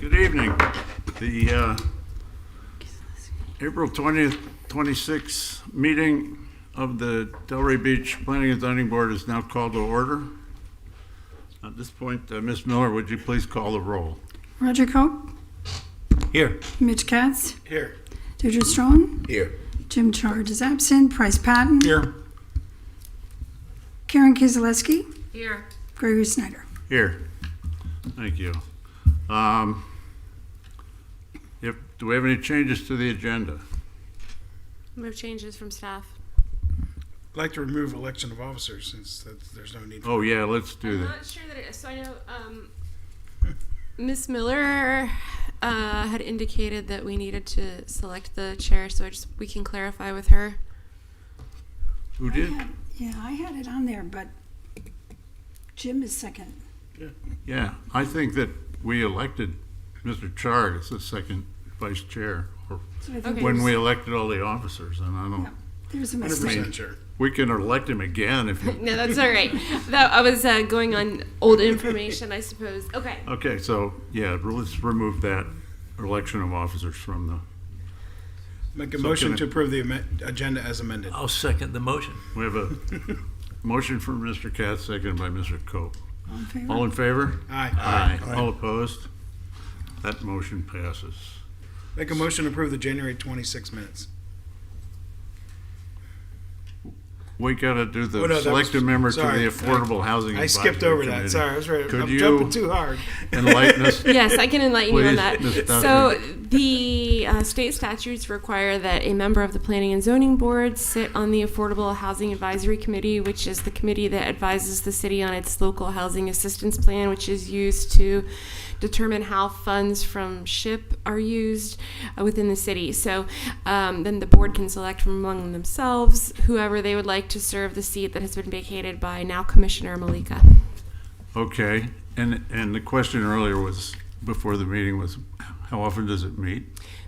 Good evening. The April 20th, 26th meeting of the Delray Beach Planning and Zoning Board is now called to order. At this point, Ms. Miller, would you please call the roll? Roger Cope. Here. Mitch Katz. Here. Deirdre Strong. Here. Jim Charge is absent. Price Patton. Here. Karen Kizaleski. Here. Gregory Snyder. Here. Thank you. Do we have any changes to the agenda? Move changes from staff. I'd like to remove election of officers since there's no need for Oh, yeah, let's do I'm that. not sure that it is. So I know Ms. Miller had indicated that we needed to select the chair, so we can clarify with her. Who did? I had it on there, but Jim is second. Yeah, I think that we elected Mr. Chard as the second vice chair, or So I think Okay. when we elected all the officers, and I don't, there's a 100% mistake. sure. we can elect him again if you, No, that's all right. I was going on old information, I suppose. Okay. okay, so, yeah, let's remove that election of officers from the, Make a So motion can I- to approve the agenda as amended. I'll second the motion. we have a motion from Mr. Katz, seconded by Mr. Cope. All in favor? All in favor? Aye. Aye. All opposed? That motion passes. Make a motion to approve the January 26 minutes. We gotta do Oh, no, the that was- selected member to sorry. the Affordable Housing I Advisory skipped over that. Committee. Sorry, I was ready. Could I'm you jumping too hard. Enlighten us. Yes, I can enlighten you on Please, that. Ms. Dudley. So the state statutes require that a member of the Planning and Zoning Board sit on the Affordable Housing Advisory Committee, which is the committee that advises the city on its local housing assistance plan, which is used to determine how funds from SHIP are used within the city. So then the board can select from among themselves whoever they would like to serve the seat that has been vacated by now Commissioner Malika. Okay, and the question earlier was, before the meeting, was how often does it meet?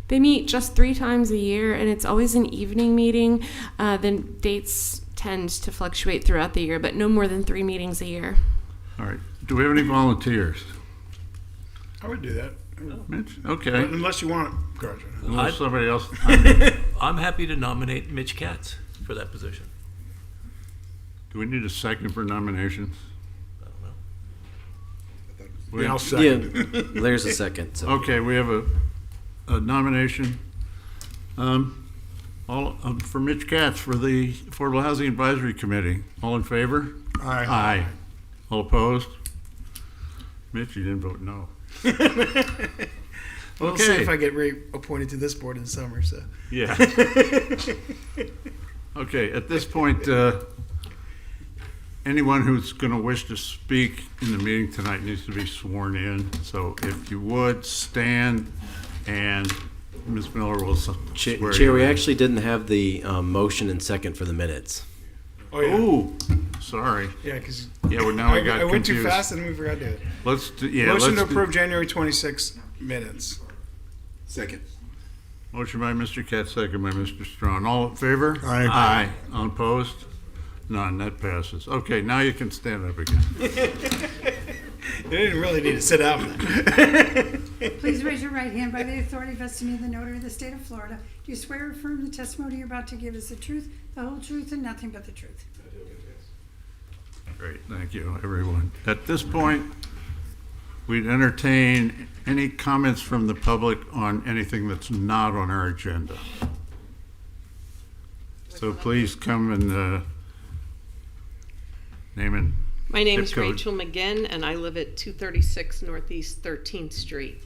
They meet just 3 times a year, and it's always an evening meeting. The dates tend to fluctuate throughout the year, but no more than 3 meetings a year. All right, do we have any volunteers? I would do that. Mitch? Okay, Unless you want, Roger. unless somebody else, I'm happy to nominate Mitch Katz for that position. do we need a second for nominations? I don't know. We- Yeah, I'll second. Yeah, there's a second. So. Okay, we have a nomination for Mitch Katz for the Affordable Housing Advisory Committee. All in favor? Aye. Aye. All opposed? Mitch, you didn't vote no. We'll see Okay. if I get reappointed to this board in the summer. So Yeah. Okay, at this point, anyone who's going to wish to speak in the meeting tonight needs to be sworn in. So if you would, stand, and Ms. Miller will swear you Chair, we in. actually didn't have the motion and second for the minutes. oh yeah, Oh, sorry. yeah, because Yeah, well, now we got I went too confused. fast and we forgot to do it. Let's do, yeah, Motion to let's do- approve January 26 minutes. Second. Motion by Mr. Katz, second by Mr. Strong. All in favor? Aye. Aye. All opposed? None, that passes. Okay, now you can stand up again. They didn't really need to sit down. Please raise your right hand. By the authority vested in me, the notary of the state of Florida, do you swear or affirm the testimony you're about to give is the truth, the whole truth, and nothing but the truth? Great, thank you, everyone. At this point, we'd entertain any comments from the public on anything that's not on our agenda. So please come and name and My name is zip code. Rachel McGinn, and I live at 236 Northeast 13th Street.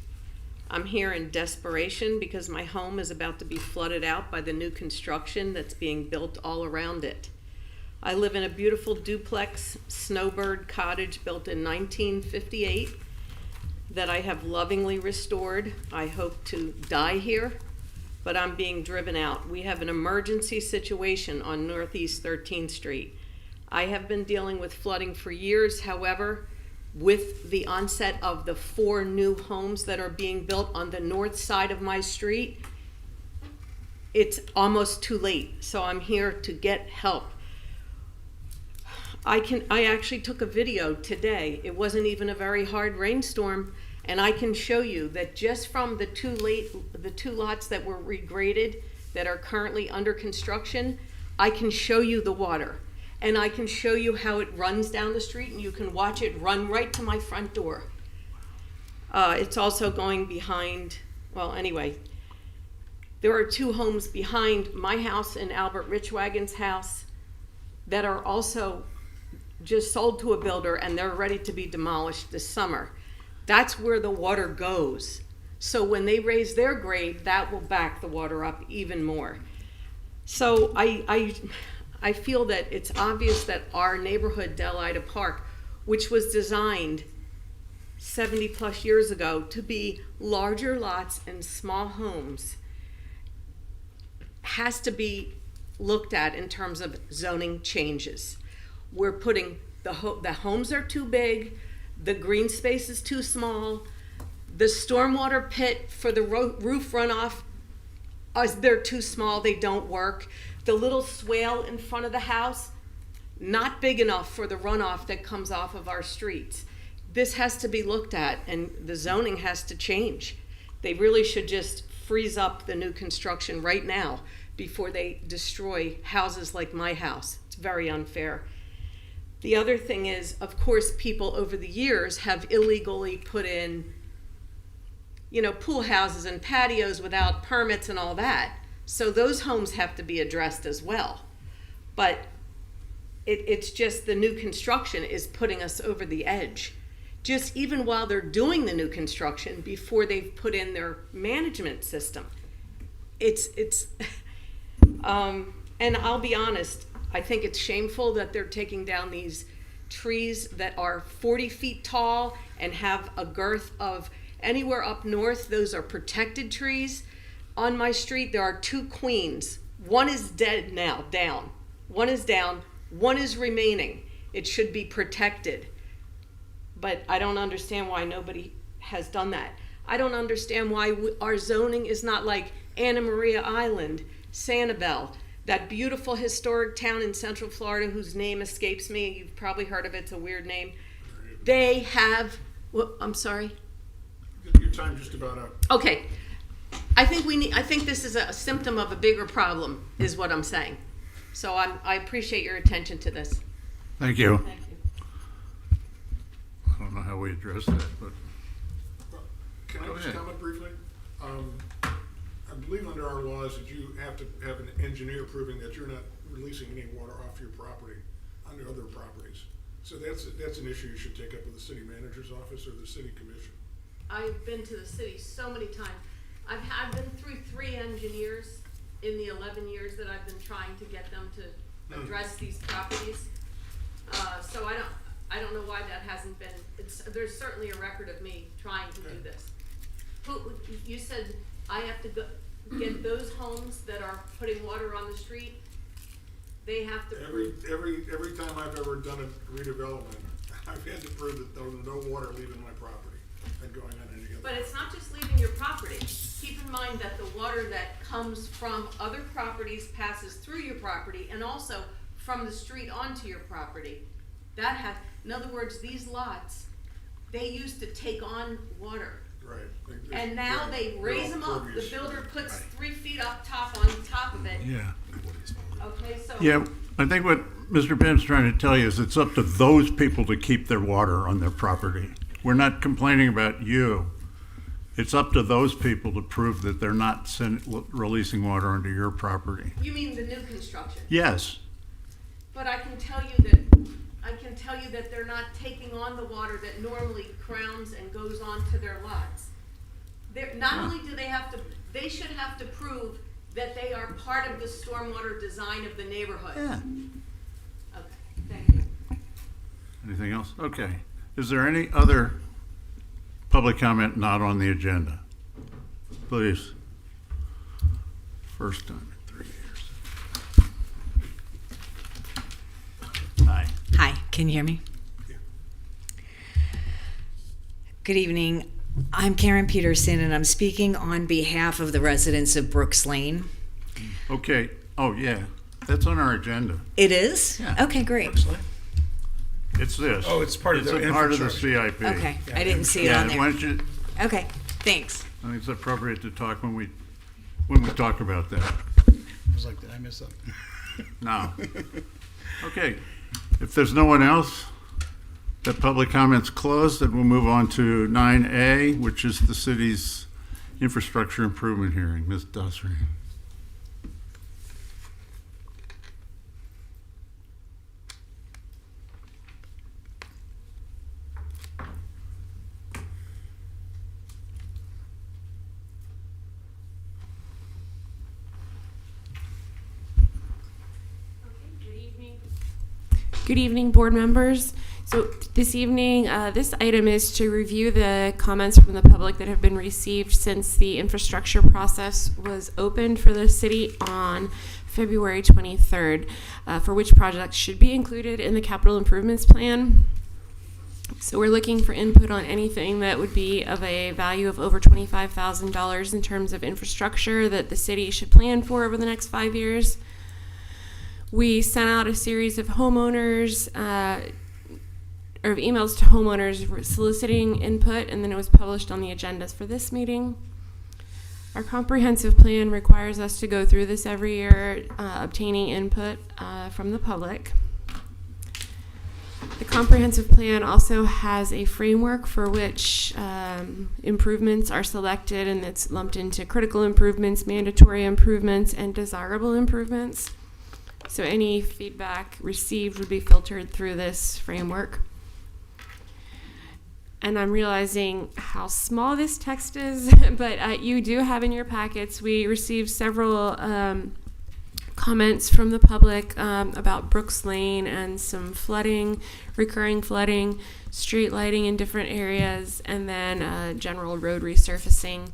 I'm here in desperation because my home is about to be flooded out by the new construction that's being built all around it. I live in a beautiful duplex snowbird cottage built in 1958 that I have lovingly restored. I hope to die here, but I'm being driven out. We have an emergency situation on Northeast 13th Street. I have been dealing with flooding for years. However, with the onset of the 4 new homes that are being built on the north side of my street, it's almost too late. So I'm here to get help. I actually took a video today. It wasn't even a very hard rainstorm, And I can show you that just from the two lots that were regraded that are currently under construction, I can show you the water. And I can show you how it runs down the street, and you can watch it run right to my front door. It's also going behind, well, anyway, there are 2 homes behind my house and Albert Richwagon's house that are also just sold to a builder, and they're ready to be demolished this summer. That's where the water goes. So when they raise their grade, that will back the water up even more. So I feel that it's obvious that our neighborhood, Del Ida Park, which was designed 70 plus years ago to be larger lots and small homes, has to be looked at in terms of zoning changes. We're putting the homes are too big, the green space is too small, the stormwater pit for the roof runoff, they're too small, they don't work. The little swale in front of the house, not big enough for the runoff that comes off of our streets. This has to be looked at, and the zoning has to change. They really should just freeze up the new construction right now before they destroy houses like my house. It's very unfair. The other thing is, of course, people over the years have illegally put in, pool houses and patios without permits and all that. So those homes have to be addressed as well. But it's just the new construction is putting us over the edge. Just even while they're doing the new construction, before they've put in their management system. And I'll be honest, I think it's shameful that they're taking down these trees that are 40 feet tall and have a girth of anywhere up north. Those are protected trees. On my street, there are 2 queens. One is dead now, down. One is down, one is remaining. It should be protected. But I don't understand why nobody has done that. I don't understand why our zoning is not like Anna Maria Island, Sanibel, that beautiful historic town in Central Florida whose name escapes me. You've probably heard of it. It's a weird name. They have, I'm sorry? Your time just about up. Okay. I think this is a symptom of a bigger problem, is what I'm saying. So I appreciate your attention to this. Thank you. Thank you. I don't know how we address that, but Can I Go just ahead. comment briefly? I believe under our laws that you have to have an engineer proving that you're not releasing any water off your property onto other properties. So that's an issue you should take up with the city manager's office or the city commission. I've been to the city so many times. I've been through 3 engineers in the 11 years that I've been trying to get them to address these properties. So I don't know why that hasn't been. There's certainly a record of me trying to do this. You said I have to get those homes that are putting water on the street. They have to. Every time I've ever done a redevelopment, I've had to prove that there was no water leaving my property and going on any other. But it's not just leaving your property. Keep in mind that the water that comes from other properties passes through your property and also from the street onto your property. In other words, these lots, they used to take on water. Right. And now they raise them up. The Impervious. builder puts 3 feet up top on top of it. Yeah. Okay, so. yeah, I think what Mr. Ben's trying to tell you is it's up to those people to keep their water on their property. We're not complaining about you. It's up to those people to prove that they're not releasing water onto your property. You mean the new construction? Yes, But I can tell you that they're not taking on the water that normally crowns and goes onto their lots. Not only do they should have to prove that they are part of the stormwater design of the neighborhood. yeah. Okay, thank you. Anything else? Okay. Is there any other public comment not on the agenda? Please. First time in 3 years. Hi. Hi, can you hear me? Good evening. I'm Karen Peterson, and I'm speaking on behalf of the residents of Brooks Lane. Okay. Oh, yeah. That's on our agenda. It is? Yeah. Okay, great. It's this. Oh, it's part of the It's a part of the infrastructure. CIP. Okay, Yeah, I didn't see it on Yeah, there. why don't you Okay, thanks. I think it's appropriate to talk when we talk about that. I was like, did I miss something? No. Okay. If there's no one else, the public comments closed, and we'll move on to 9A, which is the city's infrastructure improvement hearing. Ms. Dossery. Good evening, board members. So this evening, this item is to review the comments from the public that have been received since the infrastructure process was opened for the city on February 23rd, for which projects should be included in the capital improvements plan. So we're looking for input on anything that would be of a value of over $25,000 in terms of infrastructure that the city should plan for over the next 5 years. We sent out a series of homeowners, or of emails to homeowners soliciting input, and then it was published on the agendas for this meeting. Our comprehensive plan requires us to go through this every year, obtaining input from the public. The comprehensive plan also has a framework for which improvements are selected, and it's lumped into critical improvements, mandatory improvements, and desirable improvements. So any feedback received would be filtered through this framework. And I'm realizing how small this text is, but you do have in your packets, we received several comments from the public about Brooks Lane and some flooding, recurring flooding, street lighting in different areas, and then general road resurfacing.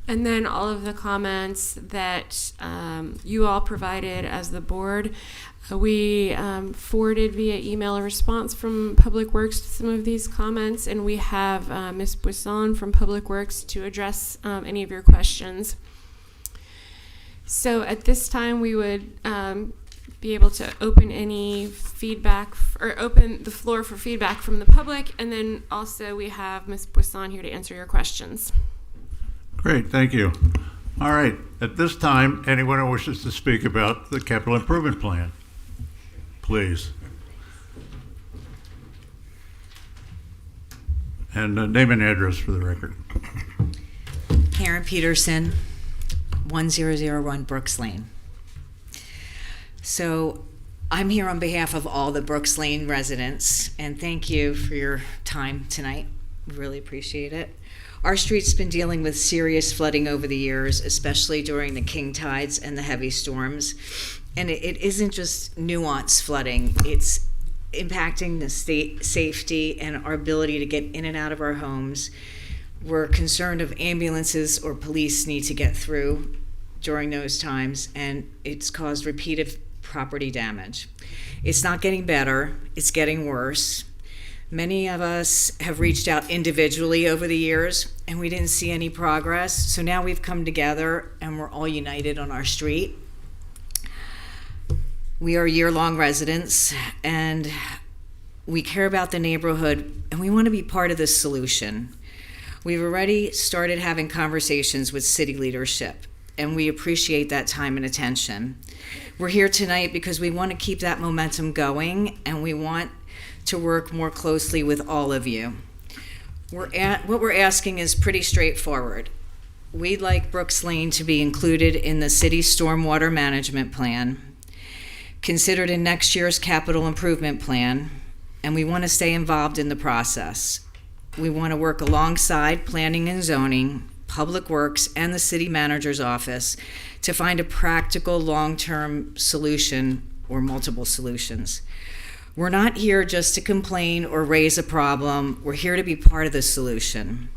And then all of the comments that you all provided as the board. We forwarded via email a response from Public Works to some of these comments, and we have Ms. Buisson from Public Works to address any of your questions. So at this time, we would be able to open any feedback, or open the floor for feedback from the public, and then also we have Ms. Buisson here to answer your questions. Great, thank you. All right, at this time, anyone who wishes to speak about the capital improvement plan, please. And name and address for the record. Karen Peterson, 1001 Brooks Lane. So I'm here on behalf of all the Brooks Lane residents, and thank you for your time tonight. We really appreciate it. Our street's been dealing with serious flooding over the years, especially during the king tides and the heavy storms. And it isn't just nuanced flooding, it's impacting the state safety and our ability to get in and out of our homes. We're concerned if ambulances or police need to get through during those times, and it's caused repeated property damage. It's not getting better, it's getting worse. Many of us have reached out individually over the years, and we didn't see any progress. So now we've come together, and we're all united on our street. We are year-long residents, and we care about the neighborhood, and we want to be part of this solution. We've already started having conversations with city leadership, and we appreciate that time and attention. We're here tonight because we want to keep that momentum going, and we want to work more closely with all of you. What we're asking is pretty straightforward. We'd like Brooks Lane to be included in the city's stormwater management plan, considered in next year's capital improvement plan, and we want to stay involved in the process. We want to work alongside planning and zoning, Public Works, and the city manager's office to find a practical long-term solution or multiple solutions. We're not here just to complain or raise a problem. We're here to be part of the solution.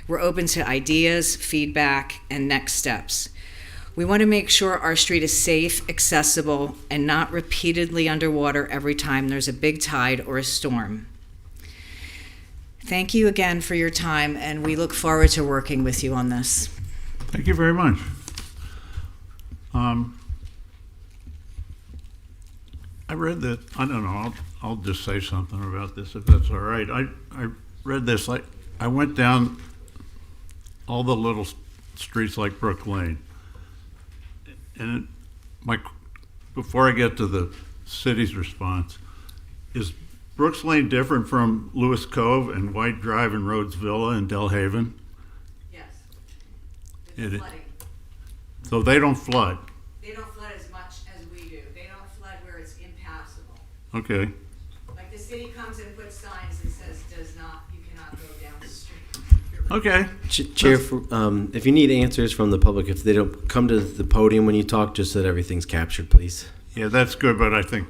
We're open to ideas, feedback, and next steps. We want to make sure our street is safe, accessible, and not repeatedly underwater every time there's a big tide or a storm. Thank you again for your time, and we look forward to working with you on this. Thank you very much. I read that, I don't know, I'll just say something about this if that's all right. I read this, I went down all the little streets like Brook Lane. And before I get to the city's response, is Brooks Lane different from Lewis Cove and White Drive and Rhodes Villa and Delhaven? Yes. It- So they don't flood? They don't flood as much as we do. They don't flood where it's impassable. Okay. Like the city comes and puts signs and says, you cannot go down the street. Okay. Chair, if you need answers from the public, if they don't come to the podium when you talk, just so that everything's captured, please. Yeah, that's good, but I think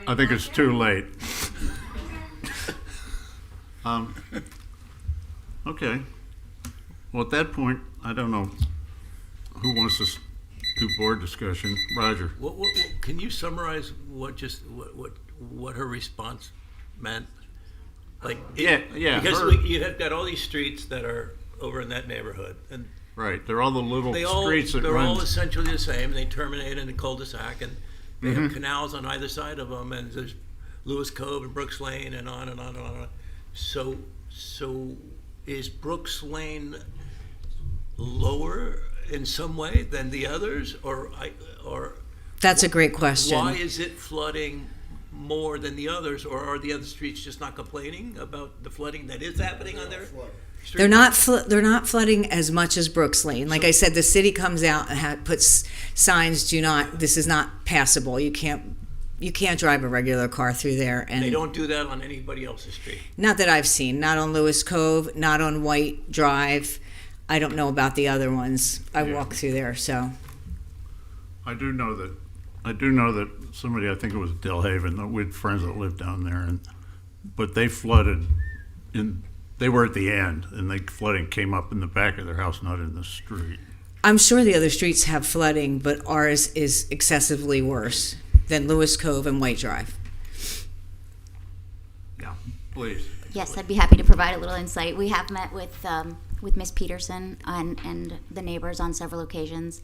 it's too late. Okay. Well, at that point, I don't know who wants to do board discussion. Roger. Can you summarize what her response meant? Like, Yeah. Because her- you have got all these streets that are over in that neighborhood, and Right, they're all the little they're streets that all run. essentially the same. They terminate in a cul-de-sac, and they have canals on either side of them, and there's Lewis Cove and Brooks Lane, and on and on and on. And on. So is Brooks Lane lower in some way than the others, or That's a great question. why is it flooding more than the others, or are the other streets just not complaining about the flooding that is happening on their street? They're not flooding as much as Brooks Lane. Like I said, the city comes out and puts signs, this is not passable. You can't drive a regular car through there. And They don't do that on anybody else's street. not that I've seen, not on Lewis Cove, not on White Drive. I don't know about the other ones. I walk through there, so. I do know that somebody, I think it was Delhaven, that we had friends that lived down there, but they flooded they were at the end, and the flooding came up in the back of their house, not in the street. I'm sure the other streets have flooding, but ours is excessively worse than Lewis Cove and White Drive. Yeah, please. Yes, I'd be happy to provide a little insight. We have met with Ms. Peterson and the neighbors on several occasions.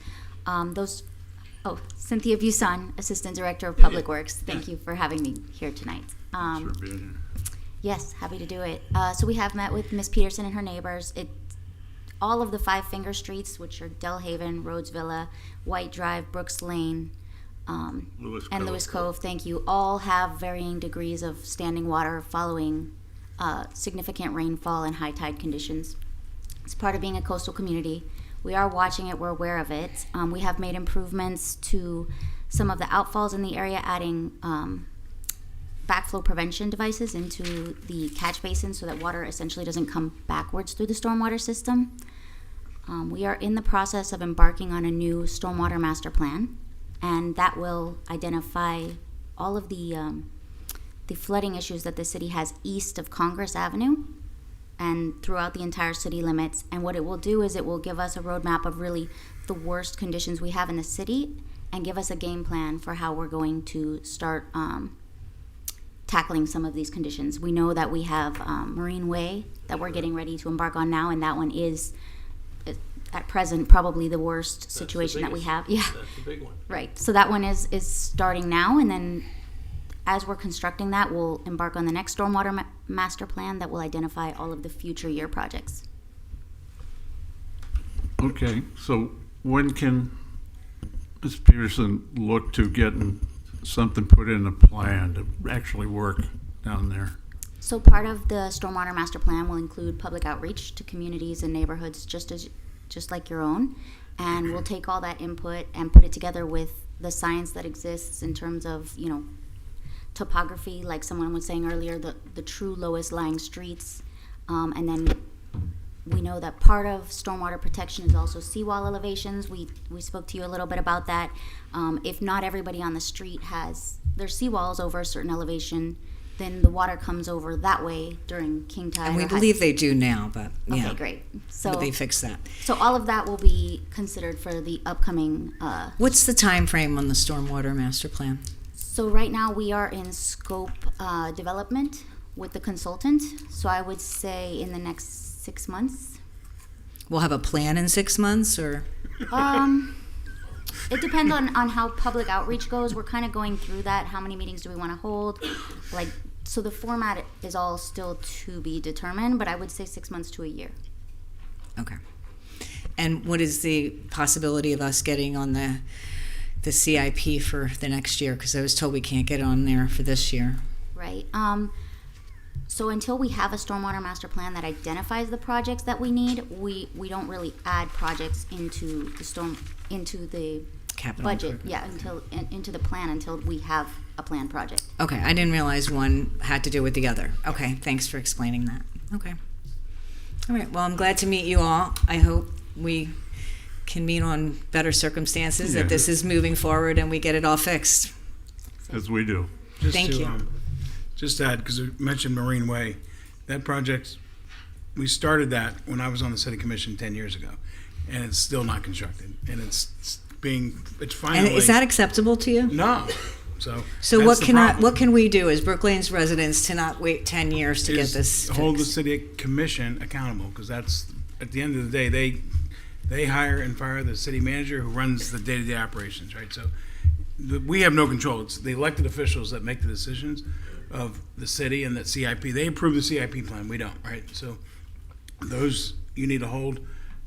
Cynthia Buson, Assistant Director of Public Works. Thank you for having me here tonight. Thanks for being here. Yes, happy to do it. So we have met with Ms. Peterson and her neighbors. All of the 5 finger streets, which are Delhaven, Rhodes Villa, White Drive, Brooks Lane, Lewis and Cove. Lewis Cove, thank you, all have varying degrees of standing water following significant rainfall and high tide conditions. It's part of being a coastal community. We are watching it, we're aware of it. We have made improvements to some of the outfalls in the area, adding backflow prevention devices into the catch basin so that water essentially doesn't come backwards through the stormwater system. We are in the process of embarking on a new stormwater master plan, and that will identify all of the flooding issues that the city has east of Congress Avenue and throughout the entire city limits. And what it will do is it will give us a roadmap of really the worst conditions we have in the city and give us a game plan for how we're going to start tackling some of these conditions. We know that we have Marine Way that we're getting ready to embark on now, and that one is at present probably the worst situation that we have. Yeah, That's the big one. right. So that one is starting now, and then as we're constructing that, we'll embark on the next stormwater master plan that will identify all of the future year projects. Okay, so when can Ms. Peterson look to getting something put in a plan to actually work down there? So part of the stormwater master plan will include public outreach to communities and neighborhoods just like your own, and we'll take all that input and put it together with the science that exists in terms of topography, like someone was saying earlier, the true lowest lying streets, and then we know that part of stormwater protection is also seawall elevations. We spoke to you a little bit about that. If not everybody on the street has their seawalls over a certain elevation, then the water comes over that way during king tide. And we or high- believe they do now, but yeah. Okay, great. So But they fixed that. So all of that will be considered for the upcoming. What's the time frame on the stormwater master plan? So right now we are in scope development with the consultant. So I would say in the next 6 months. We'll have a plan in 6 months, or? It depends on how public outreach goes. We're kind of going through that. How many meetings do we want to hold? So the format is all still to be determined, but I would say 6 months to a year. Okay. And what is the possibility of us getting on the CIP for the next year? Because I was told we can't get on there for this year. Right. So until we have a stormwater master plan that identifies the projects that we need, we don't really add projects into the Capital budget. improvement. Yeah, into the plan until we have a planned project. Okay, I didn't realize one had to do with the other. Okay, thanks for explaining that. Okay. All right, well, I'm glad to meet you all. I hope we can meet on better circumstances, Yeah. that this is moving forward and we get it all fixed. As we do. Just Thank to, you. Just to add, because we mentioned Marine Way, that project, we started that when I was on the city commission 10 years ago, and it's still not constructed, and it's finally. And is that acceptable to you? No. So So that's the problem. what can we do as Brook Lane's residents to not wait 10 years to get Is this hold the fixed? city commission accountable, because that's, at the end of the day, they hire and fire the city manager who runs the day-to-day operations, right? So we have no control. It's the elected officials that make the decisions of the city and that CIP. They approve the CIP plan, we don't, right? So those, you need to hold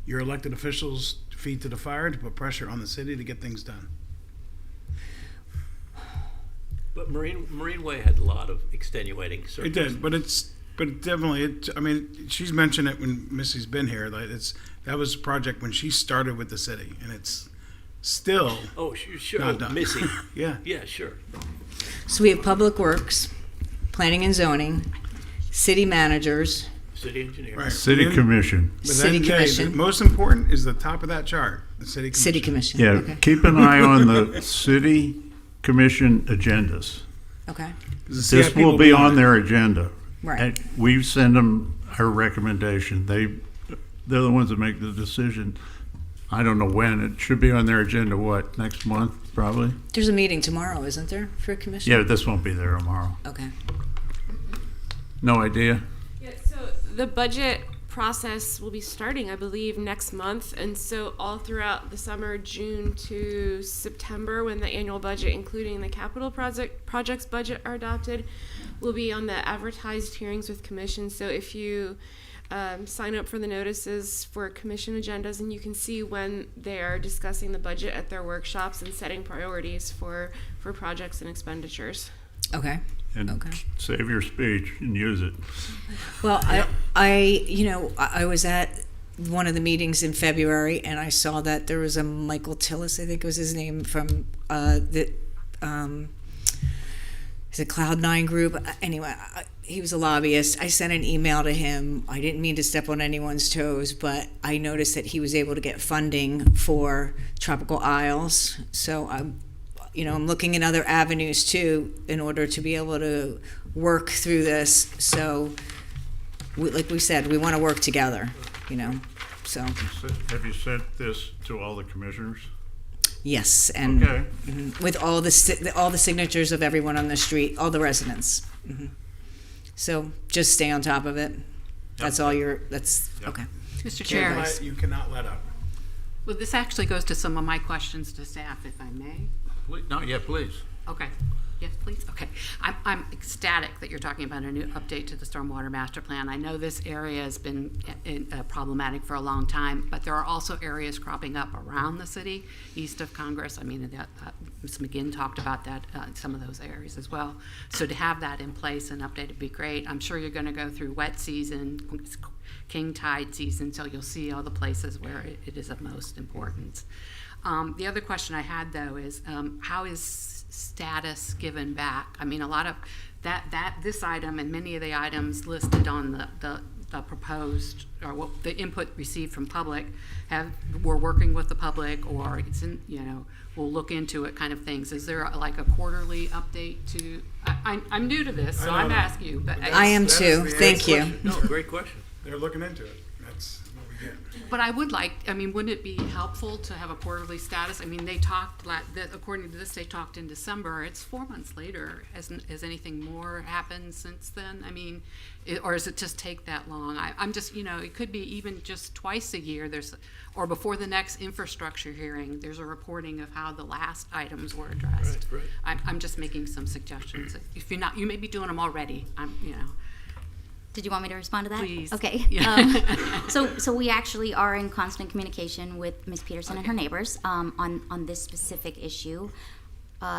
your elected officials' feet to the fire to put pressure on the city to get things done. But Marine Way had a lot of extenuating It circumstances. did, but definitely, I mean, she's mentioned it when Missy's been here, like, that was a project when she started with the city, and it's still, Oh, sure, Not done. Missy. yeah. Yeah, sure. So we have Public Works, Planning and Zoning, city managers, City engineer. Right. City Then- commission. But City then, Jay, commission. the most important is the top of that chart, the city commission. city commission. Yeah, Okay. keep an eye on the city commission agendas. Okay. 'Cause the This CIP will be on their agenda. Right. And we send them our recommendation. They're the ones that make the decision. I don't know when. It should be on their agenda, what, next month, probably? There's a meeting tomorrow, isn't there, for a commission? Yeah, this won't be there tomorrow. Okay. No idea? Yeah, so the budget process will be starting, I believe, next month. And so all throughout the summer, June to September, when the annual budget, including the capital projects budget are adopted, will be on the advertised hearings with commission. So if you sign up for the notices for commission agendas, and you can see when they're discussing the budget at their workshops and setting priorities for projects and expenditures. Okay. And Okay. save your speech and use it. Well, I was at one of the meetings in February, and I saw that there was a Michael Tillis, I think was his name, from is it Cloud9 Group? Anyway, he was a lobbyist. I sent an email to him. I didn't mean to step on anyone's toes, but I noticed that he was able to get funding for Tropical Isles. So I'm looking at other avenues too in order to be able to work through this. So, like we said, we want to work together, So, Have you sent this to all the commissioners? yes, and Okay. with all the signatures of everyone on the street, all the residents. So just stay on top of it. That's all that's Yep. okay. Mr. Okay, Chair, guys. You cannot let up. well, this actually goes to some of my questions to staff, if I may. Not yet, please. Okay. Yes, please. Okay. I'm ecstatic that you're talking about a new update to the Stormwater Master Plan. I know this area has been problematic for a long time, but there are also areas cropping up around the city, east of Congress. I mean, Ms. McGinn talked about that, some of those areas as well. So to have that in place and updated would be great. I'm sure you're going to go through wet season, king tide season, so you'll see all the places where it is of most importance. The other question I had, though, is how is status given back? I mean, a lot of this item and many of the items listed on the proposed, or what the input received from public, we're working with the public, or it's in, we'll look into it kind of things. Is there like a quarterly update to? I'm new to this, so I'm asking you. But I am too. Thank you. No, great question. They're looking into it. That's what we get. But I would like, wouldn't it be helpful to have a quarterly status? I mean, they talked, according to this, they talked in December. It's 4 months later. Has anything more happened since then? I mean, or does it just take that long? I'm just, it could be even just twice a year. Or before the next infrastructure hearing, there's a reporting of how the last items were addressed. Right. I'm just making some suggestions. If you're not, you may be doing them already. Did you want me to respond to that? Please. Okay. Yeah. So we actually are in constant communication with Ms. Peterson and her neighbors on this specific issue.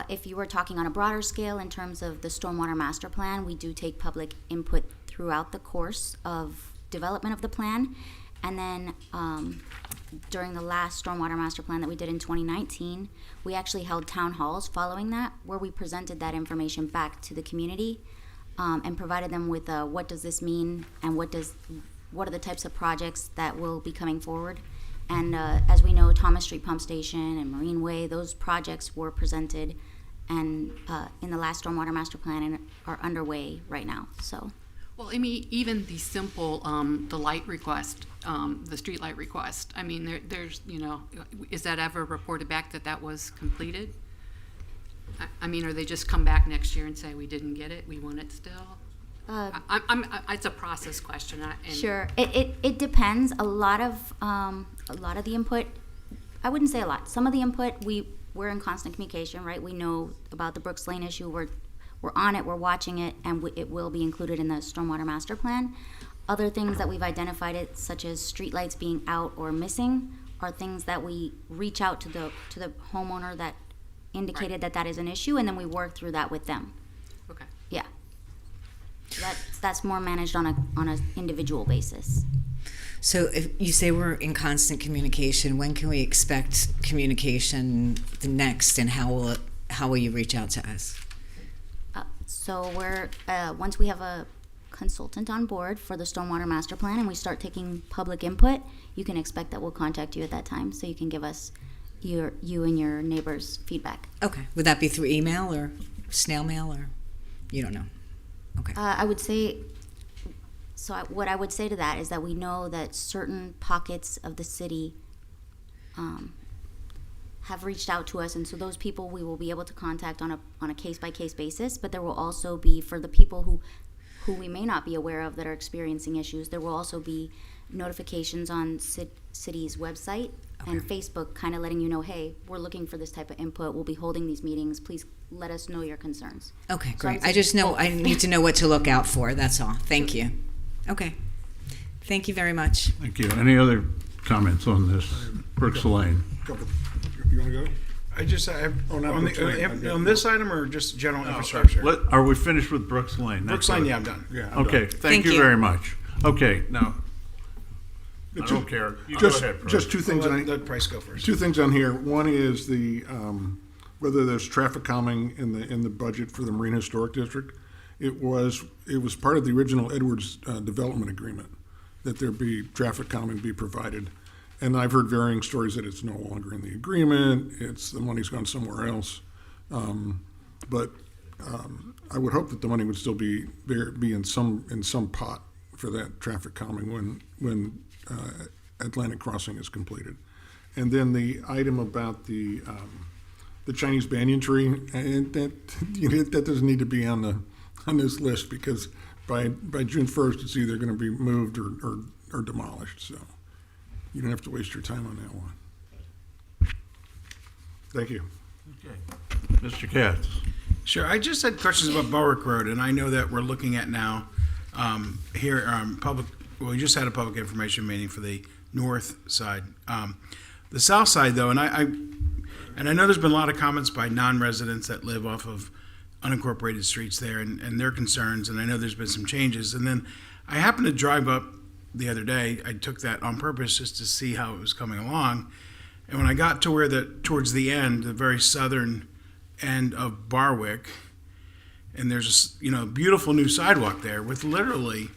If you were talking on a broader scale in terms of the stormwater master plan, we do take public input throughout the course of development of the plan. And then during the last stormwater master plan that we did in 2019, we actually held town halls following that, where we presented that information back to the community and provided them with what does this mean and what are the types of projects that will be coming forward. And as we know, Thomas Street Pump Station and Marine Way, those projects were presented and in the last stormwater master plan and are underway right now. So. Well, I mean, even the simple, the light request, the street light request, I mean, there's, you know, is that ever reported back that was completed? I mean, or they just come back next year and say, we didn't get it, we want it still? It's a process question. Sure, it depends. A lot of the input, I wouldn't say a lot. Some of the input, we're in constant communication, right? We know about the Brooks Lane issue. We're on it, we're watching it, and it will be included in the stormwater master plan. Other things that we've identified, such as streetlights being out or missing, are things that we reach out to the homeowner that indicated that is an issue, and then we work through that with them. Okay. Yeah. That's more managed on a individual basis. So if you say we're in constant communication, when can we expect communication the next, and how will you reach out to us? So we're once we have a consultant on board for the stormwater master plan and we start taking public input, you can expect that we'll contact you at that time so you can give us you and your neighbors' feedback. Okay. Would that be through email or snail mail, or you don't know? Okay. I would say, what I would say to that is that we know that certain pockets of the city have reached out to us, and so those people we will be able to contact on a case-by-case basis, but there will also be, for the people who we may not be aware of that are experiencing issues, there will also be notifications on city's website and Facebook kind of letting you know, hey, we're looking for this type of input, we'll be holding these meetings, please let us know your concerns. Okay, So great. I'm I just know both. I need to know what to look out for, that's all. Thank you. Okay. Thank you very much. Thank you. Any other comments on this Brooks Lane? Couple, you wanna go? I just have, Oh, not on, Brooks Lane. I've got on this item or just general infrastructure? Are we finished with Brooks Lane? Brooks That's Lane, all. yeah, I'm done. Yeah. I'm Okay, done. thank you very much. Okay, now, I Just- don't care. You go Just, ahead, Fred. just two things. Let Price go first. Two things on here. One is the whether there's traffic calming in the budget for the Marine Historic District. It was part of the original Edwards development agreement that there be traffic calming be provided. And I've heard varying stories that it's no longer in the agreement. It's the money's gone somewhere else. But I would hope that the money would still be in some pot for that traffic calming when Atlantic Crossing is completed. And then the item about the Chinese banyan tree, and that doesn't need to be on this list, because by June 1st it's either going to be moved or demolished. So you don't have to waste your time on that one. Thank you. Okay. Mr. Katz. Sure. I just had questions about Berwick Road, and I know that we're looking at now here we just had a public information meeting for the north side. The south side, though, and I know there's been a lot of comments by non-residents that live off of unincorporated streets there and their concerns, and I know there's been some changes. And then I happened to drive up the other day. I took that on purpose just to see how it was coming along. And when I got to where towards the end, the very southern end of Barwick, and there's a beautiful new sidewalk there with literally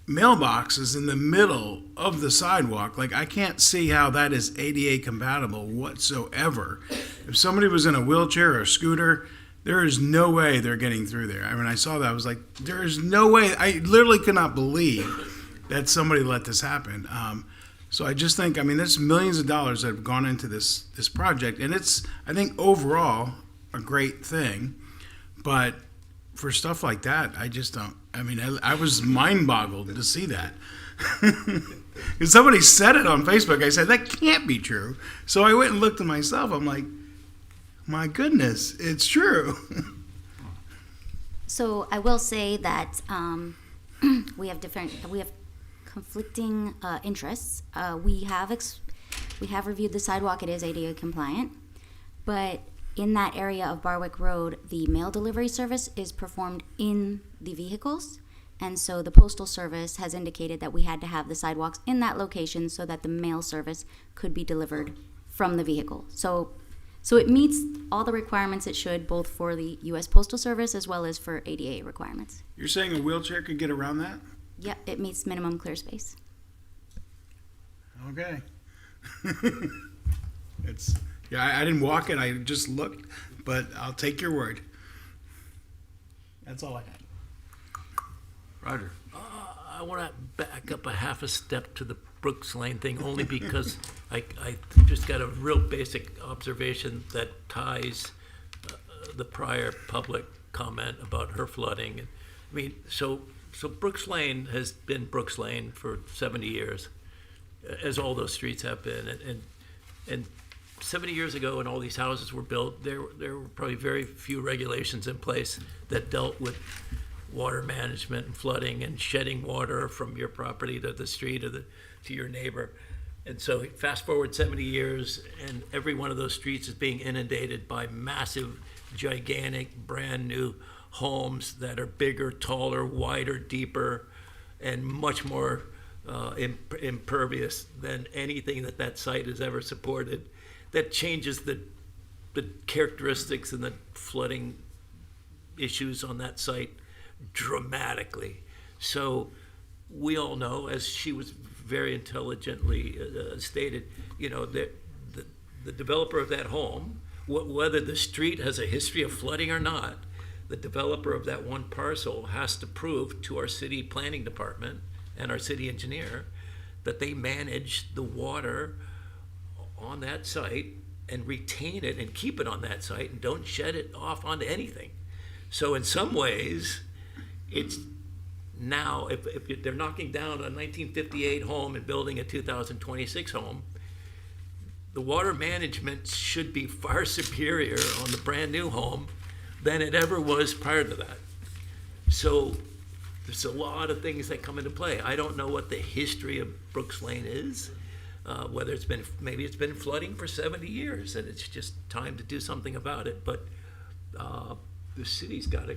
mailboxes in the middle of the sidewalk. Like, I can't see how that is ADA compatible whatsoever. If somebody was in a wheelchair or a scooter, there is no way they're getting through there. I mean, I saw that, I was like, there is no way. I literally could not believe that somebody let this happen. So I just think, there's millions of dollars that have gone into this project, and it's, I think, overall a great thing. But for stuff like that, I just don't. I was mind-boggled to see that. Because somebody said it on Facebook. I said, that can't be true. So I went and looked at myself. I'm like, my goodness, it's true. So I will say that we have conflicting interests. We have reviewed the sidewalk. It is ADA compliant, but in that area of Barwick Road, the mail delivery service is performed in the vehicles. And so the Postal Service has indicated that we had to have the sidewalks in that location so that the mail service could be delivered from the vehicle. So it meets all the requirements it should, both for the U.S. Postal Service as well as for ADA requirements. You're saying a wheelchair could get around that? Yep, it meets minimum clear space. Okay. I didn't walk it, I just looked, but I'll take your word. That's all I had. Roger. I want to back up a half a step to the Brooks Lane thing, only because I just got a real basic observation that ties the prior public comment about her flooding. I mean, so Brooks Lane has been Brooks Lane for 70 years, as all those streets have been, and 70 years ago, when all these houses were built, there were probably very few regulations in place that dealt with water management and flooding and shedding water from your property to the street or to your neighbor. And so fast forward 70 years, and every one of those streets is being inundated by massive, gigantic, brand new homes that are bigger, taller, wider, deeper, and much more impervious than anything that site has ever supported. That changes the characteristics and the flooding issues on that site dramatically. So we all know, as she was very intelligently stated, the developer of that home, whether the street has a history of flooding or not, the developer of that one parcel has to prove to our city planning department and our city engineer that they manage the water on that site and retain it and keep it on that site and don't shed it off onto anything. So in some ways, it's now, if they're knocking down a 1958 home and building a 2026 home, the water management should be far superior on the brand new home than it ever was prior to that. So there's a lot of things that come into play. I don't know what the history of Brooks Lane is, whether maybe it's been flooding for 70 years and it's just time to do something about it. But the city's got a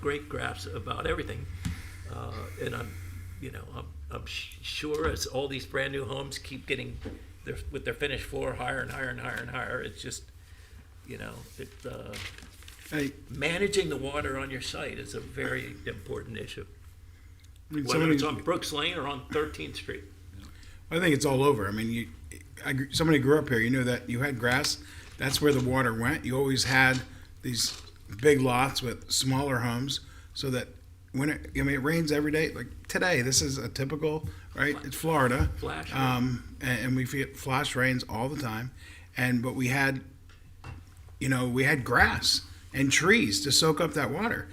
great grasp about everything, and I'm sure as all these brand new homes keep getting with their finished floor higher and higher and higher and higher, it's just managing the water on your site is a very important issue. Whether it's on Brooks Lane or on 13th Street. I think it's all over. I mean, somebody grew up here. You know that you had grass. That's where the water went. You always had these big lots with smaller homes, so that when it rains every day. Like today, this is a typical, right? It's Florida, Flash, and we get flash rains all the time. But we had grass and trees to soak up that water.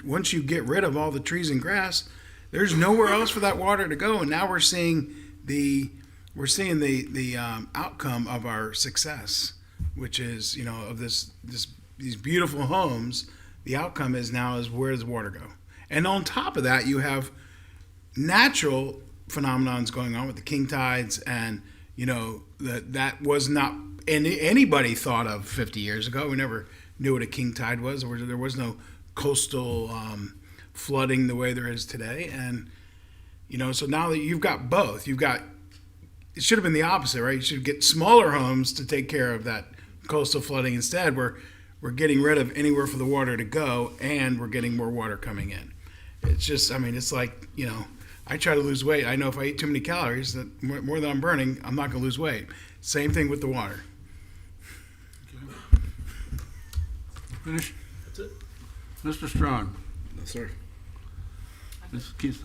Once you get rid of all the trees and grass, there's nowhere else for that water to go. And now we're seeing the outcome of our success, which is of these beautiful homes. The outcome is where does the water go? And on top of that, you have natural phenomenons going on with the king tides, and that was not anybody thought of 50 years ago. We never knew what a king tide was. There was no coastal flooding the way there is today, and so now that you've got both, it should have been the opposite, right? You should get smaller homes to take care of that coastal flooding. Instead, we're getting rid of anywhere for the water to go, and we're getting more water coming in. It's just, it's like, I try to lose weight. I know if I eat too many calories, that more than I'm burning, I'm not going to lose weight. Same thing with the water. Finish? That's it. Mr. Strong? No, sir. Mrs. Keith?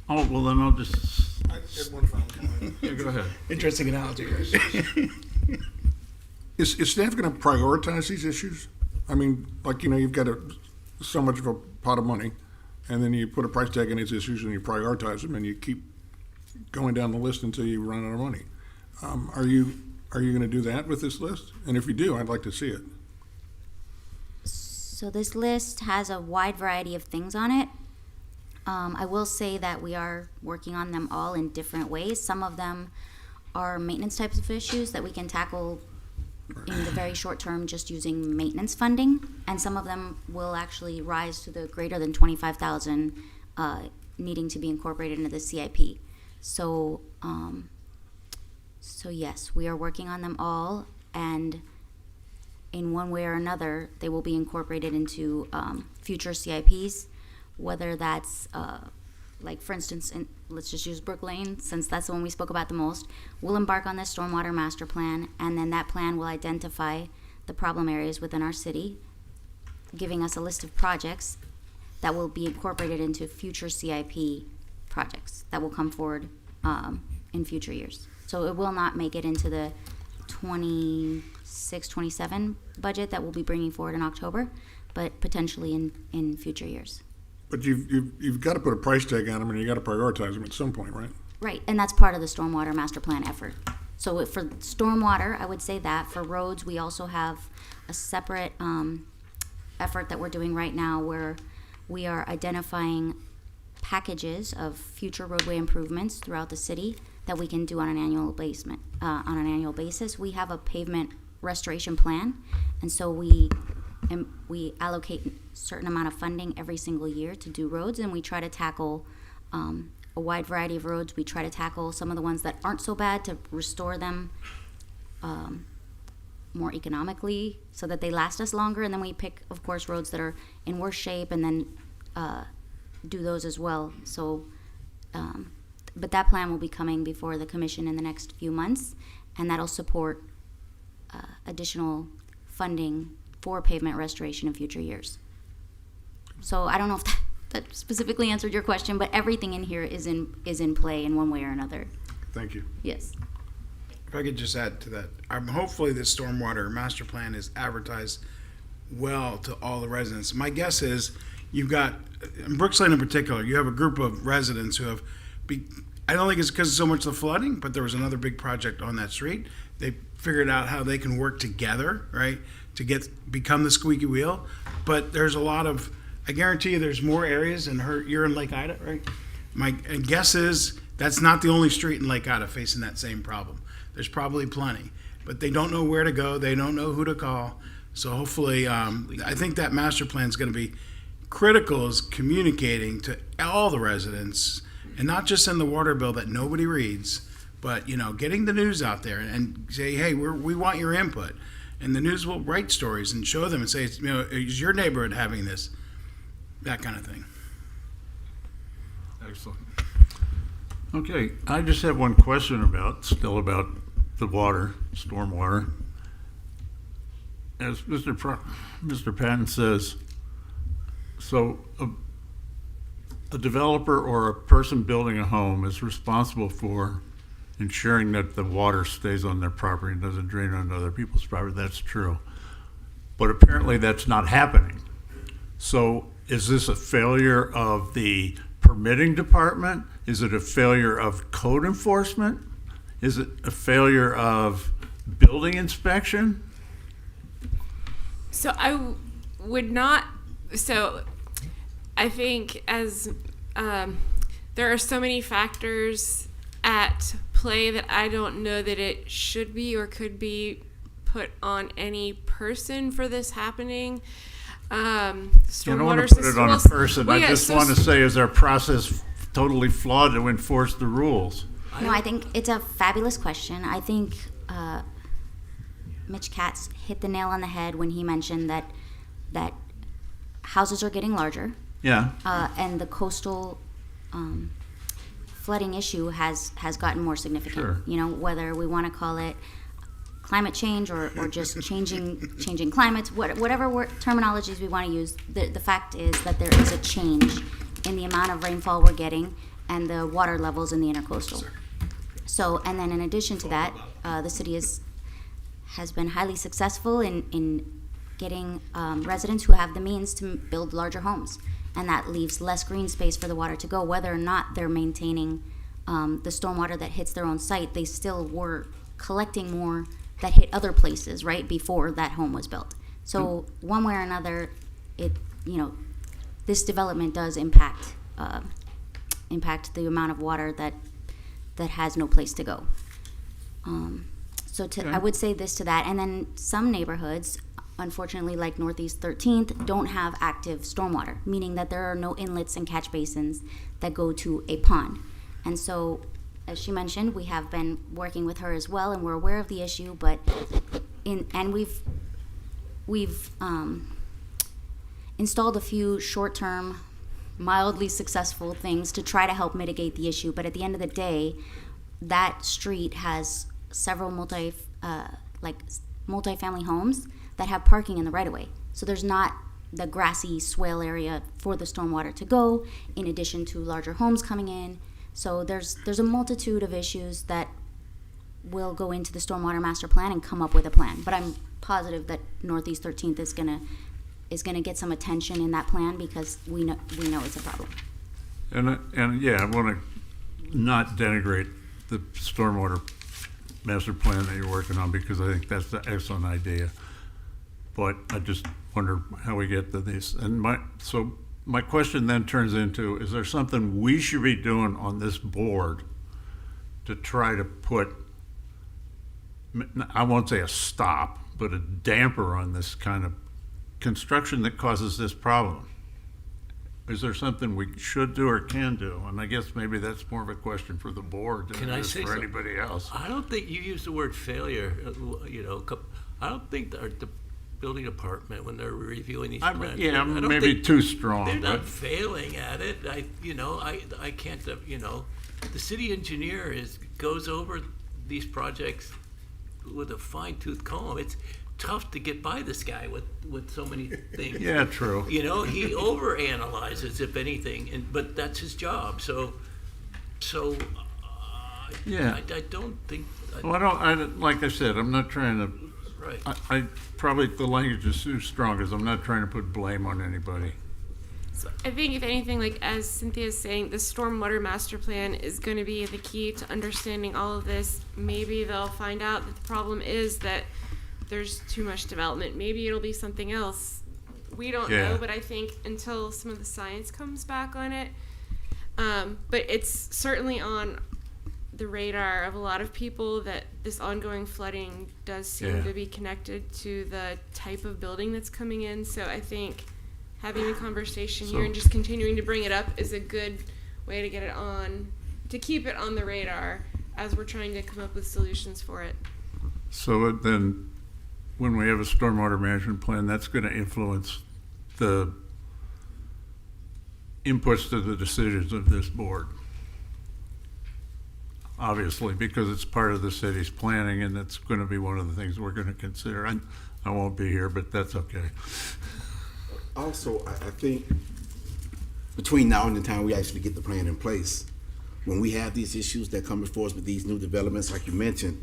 Oh, well, then I'll just... I had one final comment. Yeah, go ahead. Interesting analogy. Is staff going to prioritize these issues? I mean, you've got so much of a pot of money, and then you put a price tag on these issues and you prioritize them, and you keep going down the list until you run out of money. Are you going to do that with this list? And if you do, I'd like to see it. So this list has a wide variety of things on it. I will say that we are working on them all in different ways. Some of them are maintenance types of issues that we can tackle in the very short term just using maintenance funding, and some of them will actually rise to the greater than 25,000 needing to be incorporated into the CIP. So, so yes, we are working on them all, and in one way or another, they will be incorporated into future CIPs, whether that's like, for instance, let's just use Brook Lane, since that's the one we spoke about the most. We'll embark on this stormwater master plan, and then that plan will identify the problem areas within our city, giving us a list of projects that will be incorporated into future CIP projects that will come forward in future years. So it will not make it into the 26-27 budget that we'll be bringing forward in October, but potentially in future years. But you've got to put a price tag on them, and you got to prioritize them at some point, right? Right, and that's part of the stormwater master plan effort. So for stormwater, I would say that. For roads, we also have a separate effort that we're doing right now where we are identifying packages of future roadway improvements throughout the city that we can do on an annual basis. We have a pavement restoration plan, and so we allocate a certain amount of funding every single year to do roads, and we try to tackle a wide variety of roads. We try to tackle some of the ones that aren't so bad to restore them more economically so that they last us longer, and then we pick, of course, roads that are in worse shape and then do those as well. So, but that plan will be coming before the commission in the next few months, and that'll support additional funding for pavement restoration in future years. So I don't know if that specifically answered your question, but everything in here is in play in one way or another. Thank you. Yes. If I could just add to that, hopefully this stormwater master plan is advertised well to all the residents. My guess is you've got, in Brooks Lane in particular, you have a group of residents who have, I don't think it's because of so much the flooding, but there was another big project on that street. They figured out how they can work together, right, to become the squeaky wheel. But there's a lot of, I guarantee you there's more areas, and you're in Lake Ida, right? My guess is that's not the only street in Lake Ida facing that same problem. There's probably plenty, but they don't know where to go. They don't know who to call. So hopefully, I think that master plan is going to be critical, is communicating to all the residents, and not just in the water bill that nobody reads, but getting the news out there and say, hey, we want your input. And the news will write stories and show them and say, is your neighborhood having this? That kind of thing. Excellent. Okay, I just have one question about the water, stormwater. As Mr. Patton says, so a developer or a person building a home is responsible for ensuring that the water stays on their property and doesn't drain onto other people's property. That's true. But apparently that's not happening. So is this a failure of the permitting department? Is it a failure of code enforcement? Is it a failure of building inspection? So I would not. So I think as there are so many factors at play that I don't know that it should be or could be put on any person for this happening. I don't want to put it on a person. I just want to say, is our process totally flawed to enforce the rules? No, I think it's a fabulous question. I think Mitch Katz hit the nail on the head when he mentioned that houses are getting larger. Yeah. And the coastal flooding issue has gotten more significant. Sure. Whether we want to call it climate change or just changing climates, whatever terminologies we want to use, the fact is that there is a change in the amount of rainfall we're getting and the water levels in the intercoastal. So, and then in addition to that, the city has been highly successful in getting residents who have the means to build larger homes, and that leaves less green space for the water to go. Whether or not they're maintaining the stormwater that hits their own site, they still were collecting more that hit other places, right, before that home was built. So one way or another, this development does impact impact the amount of water that has no place to go. I would say this to that. And then some neighborhoods, unfortunately, like Northeast 13th, don't have active stormwater, meaning that there are no inlets and catch basins that go to a pond. And so, as she mentioned, we have been working with her as well, and we're aware of the issue, but we've installed a few short-term, mildly successful things to try to help mitigate the issue. But at the end of the day, that street has several multi-family homes that have parking in the right-of-way. So there's not the grassy swale area for the stormwater to go, in addition to larger homes coming in. So there's a multitude of issues that will go into the stormwater master plan and come up with a plan. But I'm positive that Northeast 13th is gonna get some attention in that plan, because we know it's a problem. And yeah, I want to not denigrate the stormwater master plan that you're working on, because I think that's an excellent idea. But I just wonder how we get to this. And my question then turns into, is there something we should be doing on this board to try to put, I won't say a stop, but a damper on this kind of construction that causes this problem? Is there something we should do or can do? And I guess maybe that's more of a question for the board than it is for anybody else. I don't think you use the word failure. I don't think the building department, when they're reviewing these plans, Yeah, maybe too strong. They're not failing at it. I can't. The city engineer goes over these projects with a fine-tooth comb. It's tough to get by this guy with so many things. Yeah, true. He overanalyzes, if anything, but that's his job. Yeah. I don't think. Well, like I said, I'm not trying to. Right. I probably the language is too strong, because I'm not trying to put blame on anybody. So I think, if anything, like as Cynthia's saying, the stormwater master plan is going to be the key to understanding all of this. Maybe they'll find out that the problem is that there's too much development. Maybe it'll be something else. We don't know, but I think until some of the science comes back on it, but it's certainly on the radar of a lot of people that this ongoing flooding does seem to be connected to the type of building that's coming in. So I think having a conversation here and just continuing to bring it up is a good way to get it on, to keep it on the radar as we're trying to come up with solutions for it. So then, when we have a stormwater management plan, that's going to influence the inputs to the decisions of this board. Obviously, because it's part of the city's planning, and that's going to be one of the things we're going to consider. I won't be here, but that's okay. Also, I think between now and the time we actually get the plan in place, when we have these issues that come before us with these new developments, like you mentioned,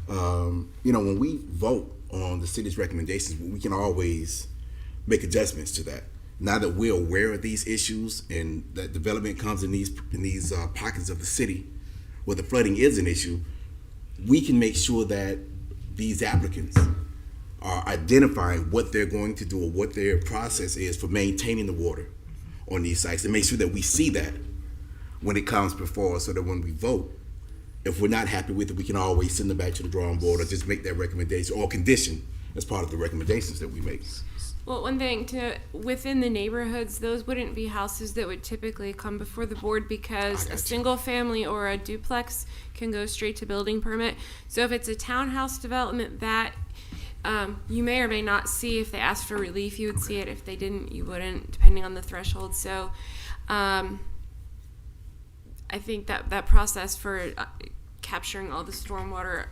when we vote on the city's recommendations, we can always make adjustments to that. Now that we're aware of these issues and that development comes in these pockets of the city where the flooding is an issue, we can make sure that these applicants are identifying what they're going to do or what their process is for maintaining the water on these sites, and make sure that we see that when it comes before us, so that when we vote, if we're not happy with it, we can always send them back to the drawing board or just make that recommendation or condition as part of the recommendations that we make. Well, one thing within the neighborhoods, those wouldn't be houses that would typically come before the board, because a single family or a duplex can go straight to building permit. So if it's a townhouse development, that you may or may not see. If they asked for relief, you would see it. If they didn't, you wouldn't, depending on the threshold. So I think that process for capturing all the stormwater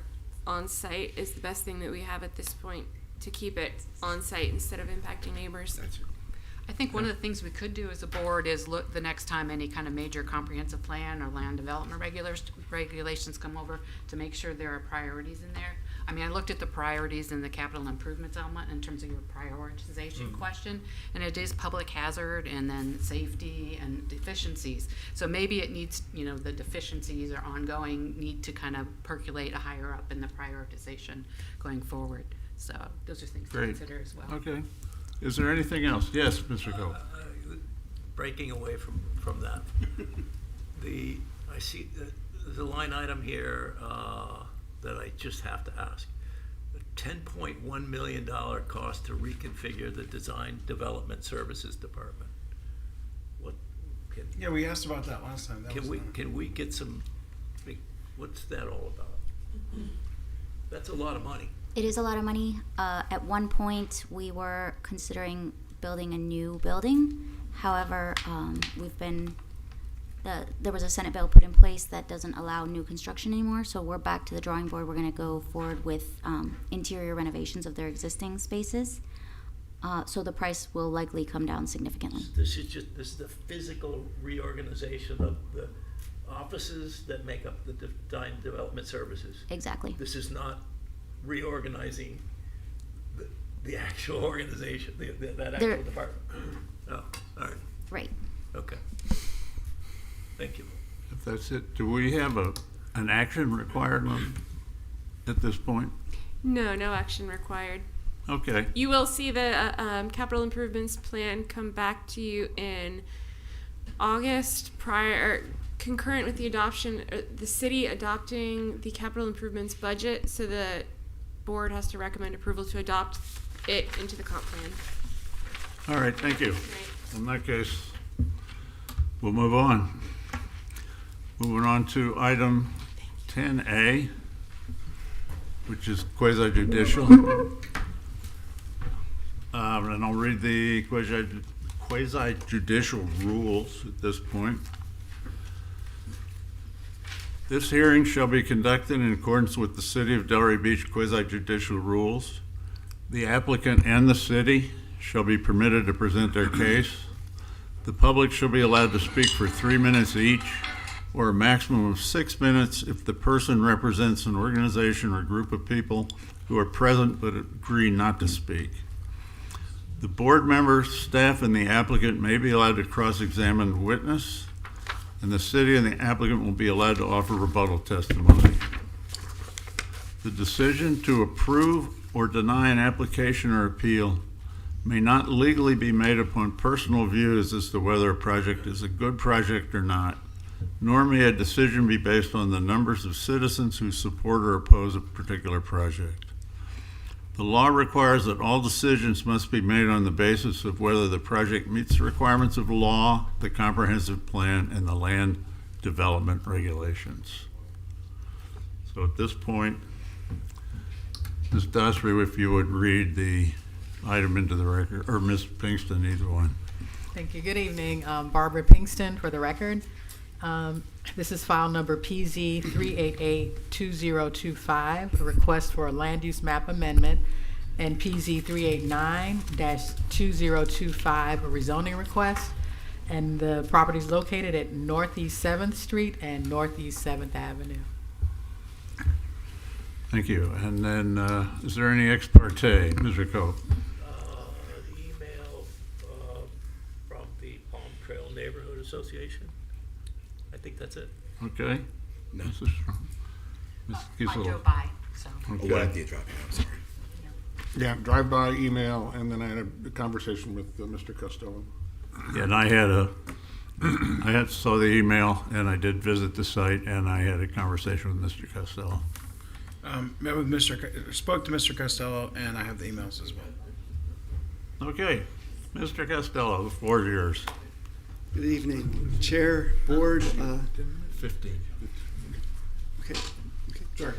on site is the best thing that we have at this point, to keep it on site instead of impacting neighbors. I think one of the things we could do as a board is look the next time any kind of major comprehensive plan or land development regulations come over, to make sure there are priorities in there. I mean, I looked at the priorities in the capital improvements element in terms of your prioritization question, and it is public hazard and then safety and deficiencies. So maybe it needs, the deficiencies are ongoing, need to kind of percolate higher up in the prioritization going forward. So those are things to consider as well. Okay. Is there anything else? Yes, Mr. Cole. Breaking away from that. I see there's a line item here that I just have to ask. A $10.1 million cost to reconfigure the Design Development Services Department. What can, Yeah, we asked about that last time. That can was we can we get some? What's that all about? That's a lot of money. It is a lot of money. At one point, we were considering building a new building. However, there was a Senate bill put in place that doesn't allow new construction anymore, so we're back to the drawing board. We're going to go forward with interior renovations of their existing spaces. So the price will likely come down significantly. This is the physical reorganization of the offices that make up the Design Development Services. Exactly. This is not reorganizing the actual organization, that actual department. Oh, all right. Right. Okay. Thank you. If that's it, do we have an action requirement at this point? No, no action required. Okay. You will see the capital improvements plan come back to you in August, concurrent with the adoption, the city adopting the capital improvements budget. So the board has to recommend approval to adopt it into the comp plan. All right, thank you. Right. In that case, we'll move on. Moving on to item 10A, which is quasi-judicial. And I'll read the quasi-judicial rules at this point. This hearing shall be conducted in accordance with the City of Delray Beach quasi-judicial rules. The applicant and the city shall be permitted to present their case. The public shall be allowed to speak for 3 minutes each, or a maximum of 6 minutes if the person represents an organization or group of people who are present but agree not to speak. The board members, staff, and the applicant may be allowed to cross-examine the witness, and the city and the applicant will be allowed to offer rebuttal testimony. The decision to approve or deny an application or appeal may not legally be made upon personal views as to whether a project is a good project or not, nor may a decision be based on the numbers of citizens who support or oppose a particular project. The law requires that all decisions must be made on the basis of whether the project meets the requirements of law, the comprehensive plan, and the land development regulations. So at this point, Ms. Dosry, if you would read the item into the record, or Ms. Pinkston, either one. Thank you. Good evening. Barbara Pinkston for the record. This is file number PZ 388-2025, a request for a land use map amendment, and PZ 389-2025, a rezoning request. And the property is located at Northeast 7th Street and Northeast 7th Avenue. Thank you. And then, is there any ex parte, Mr. Cope? The email from the Palm Trail Neighborhood Association. I think that's it. Okay. No. Mrs. Strong. Ms. I Gisela. drove by, so. Oh, well, I did drop it. I'm sorry. Yeah, drive-by email, and then I had a conversation with Mr. Costello. Yeah, and I saw the email, and I did visit the site, and I had a conversation with Mr. Costello. Met with spoke to Mr. Costello, and I have the emails as well. Okay, Mr. Costello, the floor is yours. Good evening, Chair, Board. 15. Okay. Sorry.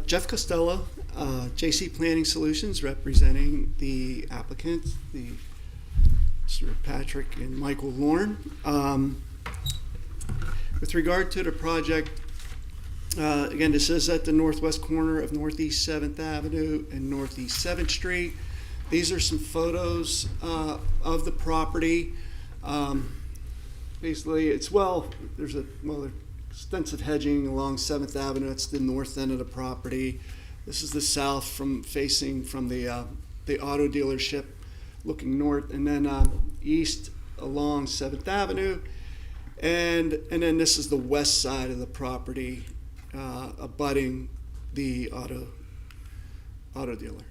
Jeff Costello, JC Planning Solutions, representing the applicants, Mr. Patrick and Michael Lorne. With regard to the project, again, this is at the northwest corner of Northeast 7th Avenue and Northeast 7th Street. These are some photos of the property. Basically, there's extensive hedging along 7th Avenue. It's the north end of the property. This is the south facing from the auto dealership looking north, and then east along 7th Avenue. And then this is the west side of the property abutting the auto dealer.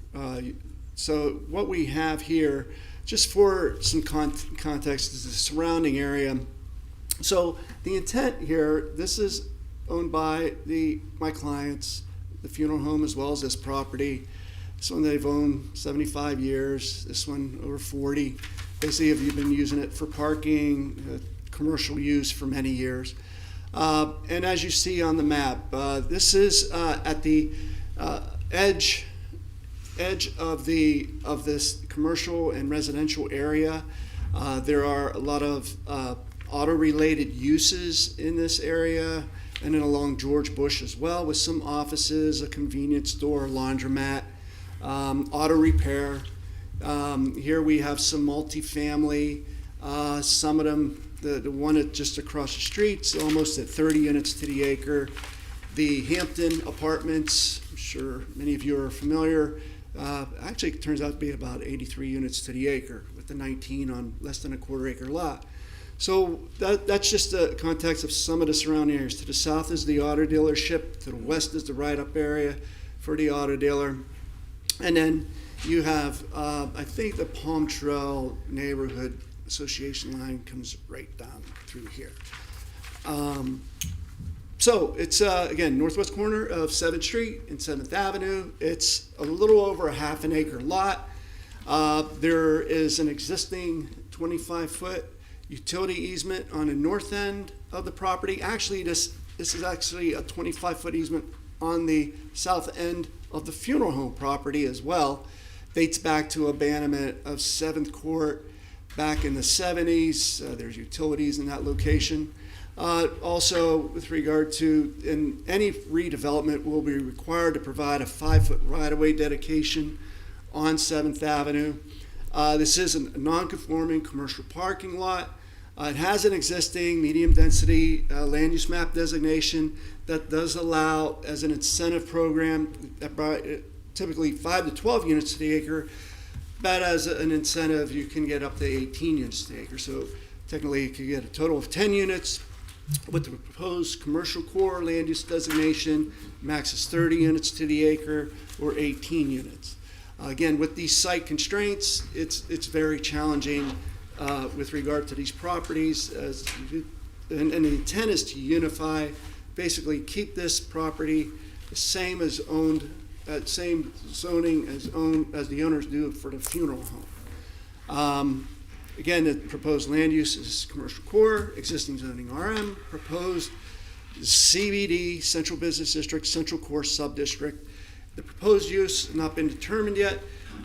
So what we have here, just for some context, is the surrounding area So the intent here, this is owned by my clients, the funeral home as well as this property. This one they've owned 75 years, this one over 40. Basically, have been using it for parking, commercial use for many years. And as you see on the map, this is at the edge of this commercial and residential area. There are a lot of auto-related uses in this area, and then along George Bush as well, with some offices, a convenience store, laundromat, auto repair. Here we have some multifamily. Some of them, the one just across the street, is almost at 30 units to the acre. The Hampton Apartments, I'm sure many of you are familiar, actually it turns out to be about 83 units to the acre with the 19 on less than a quarter acre lot. So that's just the context of some of the surrounding areas. To the south is the auto dealership. To the west is the write-up area for the auto dealer. And then you have, I think the Palm Trail Neighborhood Association line comes right down through here. So it's, again, northwest corner of 7th Street and 7th Avenue. It's a little over a half an acre lot. There is an existing 25-foot utility easement on the north end of the property. Actually, this is actually a 25-foot easement on the south end of the funeral home property as well. Dates back to abandonment of 7th Court back in the 70s. There's utilities in that location. Also, with regard to, in any redevelopment, will be required to provide a 5-foot right-of-way dedication on 7th Avenue. This is a non-conforming commercial parking lot. It has an existing medium-density land use map designation that does allow, as an incentive program, typically 5 to 12 units to the acre, but as an incentive, you can get up to 18 units to the acre. So technically, you could get a total of 10 units. With the proposed commercial core land use designation, max is 30 units to the acre or 18 units. Again, with these site constraints, it's very challenging with regard to these properties. And the intent is to unify, basically keep this property the same as owned, same zoning as the owners do for the funeral home. Again, the proposed land use is commercial core, existing zoning RM, proposed CBD, Central Business District, Central Core Subdistrict. The proposed use has not been determined yet.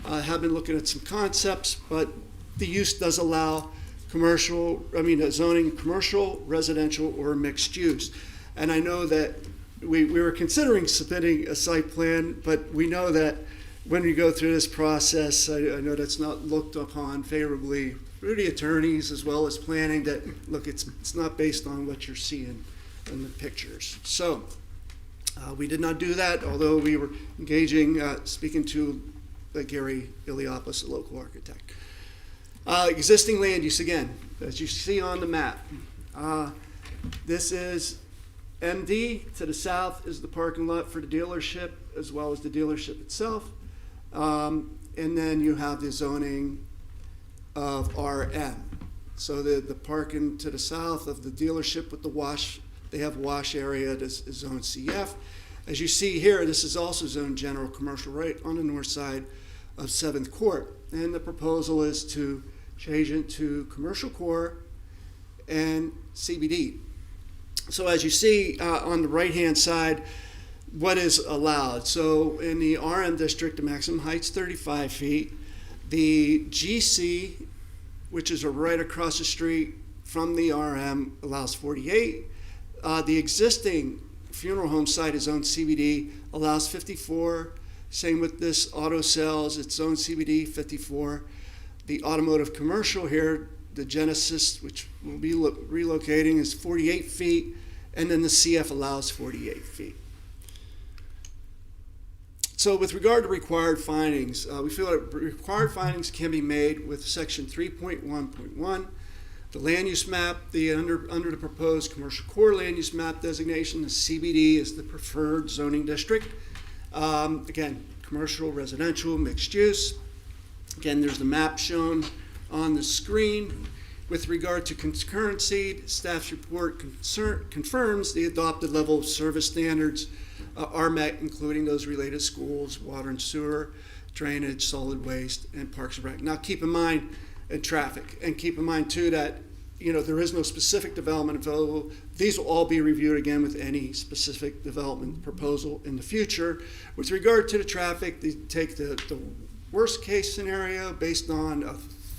I have been looking at some concepts, but the use does allow zoning commercial, residential, or mixed use. And I know that we were considering submitting a site plan, but we know that when we go through this process, I know that's not looked upon favorably through the attorneys as well as planning, that, look, it's not based on what you're seeing in the pictures. So we did not do that, although we were engaging, speaking to Gary Iliopoulos, a local architect. Existing land use, again, as you see on the map. This is MD. To the south is the parking lot for the dealership, as well as the dealership itself. And then you have the zoning of RM. So the parking to the south of the dealership with the wash, they have wash area, this is zone CF. As you see here, this is also zone general commercial right on the north side of 7th Court. And the proposal is to change it to commercial core and CBD. So as you see on the right-hand side, what is allowed. So in the RM district, the maximum height's 35 feet. The GC, which is right across the street from the RM, allows 48. The existing funeral home site is zoned CBD, allows 54. Same with this auto sales, it's zoned CBD, 54. The automotive commercial here, the Genesis, which will be relocating, is 48 feet, and then the CF allows 48 feet. So with regard to required findings, we feel that required findings can be made with section 3.1.1, the land use map, under the proposed commercial core land use map designation, the CBD is the preferred zoning district. Again, commercial, residential, mixed use. Again, there's the map shown on the screen. With regard to concurrency, staff's report confirms the adopted level of service standards are met, including those related to schools, water and sewer, drainage, solid waste, and parks and rec. Now, keep in mind, and traffic, and keep in mind too that there is no specific development available. These will all be reviewed again with any specific development proposal in the future. With regard to the traffic, they take the worst case scenario based on a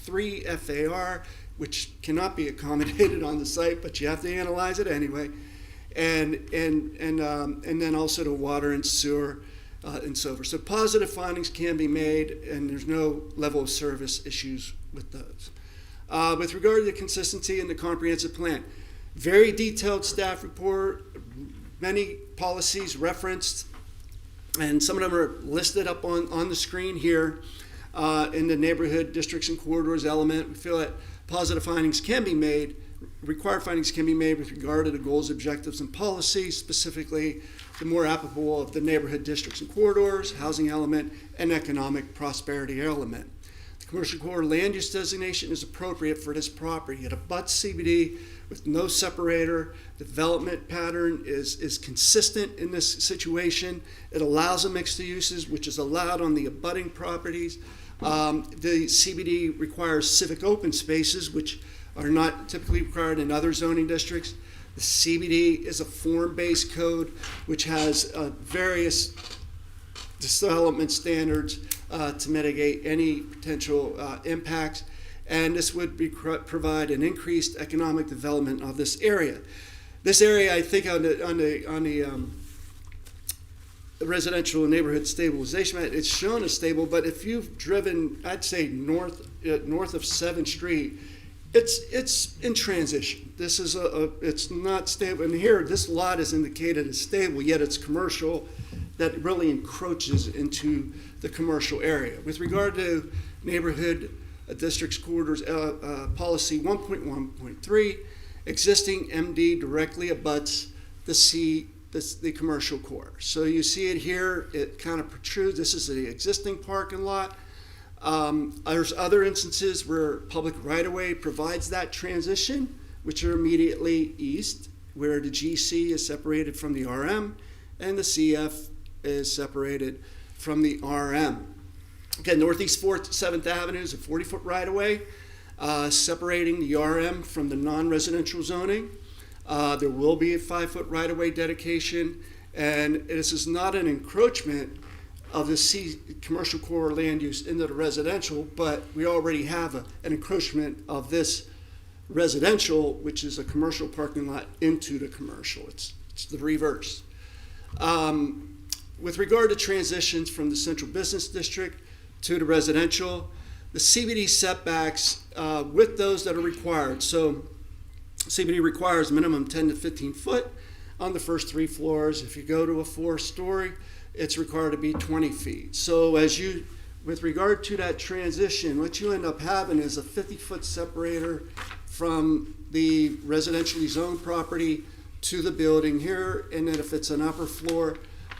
3 FAR, which cannot be accommodated on the site, but you have to analyze it anyway, and then also the water and sewer and so forth. So positive findings can be made, and there's no level of service issues with those. With regard to the consistency in the comprehensive plan, very detailed staff report, many policies referenced, and some of them are listed up on the screen here in the neighborhood districts and corridors element. We feel that positive findings can be made, required findings can be made with regard to the goals, objectives, and policies, specifically the more applicable of the neighborhood districts and corridors, housing element, and economic prosperity element. The commercial corridor land use designation is appropriate for this property. It abuts CBD with no separator. Development pattern is consistent in this situation. It allows a mixed uses, which is allowed on the abutting properties. The CBD requires civic open spaces, which are not typically required in other zoning districts. The CBD is a form-based code, which has various development standards to mitigate any potential impacts, and this would provide an increased economic development of this area. This area, I think, on the residential neighborhood stabilization map, it's shown as stable, but if you've driven, I'd say north of 7th Street, it's in transition. This is it's not stable, and here this lot is indicated as stable, yet it's commercial. That really encroaches into the commercial area. With regard to neighborhood districts corridors policy 1.1.3, existing MD directly abuts the commercial core. So you see it here, it kind of protrudes. This is the existing parking lot. There's other instances where public right-of-way provides that transition, which are immediately east, where the GC is separated from the RM, and the CF is separated from the RM. Again, Northeast 4th, 7th Avenue is a 40-foot right-of-way, separating the RM from the non-residential zoning. There will be a 5-foot right-of-way dedication, and this is not an encroachment of the commercial core land use into the residential, but we already have an encroachment of this residential, which is a commercial parking lot, into the commercial. It's the reverse. With regard to transitions from the central business district to the residential, the CBD setbacks with those that are required. So CBD requires minimum 10 to 15 foot on the first 3 floors. If you go to a 4-story, it's required to be 20 feet. So with regard to that transition, what you end up having is a 50-foot separator from the residentially zoned property to the building here, and then if it's an upper floor,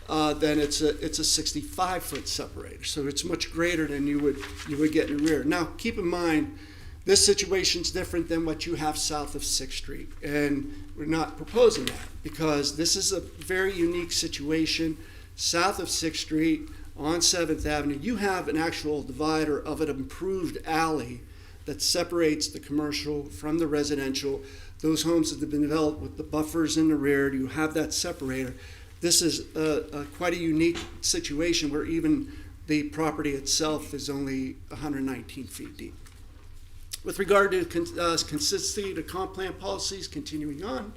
then it's a 65-foot separator. So it's much greater than you would get in the rear. Now, keep in mind, this situation's different than what you have south of 6th Street, and we're not proposing that because this is a very unique situation. South of 6th Street on 7th Avenue, you have an actual divider of an improved alley that separates the commercial from the residential. Those homes that have been developed with the buffers in the rear, you have that separator. This is quite a unique situation where even the property itself is only 119 feet deep. With regard to consistency to comp plan policies, continuing on,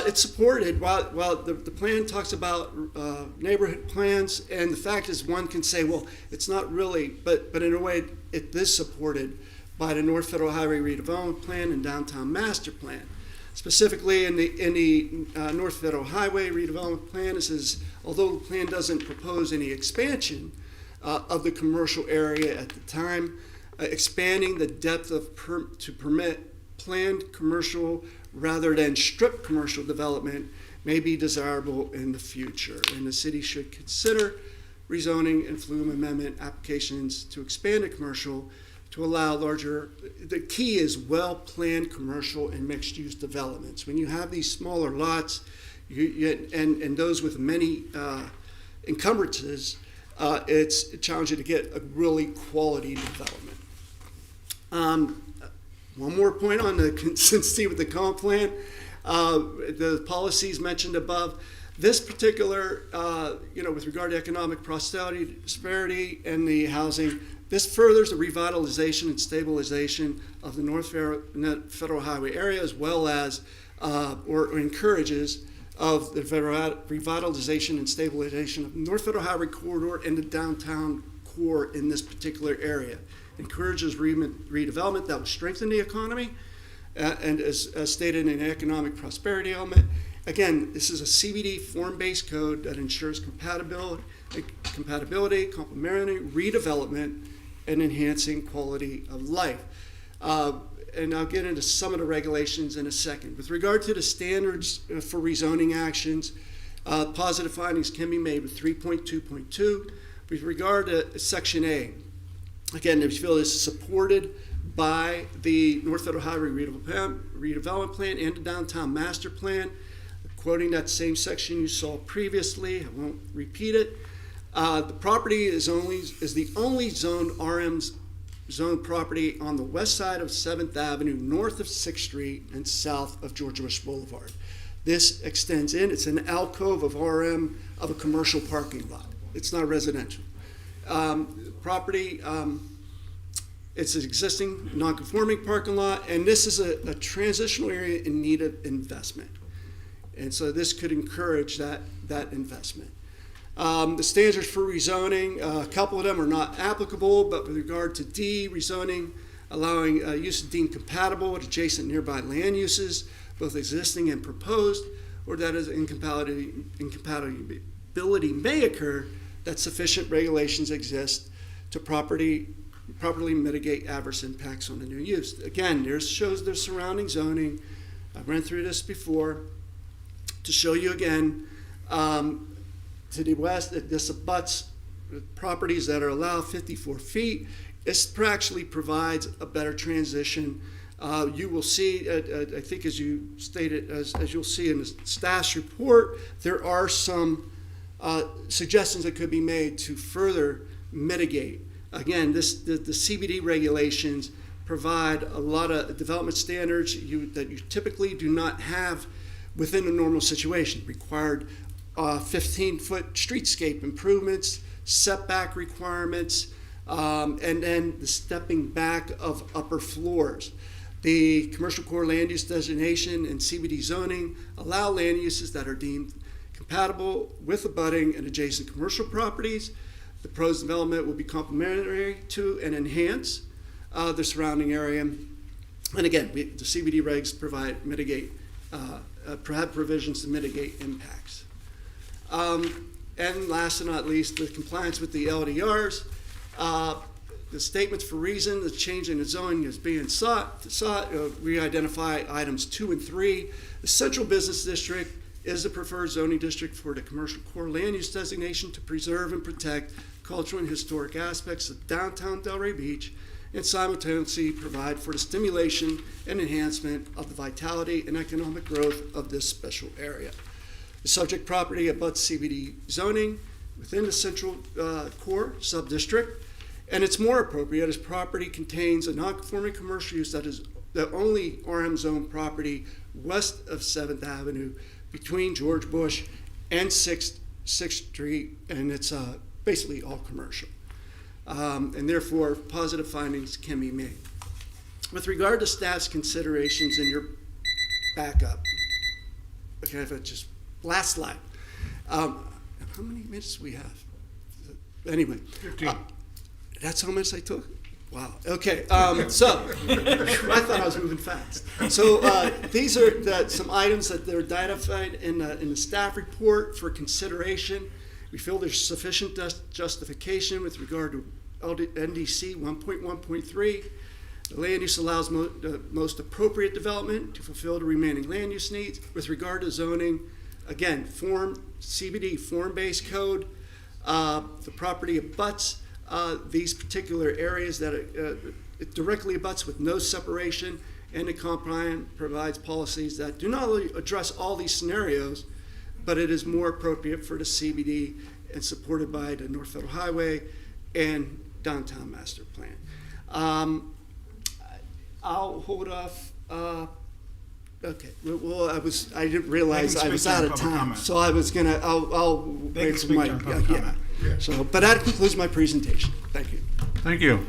it's supported. While the plan talks about neighborhood plans, and the fact is one can say, well, it's not really, but in a way it is supported by the North Federal Highway Redevelopment Plan and Downtown Master Plan. Specifically in the North Federal Highway Redevelopment Plan, it says, although the plan doesn't propose any expansion of the commercial area at the time, expanding the depth to permit planned commercial rather than strip commercial development may be desirable in the future. And the city should consider rezoning and flume amendment applications to expand the commercial to allow larger, the key is well-planned commercial and mixed-use developments. When you have these smaller lots and those with many encumbrances, it's challenging to get a really quality development. One more point on the consistency with the comp plan. The policies mentioned above. This particular, with regard to economic prosperity and the housing, this furthers the revitalization and stabilization of the North Federal Highway area, as well as, or encourages, of the revitalization and stabilization of the North Federal Highway corridor and the downtown core in this particular area. Encourages redevelopment that will strengthen the economy, and as stated in an economic prosperity element. Again, this is a CBD form-based code that ensures compatibility, complementary redevelopment, and enhancing quality of life. And I'll get into some of the regulations in a second. With regard to the standards for rezoning actions, positive findings can be made with 3.2.2. With regard to Section A, again, we feel this is supported by the North Federal Highway redevelopment plan and the downtown master plan. Quoting that same section you saw previously, I won't repeat it. The property is the only zone RM's zone property on the west side of 7th Avenue, north of 6th Street, and south of George Bush Boulevard. This extends in. It's an alcove of RM of a commercial parking lot. It's not residential. Property, it's an existing non-conforming parking lot, and this is a transitional area in need of investment. And so this could encourage that investment. The standards for rezoning, a couple of them are not applicable, but with regard to D, rezoning, allowing uses deemed compatible with adjacent nearby land uses, both existing and proposed, or that is incompatibility may occur, that sufficient regulations exist to properly mitigate adverse impacts on the new use. Again, there shows the surrounding zoning. I ran through this before. To show you again, to the west, this abuts properties that are allowed 54 feet. This actually provides a better transition. You will see, I think as you stated, as you'll see in the staff's report, there are some suggestions that could be made to further mitigate. Again, the CBD regulations provide a lot of development standards that you typically do not have within a normal situation. Required 15-foot streetscape improvements, setback requirements, and then the stepping back of upper floors. The commercial core land use designation and CBD zoning allow land uses that are deemed compatible with abutting and adjacent commercial properties. The proposed development will be complementary to and enhance the surrounding area. And again, the CBD regs provide provisions to mitigate impacts. And last but not least, with compliance with the LDRs, the statements for reason, the change in the zoning is being sought. We identify items 2 and 3. The central business district is the preferred zoning district for the commercial core land use designation to preserve and protect cultural and historic aspects of downtown Delray Beach, and simultaneously provide for the stimulation and enhancement of the vitality and economic growth of this special area. The subject property abuts CBD zoning within the central core sub-district, and it's more appropriate as property contains a non-conforming commercial use that is the only RM zone property west of 7th Avenue between George Bush and 6th Street, and it's basically all commercial. And therefore, positive findings can be made. With regard to staff's considerations in your backup, okay, if I just, last slide. How many minutes do we have? Anyway. 15. That's how much I took? Wow. Okay. So I thought I was moving fast. So these are some items that they're identified in the staff report for consideration. We feel there's sufficient justification with regard to NDC 1.1.3. The land use allows the most appropriate development to fulfill the remaining land use needs. With regard to zoning, again, CBD form-based code. The property abuts these particular areas that it directly abuts with no separation, and the comp plan provides policies that do not only address all these scenarios, but it is more appropriate for the CBD and supported by the North Federal Highway and Downtown Master Plan. I'll hold off. Okay. Well, I didn't realize I was out of time, so I was gonna. I'll wait for my. So, but that concludes my presentation. Thank you. Thank you.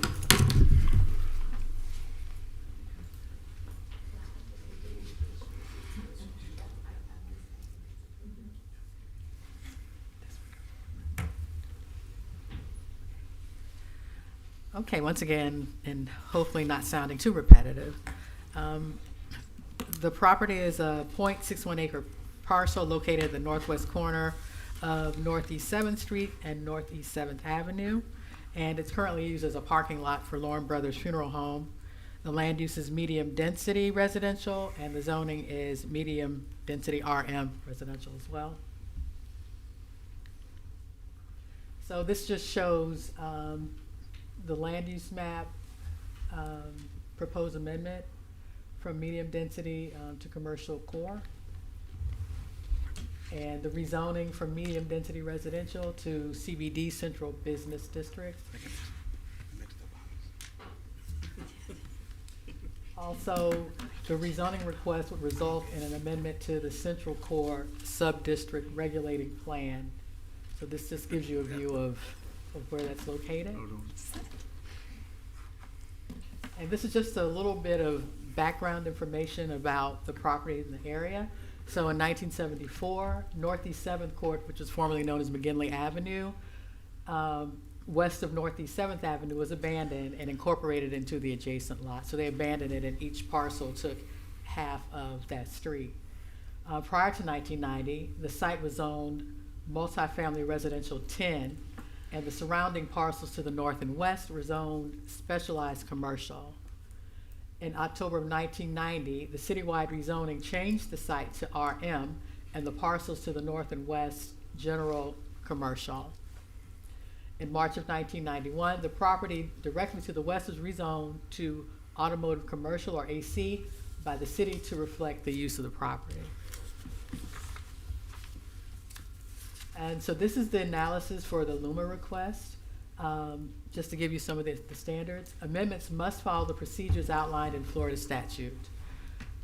Okay, once again, and hopefully not sounding too repetitive, the property is a 0.61 acre parcel located at the northwest corner of Northeast 7th Street and Northeast 7th Avenue, and it's currently used as a parking lot for Lauren Brothers Funeral Home. The land use is medium density residential, and the zoning is medium density RM residential as well. So this just shows the land use map, proposed amendment from medium density to commercial core, and the rezoning from medium density residential to CBD Central Business District. Also, the rezoning request would result in an amendment to the Central Core Sub-District Regulating Plan. So this just gives you a view of where that's located. And this is just a little bit of background information about the property in the area. So in 1974, Northeast 7th Court, which was formerly known as McGinley Avenue, west of Northeast 7th Avenue, was abandoned and incorporated into the adjacent lot. So they abandoned it, and each parcel took half of that street. Prior to 1990, the site was zoned multifamily residential 10, and the surrounding parcels to the north and west were zoned specialized commercial. In October of 1990, the citywide rezoning changed the site to RM, and the parcels to the north and west general commercial. In March of 1991, the property directly to the west was rezoned to automotive commercial, or AC, by the city to reflect the use of the property. And so this is the analysis for the LUMA request. Just to give you some of the standards, amendments must follow the procedures outlined in Florida statute.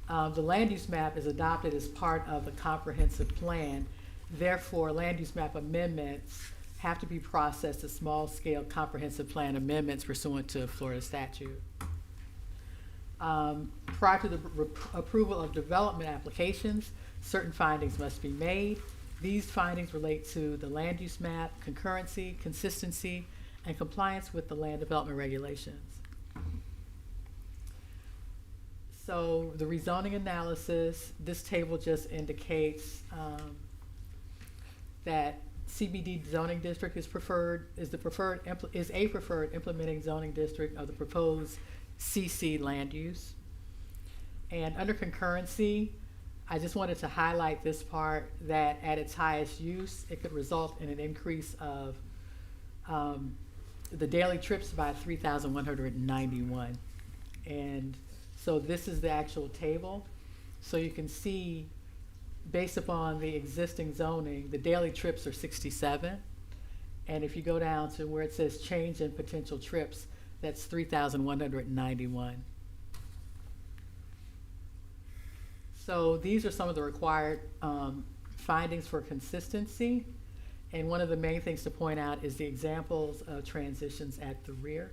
The land use map is adopted as part of the comprehensive plan. Therefore, land use map amendments have to be processed as small-scale comprehensive plan amendments pursuant to Florida statute. Prior to the approval of development applications, certain findings must be made. These findings relate to the land use map, concurrency, consistency, and compliance with the land development regulations. So the rezoning analysis, this table just indicates that CBD zoning district is a preferred implementing zoning district of the proposed CC land use. And under concurrency, I just wanted to highlight this part, that at its highest use, it could result in an increase of the daily trips by 3,191. And so this is the actual table. So you can see, based upon the existing zoning, the daily trips are 67. And if you go down to where it says change in potential trips, that's 3,191. So these are some of the required findings for consistency. And one of the main things to point out is the examples of transitions at the rear.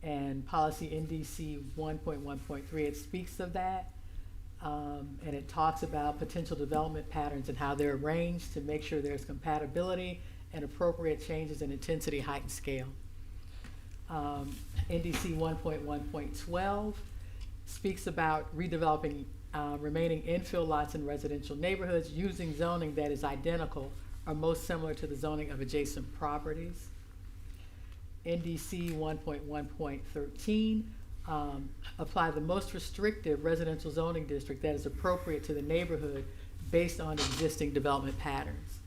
And policy NDC 1.1.3, it speaks of that. And it talks about potential development patterns and how they're arranged to make sure there's compatibility and appropriate changes in intensity, height, and scale. NDC 1.1.12 speaks about redeveloping remaining infill lots in residential neighborhoods using zoning that is identical or most similar to the zoning of adjacent properties. NDC 1.1.13 apply the most restrictive residential zoning district that is appropriate to the neighborhood based on existing development patterns.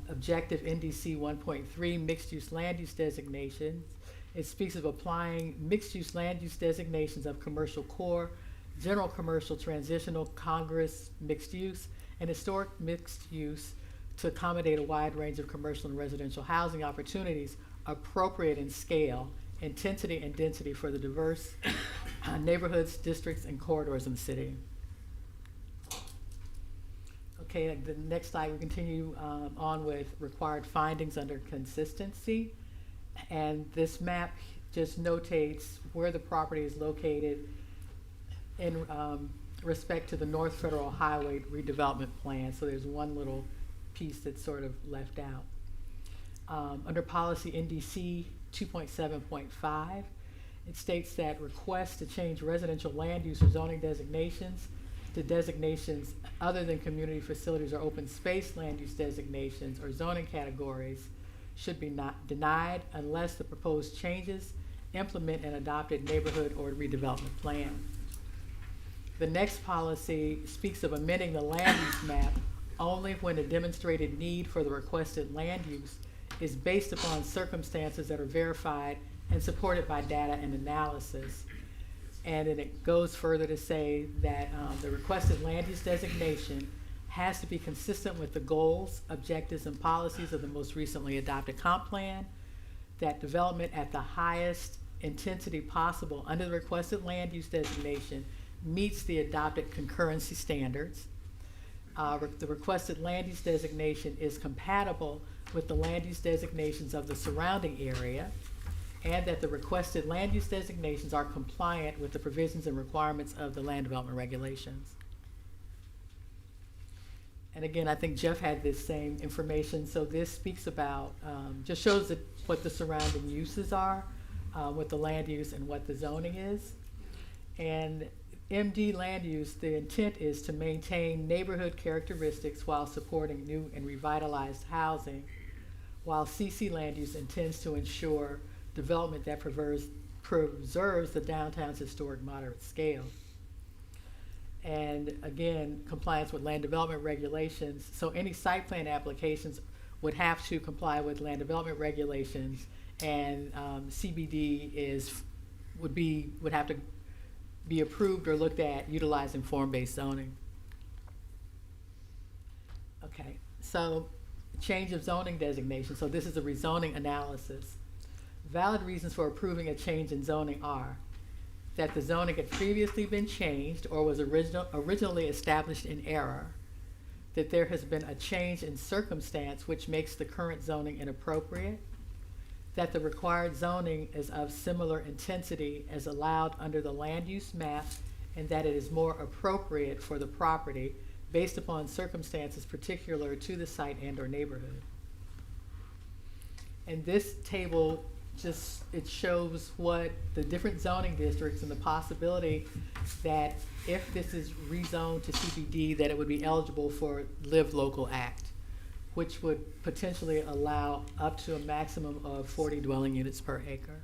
Objective NDC 1.3 mixed use land use designations It speaks of applying mixed-use land use designations of commercial core, general commercial, transitional, Congress mixed use, and historic mixed use to accommodate a wide range of commercial and residential housing opportunities appropriate in scale, intensity, and density for the diverse neighborhoods, districts, and corridors in the city. Okay, the next slide, we continue on with required findings under consistency. And this map just notates where the property is located in respect to the North Federal Highway redevelopment plan. So there's one little piece that's sort of left out. Under policy NDC 2.7.5, it states that requests to change residential land use or zoning designations to designations other than community facilities or open space land use designations or zoning categories should be not denied unless the proposed changes implement an adopted neighborhood or redevelopment plan. The next policy speaks of amending the land use map only when a demonstrated need for the requested land use is based upon circumstances that are verified and supported by data and analysis. And then it goes further to say that the requested land use designation has to be consistent with the goals, objectives, and policies of the most recently adopted comp plan, that development at the highest intensity possible under the requested land use designation meets the adopted concurrency standards. The requested land use designation is compatible with the land use designations of the surrounding area, and that the requested land use designations are compliant with the provisions and requirements of the land development regulations. And again, I think Jeff had this same information. So this speaks about, just shows what the surrounding uses are, what the land use and what the zoning is. And MD land use, the intent is to maintain neighborhood characteristics while supporting new and revitalized housing, while CC land use intends to ensure development that preserves the downtown's historic moderate scale. And again, compliance with land development regulations. So any site plan applications would have to comply with land development regulations, and CBD would have to be approved or looked at utilizing form-based zoning. Okay, so change of zoning designation. So this is a rezoning analysis. Valid reasons for approving a change in zoning are that the zoning had previously been changed or was originally established in error, that there has been a change in circumstance which makes the current zoning inappropriate, that the required zoning is of similar intensity as allowed under the land use map, and that it is more appropriate for the property based upon circumstances particular to the site and or neighborhood. And this table it shows what the different zoning districts and the possibility that if this is rezoned to CBD, that it would be eligible for Live Local Act, which would potentially allow up to a maximum of 40 dwelling units per acre.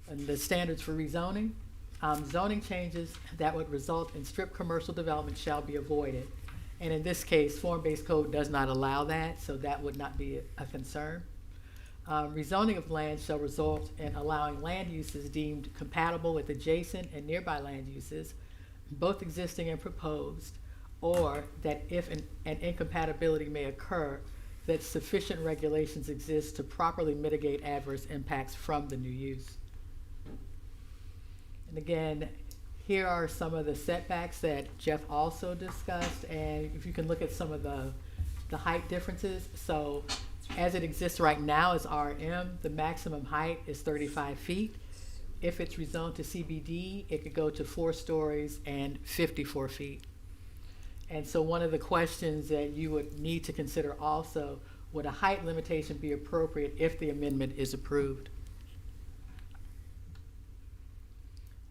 And the standards for rezoning, zoning changes that would result in strip commercial development shall be avoided. And in this case, form-based code does not allow that, so that would not be a concern. Rezoning of land shall result in allowing land uses deemed compatible with adjacent and nearby land uses, both existing and proposed, or that if an incompatibility may occur, that sufficient regulations exist to properly mitigate adverse impacts from the new use. And again, here are some of the setbacks that Jeff also discussed, and if you can look at some of the height differences. So as it exists right now as RM, the maximum height is 35 feet. If it's rezoned to CBD, it could go to 4 stories and 54 feet. And so one of the questions that you would need to consider also, would a height limitation be appropriate if the amendment is approved?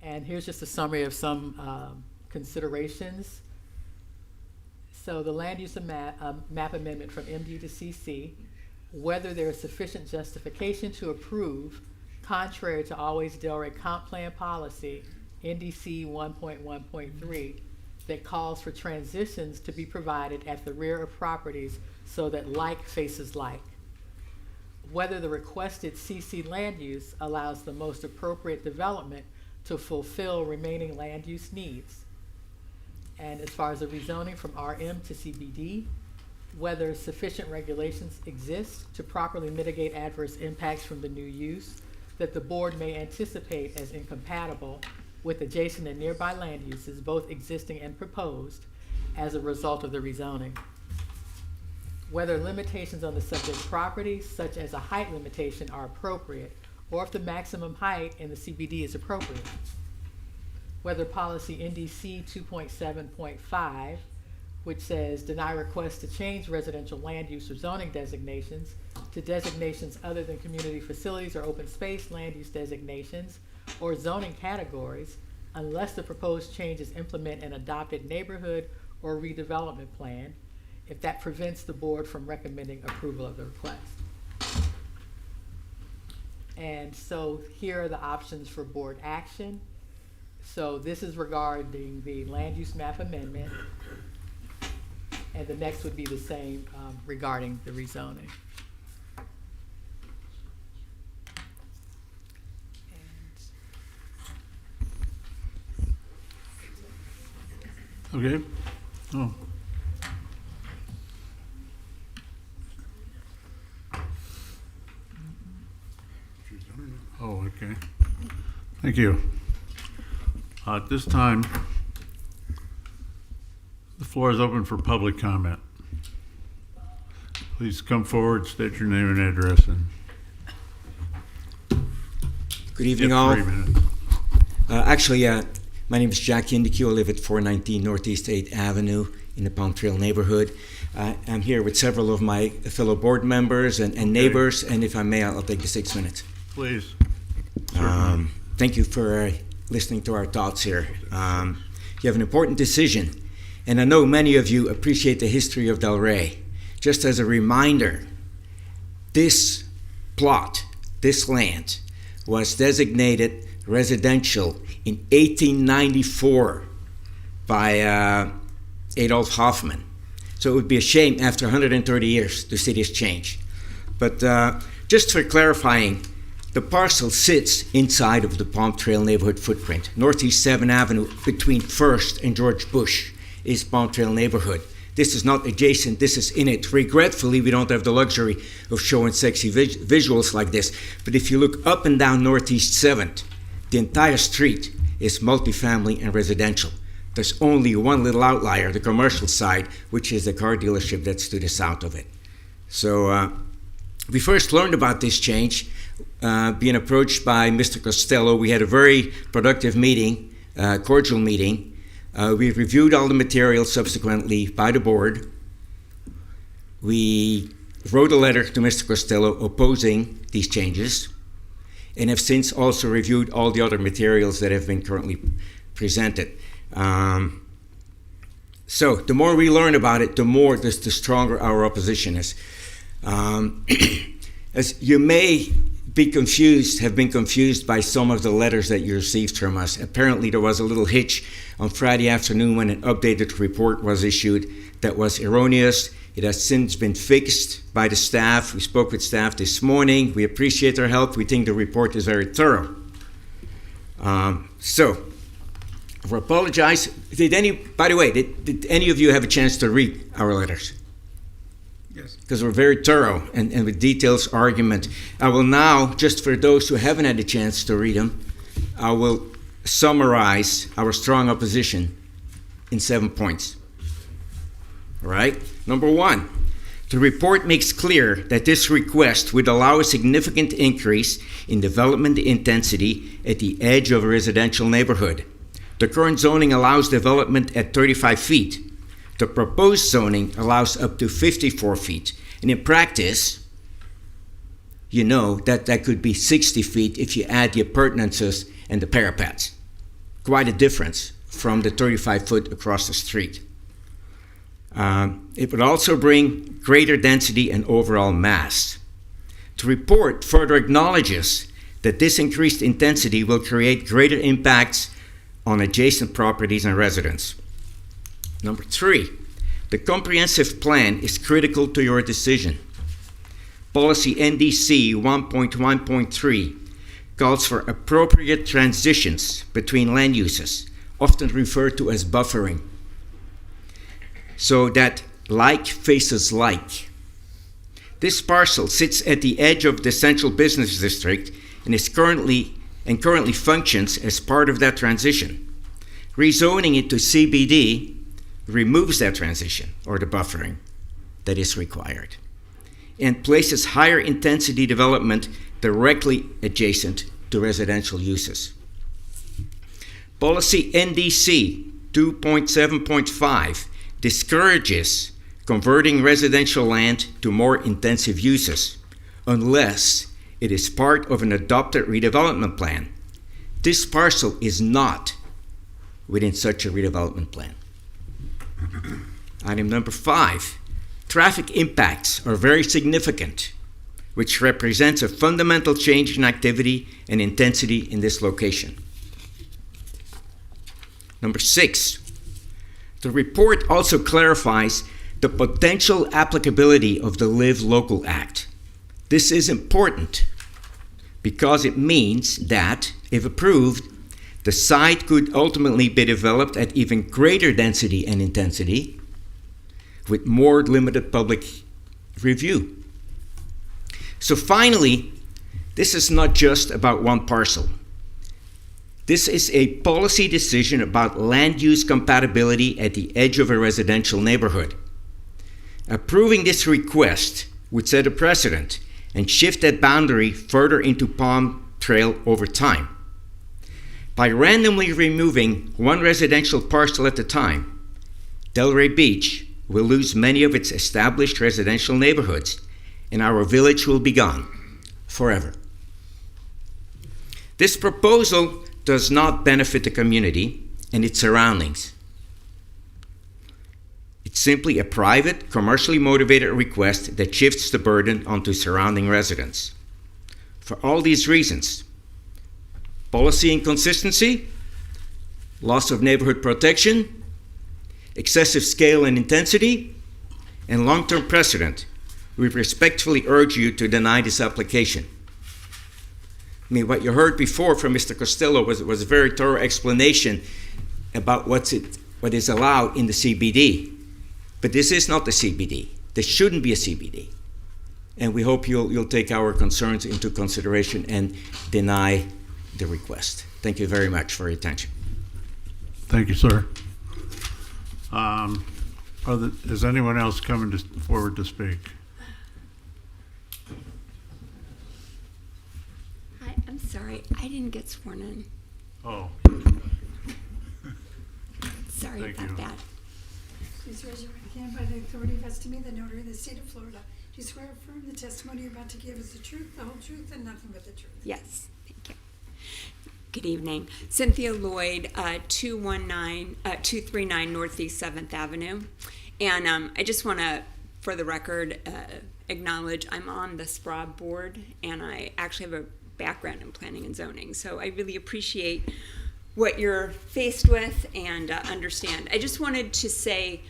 And here's just a summary of some considerations. So the land use map amendment from MD to CC, whether there is sufficient justification to approve, contrary to Always Delray Comp Plan Policy, NDC 1.1.3, that calls for transitions to be provided at the rear of properties so that like faces like. whether the requested CC land use allows the most appropriate development to fulfill remaining land use needs. And as far as the rezoning from RM to CBD, whether sufficient regulations exist to properly mitigate adverse impacts from the new use that the board may anticipate as incompatible with adjacent and nearby land uses, both existing and proposed, as a result of the rezoning. Whether limitations on the subject property, such as a height limitation, are appropriate, or if the maximum height in the CBD is appropriate. Whether policy NDC 2.7.5, which says deny requests to change residential land use or zoning designations to designations other than community facilities or open space land use designations or zoning categories, unless the proposed changes implement an adopted neighborhood or redevelopment plan, if that prevents the board from recommending approval of the request. And so here are the options for board action. So this is regarding the land use map amendment, and the next would be the same regarding the rezoning. Okay. Oh. Oh, okay. Thank you. At this time, the floor is open for public comment. Please come forward, state your name and address, and good evening, get all. 3 minutes. My name is Jack Indicue. I live at 419 Northeast 8th Avenue in the Palm Trail neighborhood. I'm here with several of my fellow board members and neighbors, and if I may, I'll take the 6 minutes. Please. Thank you for listening to our thoughts here. You have an important decision, and I know many of you appreciate the history of Del Rey. Just as a reminder, this plot, this land, was designated residential in 1894 by Adolf Hoffman. So it would be a shame after 130 years the city has changed. But just for clarifying, the parcel sits inside of the Palm Trail neighborhood footprint. Northeast 7th Avenue between First and George Bush is Palm Trail neighborhood. This is not adjacent, this is in it. Regretfully, we don't have the luxury of showing sexy visuals like this. But if you look up and down Northeast 7th, the entire street is multifamily and residential. There's only one little outlier, the commercial side, which is the car dealership that's to the south of it. So we first learned about this change being approached by Mr. Costello. We had a very productive meeting, cordial meeting. We reviewed all the material subsequently by the board. We wrote a letter to Mr. Costello opposing these changes, and have since also reviewed all the other materials that have been currently presented. So the more we learn about it, the stronger our opposition is. As you may have been confused by some of the letters that you received from us. Apparently there was a little hitch on Friday afternoon when an updated report was issued that was erroneous. It has since been fixed by the staff. We spoke with staff this morning. We appreciate their help. We think the report is very thorough. So, I apologize. By the way, did any of you have a chance to read our letters? Yes. Because we're very thorough and with details, argument. I will now, just for those who haven't had a chance to read them, I will summarize our strong opposition in 7 points. All right? Number 1, the report makes clear that this request would allow a significant increase in development intensity at the edge of a residential neighborhood. The current zoning allows development at 35 feet. The proposed zoning allows up to 54 feet. And in practice, you know that could be 60 feet if you add the appurtenances and the parapets. Quite a difference from the 35 foot across the street. It would also bring greater density and overall mass. The report further acknowledges that this increased intensity will create greater impacts on adjacent properties and residents. Number 3, the comprehensive plan is critical to your decision. Policy NDC 1.1.3 calls for appropriate transitions between land uses, often referred to as buffering, so that like faces like. This parcel sits at the edge of the central business district and currently functions as part of that transition. Rezoning it to CBD removes that transition or the buffering that is required and places higher intensity development directly adjacent to residential uses. Policy NDC 2.7.5 discourages converting residential land to more intensive uses unless it is part of an adopted redevelopment plan. This parcel is not within such a redevelopment plan. Item number 5, traffic impacts are very significant, which represents a fundamental change in activity and intensity in this location. Number 6, the report also clarifies the potential applicability of the Live Local Act. This is important because it means that, if approved, the site could ultimately be developed at even greater density and intensity with more limited public review. So finally, this is not just about one parcel. This is a policy decision about land use compatibility at the edge of a residential neighborhood. Approving this request would set a precedent and shift that boundary further into Palm Trail over time. By randomly removing one residential parcel at a time, Delray Beach will lose many of its established residential neighborhoods, and our village will be gone forever. This proposal does not benefit the community and its surroundings. It's simply a private, commercially motivated request that shifts the burden onto surrounding residents. For all these reasons, policy inconsistency, loss of neighborhood protection, excessive scale and intensity, and long-term precedent, we respectfully urge you to deny this application. I mean, what you heard before from Mr. Costello was a very thorough explanation about what is allowed in the CBD. But this is not the CBD. There shouldn't be a CBD. And we hope you'll take our concerns into consideration and deny the request. Thank you very much for your attention. Thank you, sir. Is anyone else coming forward to speak? Hi, I'm sorry. I didn't get sworn in. Oh. Sorry Thank about you. that. Please raise your right hand by the authority vested in me, the notary of the state of Florida. Do you swear or affirm the testimony you're about to give is the truth, the whole truth, and nothing but the truth? Yes, thank you. Good evening. Cynthia Lloyd, 239 Northeast 7th Avenue. And I just want to, for the record, acknowledge I'm on the SPROB board, and I actually have a background in planning and zoning. So I really appreciate what you're faced with and understand. I just wanted to say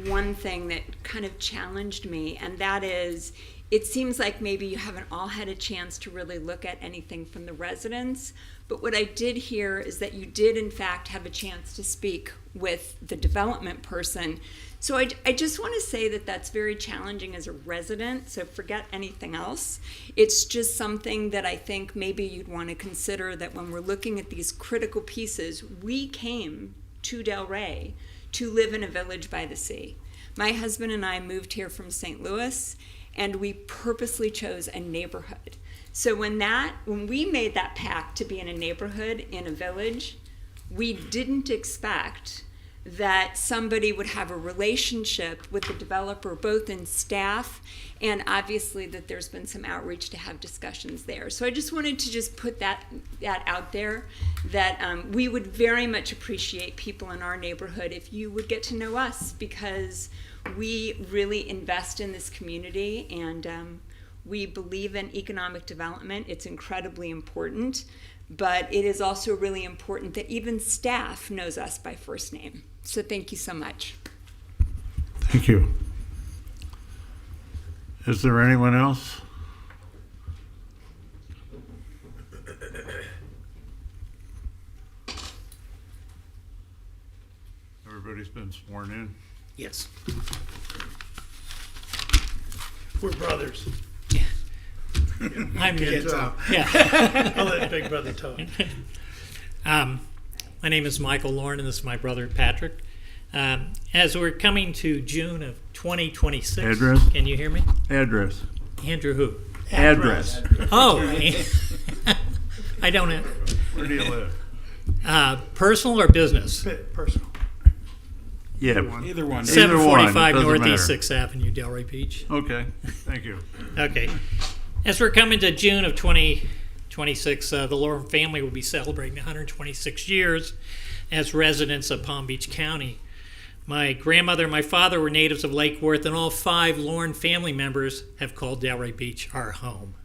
one thing that kind of challenged me, and that is, it seems like maybe you haven't all had a chance to really look at anything from the residents, but what I did hear is that you did in fact have a chance to speak with the development person. So I just want to say that that's very challenging as a resident, so forget anything else. It's just something that I think maybe you'd want to consider, that when we're looking at these critical pieces, we came to Delray to live in a village by the sea. My husband and I moved here from St. Louis, and we purposely chose a neighborhood. So when we made that pact to be in a neighborhood, in a village, we didn't expect that somebody would have a relationship with the developer, both in staff and obviously that there's been some outreach to have discussions there. So I just wanted to just put that out there, that we would very much appreciate people in our neighborhood if you would get to know us, because we really invest in this community, and we believe in economic development. It's incredibly important, but it is also really important that even staff knows us by first name. So thank you so much. Thank you. Is there anyone else? been sworn in. Yes. We're brothers. I'm Can't tell. Yeah. I'll let Big Brother talk. My name is Michael Lauren, and this is my brother Patrick. As we're coming to June of 2026, Address? Can you hear me? Address. Andrew who? Address. Oh, I don't know. Where do you live? Personal or business? Personal. Yeah. Either one. 745 Doesn't Northeast matter. 6th Avenue, Delray Beach. Okay, thank you. Okay. As we're coming to June of 2026, the Lauren family will be celebrating 126 years as residents of Palm Beach County. My grandmother and my father were natives of Lake Worth, and all 5 Lauren family members have called Delray Beach our home.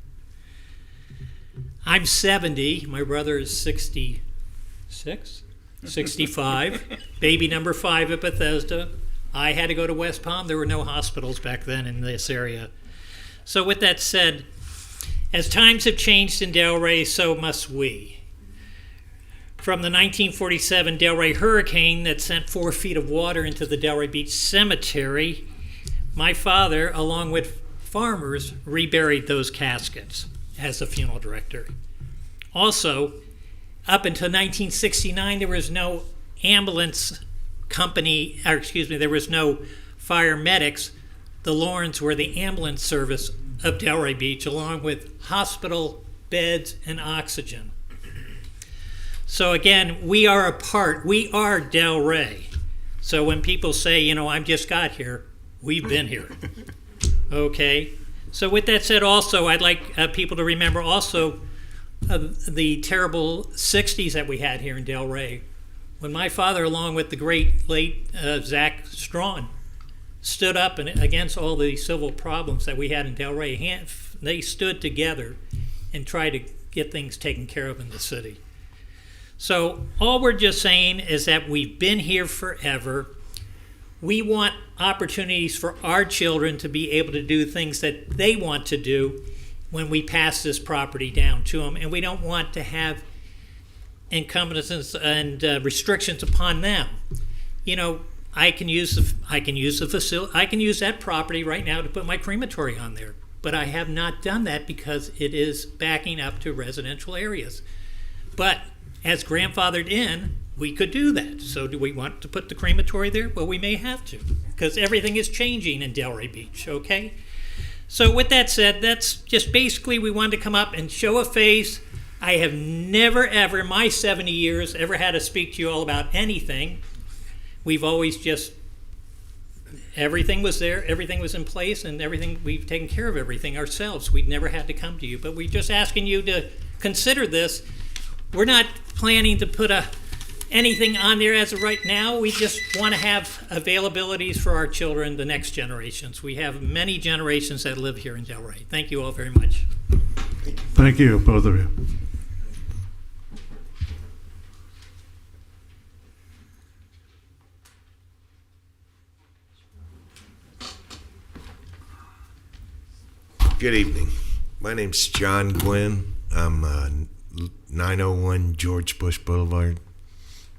I'm 70. My brother is 66, 65. Baby number 5 at Bethesda. I had to go to West Palm. There were no hospitals back then in this area. So with that said, as times have changed in Delray, so must we. From the 1947 Delray hurricane that sent 4 feet of water into the Delray Beach Cemetery, my father, along with farmers, reburied those caskets as the funeral director. Also, up until 1969, there was no ambulance company, there was no fire medics. The Laurens were the ambulance service of Delray Beach, along with hospital beds and oxygen. So again, we are Delray. So when people say, I just got here, we've been here. Okay? So with that said, also, I'd like people to remember also the terrible 60s that we had here in Delray. When my father, along with the great late Zach Strawn, stood up against all the civil problems that we had in Delray, they stood together and tried to get things taken care of in the city. So all we're just saying is that we've been here forever. We want opportunities for our children to be able to do things that they want to do when we pass this property down to them, and we don't want to have encumbrances and restrictions upon them. I can use the facility. I can use that property right now to put my crematory on there, but I have not done that because it is backing up to residential areas. But as grandfathered in, we could do that. So do we want to put the crematory there? Well, we may have to, because everything is changing in Delray Beach, okay? So with that said, that's just basically we wanted to come up and show a face. I have never, ever, in my 70 years, ever had to speak to you all about anything. We've always everything was there, everything was in place, and we've taken care of everything ourselves. We've never had to come to you, but we're just asking you to consider this. We're not planning to put anything on there as of right now. We just want to have availabilities for our children, the next generations. We have many generations that live here in Delray. Thank you all very much. Thank you, both of you. Good evening. My name's John Gwynn. I'm 901 George Bush Boulevard,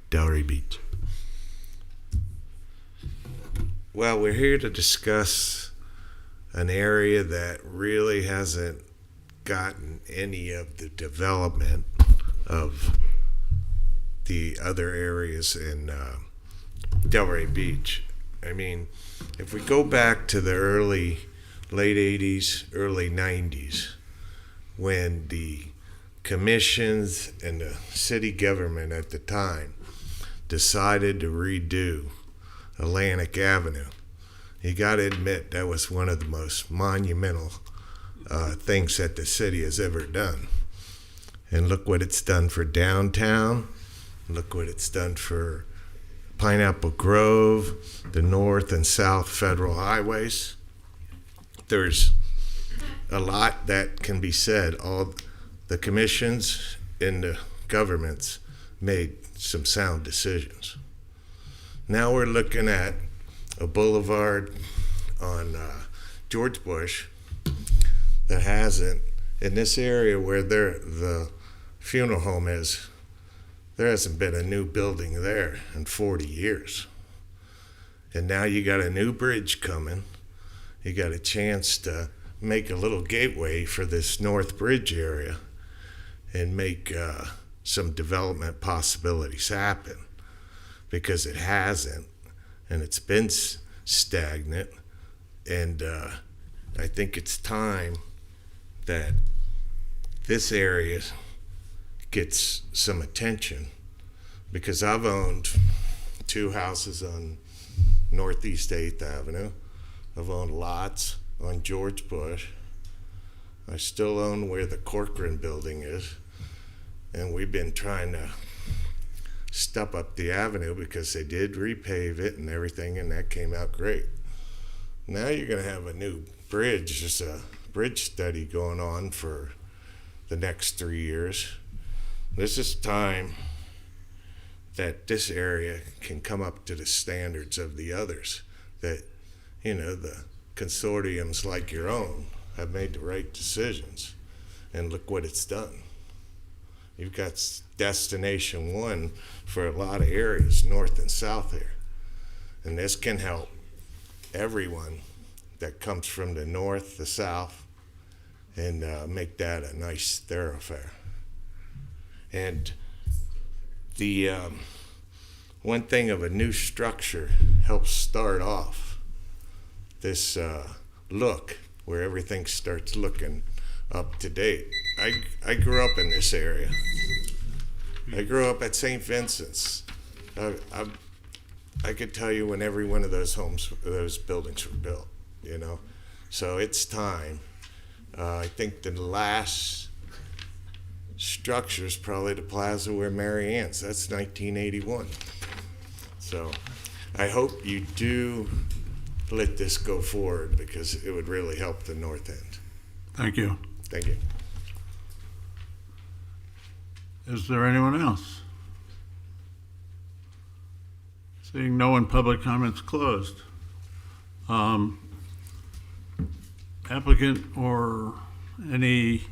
Delray Beach. Well, we're here to discuss an area that really hasn't gotten any of the development of the other areas in Delray Beach. I mean, if we go back to the late 80s, early 90s, when the commissions and the city government at the time decided to redo Atlantic Avenue, you got to admit that was one of the most monumental things that the city has ever done. And look what it's done for downtown. Look what it's done for Pineapple Grove, the North and South Federal Highways. There's a lot that can be said. All the commissions and the governments made some sound decisions. Now we're looking at a boulevard on George Bush that hasn't, in this area where the funeral home is, there hasn't been a new building there in 40 years. And now you got a new bridge coming. You got a chance to make a little gateway for this North Bridge area and make some development possibilities happen, because it hasn't, and it's been stagnant. And I think it's time that this area gets some attention, because I've owned 2 houses on Northeast 8th Avenue. I've owned lots on George Bush. I still own where the Corcoran building is. And we've been trying to step up the avenue because they did repave it and everything, and that came out great. Now you're going to have a new bridge, just a bridge study going on for the next 3 years. This is time that this area can come up to the standards of the others, that, you know, the consortiums like your own have made the right decisions. And look what it's done. You've got destination 1 for a lot of areas, north and south here. And this can help everyone that comes from the north, the south, and make that a nice thoroughfare. And the one thing of a new structure helps start off this look where everything starts looking up to date. I grew up in this area. I grew up at St. Vincent's. I could tell you when every one of those buildings were built, you know. So it's time. I think the last structure is probably the plaza where Mary Ann's. That's 1981. So I hope you do let this go forward, because it would really help the north end. Thank you. Thank you. Is there anyone else? Seeing no one, public comments closed. Applicant or any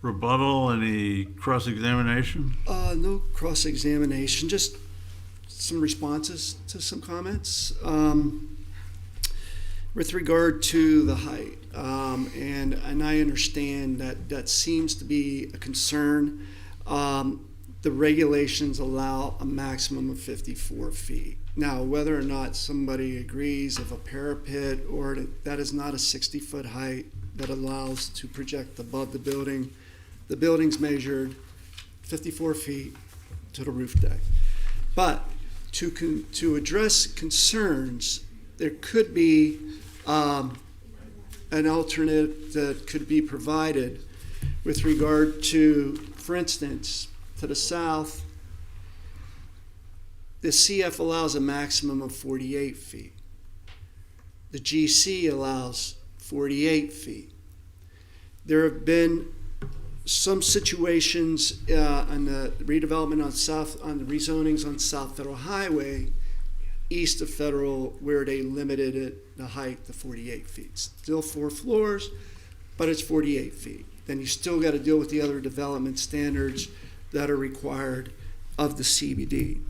rebuttal, any cross-examination? No cross-examination, just some responses to some comments. With regard to the height, and I understand that seems to be a concern. The regulations allow a maximum of 54 feet. Now, whether or not somebody agrees of a parapet or that is not a 60-foot height that allows to project above the building. The building's measured 54 feet to the roof deck. But to address concerns, there could be an alternate that could be provided with regard to, for instance, to the south, the CF allows a maximum of 48 feet. The GC allows 48 feet. There have been some situations on the redevelopment on the rezonings on South Federal Highway, east of Federal, where they limited it, the height to 48 feet. Still 4 floors, but it's 48 feet. Then you still got to deal with the other development standards that are required of the CBD.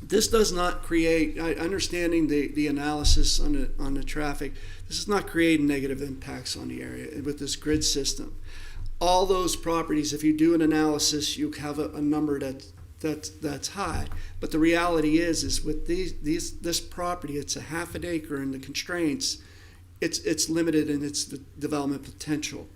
This does not create, understanding the analysis on the traffic, this does not create negative impacts on the area with this grid system. All those properties, if you do an analysis, you have a number that's high. But the reality is with this property, it's a half an acre, and the constraints, it's limited in its development potential.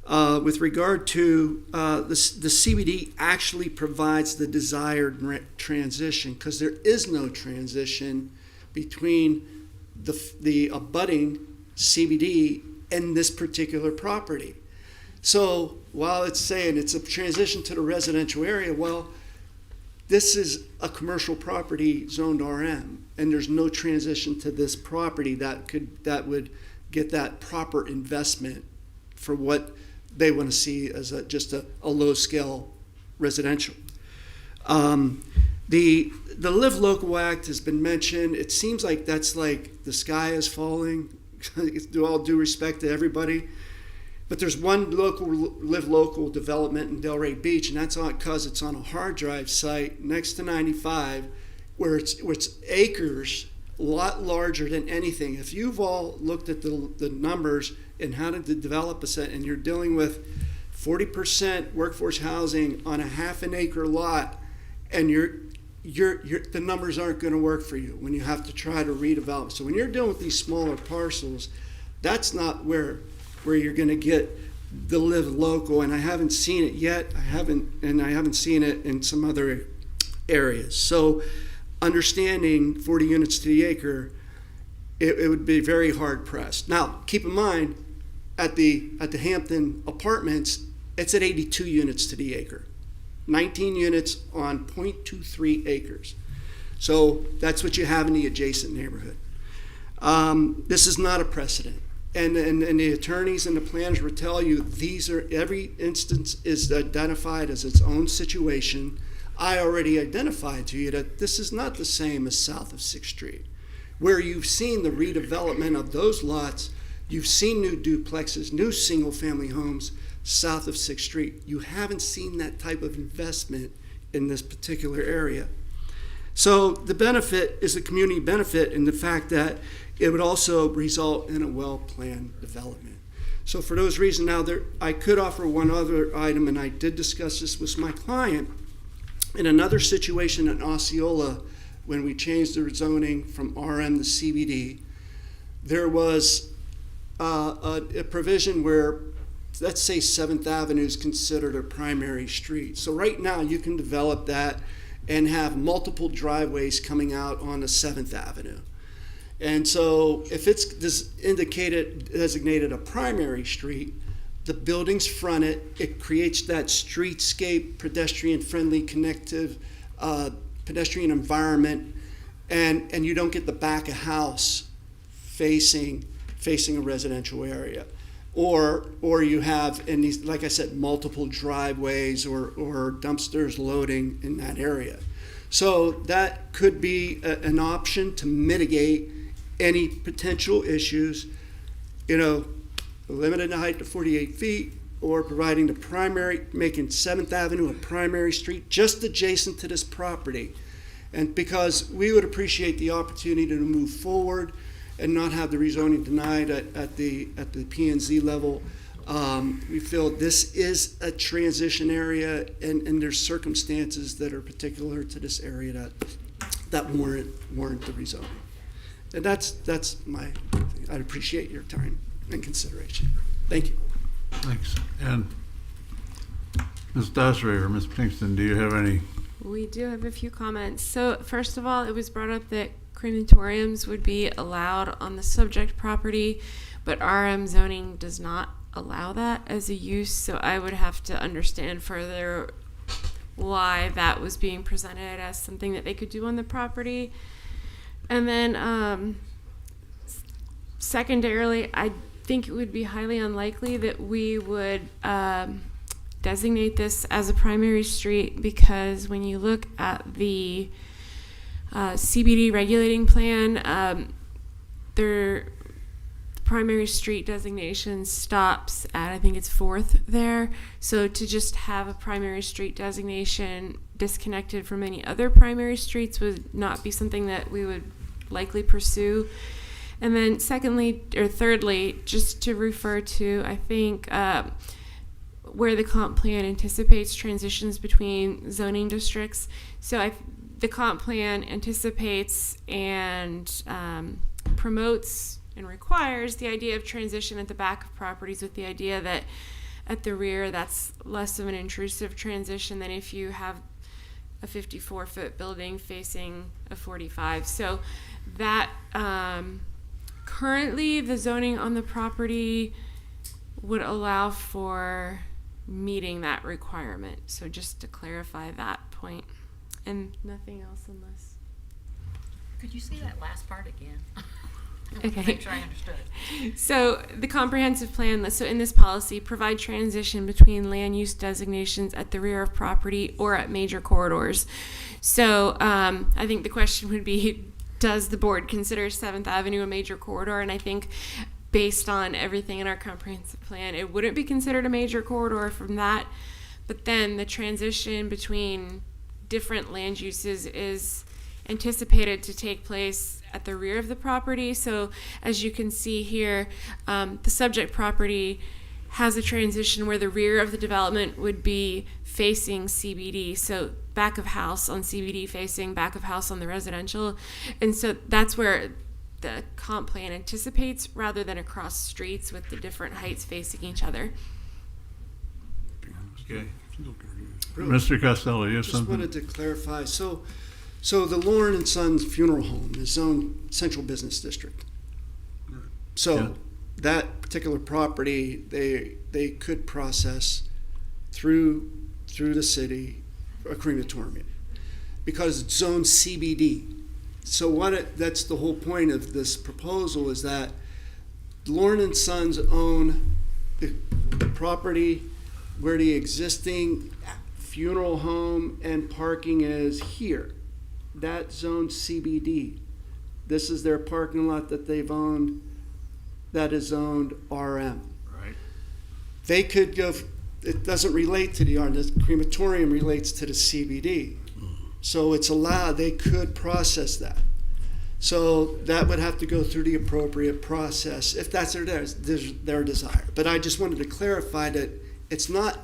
With regard to the CBD actually provides the desired transition, because there is no transition between the abutting CBD and this particular property. So while it's saying it's a transition to the residential area, well, this is a commercial property zoned RM, and there's no transition to this property that would get that proper investment for what they want to see as just a low-scale residential. The Live Local Act has been mentioned. It seems like that's like the sky is falling, all due respect to everybody. But there's one Live Local development in Delray Beach, and that's because it's on a hard drive site next to 95, where it's acres a lot larger than anything. If you've all looked at the numbers and how to develop a set, and you're dealing with 40% workforce housing on a half an acre lot, and the numbers aren't going to work for you when you have to try to redevelop. So when you're dealing with these smaller parcels, that's not where you're going to get the live local. And I haven't seen it yet. I haven't seen it in some other areas. So understanding 40 units to the acre, it would be very hard pressed. Now, keep in mind, at the Hampton Apartments, it's at 82 units to the acre. 19 units on 0.23 acres. So that's what you have in the adjacent neighborhood. This is not a precedent. And the attorneys and the planners will tell you every instance is identified as its own situation. I already identified to you that this is not the same as south of 6th Street, where you've seen the redevelopment of those lots. You've seen new duplexes, new single-family homes south of 6th Street. You haven't seen that type of investment in this particular area. So the benefit is a community benefit in the fact that it would also result in a well-planned development. So for those reasons, now I could offer one other item, and I did discuss this with my client. In another situation in Osceola, when we changed the zoning from RM to CBD, there was a provision where, let's say 7th Avenue is considered a primary street. So right now you can develop that and have multiple driveways coming out on the 7th Avenue. And so if it's designated a primary street, the buildings front it creates that streetscape, pedestrian-friendly, connective, pedestrian environment, and you don't get the back of house facing a residential area. Or you have, in these, like I said, multiple driveways or dumpsters loading in that area. So that could be an option to mitigate any potential issues, limited the height to 48 feet, or providing making 7th Avenue a primary street just adjacent to this property. And because we would appreciate the opportunity to move forward and not have the rezoning denied at the P&Z level, we feel this is a transition area, and there's circumstances that are particular to this area that warrant the rezoning. And that's my thing. I'd appreciate your time and consideration. Thank you. Thanks. And Ms. Dassery or Ms. Pinkston, do you have any? We do have a few comments. So first of all, it was brought up that crematoriums would be allowed on the subject property, but RM zoning does not allow that as a use. So I would have to understand further why that was being presented as something that they could do on the property. And then secondarily, I think it would be highly unlikely that we would designate this as a primary street, because when you look at the CBD regulating plan, their primary street designation stops at, I think it's 4th there. So to just have a primary street designation disconnected from any other primary streets would not be something that we would likely pursue. And then thirdly, just to refer to, I think, where the comp plan anticipates transitions between zoning districts. So the comp plan anticipates and promotes and requires the idea of transition at the back of properties, with the idea that at the rear that's less of an intrusive transition than if you have a 54-foot building facing a 45. So that currently the zoning on the property would allow for meeting that requirement. So just to clarify that point. And nothing else unless. Could you say that last part again? Okay. Make sure I understood. So the comprehensive plan, so in this policy, provide transition between land use designations at the rear of property or at major corridors. So I think the question would be, does the board consider 7th Avenue a major corridor? And I think based on everything in our comprehensive plan, it wouldn't be considered a major corridor from that. But then the transition between different land uses is anticipated to take place at the rear of the property. So as you can see here, the subject property has a transition where the rear of the development would be facing CBD. So back of house on CBD facing back of house on the residential. And so that's where the comp plan anticipates, rather than across streets with the different heights facing each other. Okay. Mr. Costello, you have Just something? wanted to clarify. So the Lauren and Sons Funeral Home is zoned Central Business District. So Yeah. that particular property, they could process through the city a crematorium because it's zoned CBD. So that's the whole point of this proposal, is that Lauren and Sons own the property where the existing funeral home and parking is here. That's zoned CBD. This is their parking lot that they've owned that is zoned RM. Right. They could go, it doesn't relate to the RM, the crematorium relates to the CBD. So it's allowed, they could process that. So that would have to go through the appropriate process if that's their desire. But I just wanted to clarify that it's not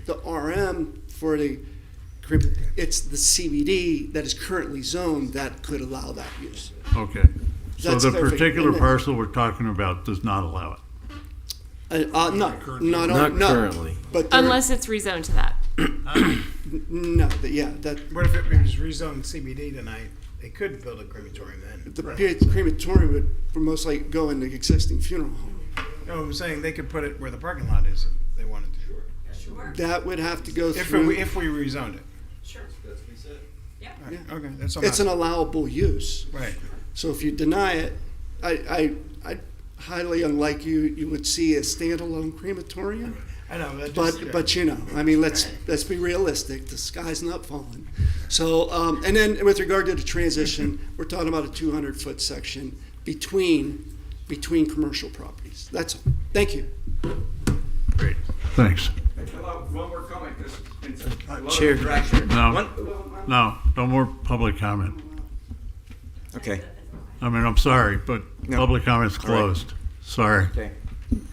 the RM for it's the CBD that is currently zoned that could allow that use. Okay. So That's the perfect. particular And then- parcel we're talking about does not allow it? Not currently. But there- Unless it's rezoned to that. No, that What if it was rezoned CBD tonight? They could build a crematorium then. the crematorium would most likely go in the existing funeral home. No, I'm saying they could put it where the parking lot is if they wanted to. Sure. That would have to go If through. we rezoned it. Sure. Yeah. Right, okay, that's all. It's an allowable use. Right. So if you deny it, I highly unlike you would see a standalone crematorium. I know, that But just, but you know, I mean, let's be realistic. The sky's not falling. So and then with regard to the transition, we're talking about a 200-foot section between commercial properties. That's all. Thank you. Great. Thanks. One more comment, because Chair. No, no more public comment. Okay. I mean, I'm sorry, but No. public comment's All right. closed. Sorry. Okay.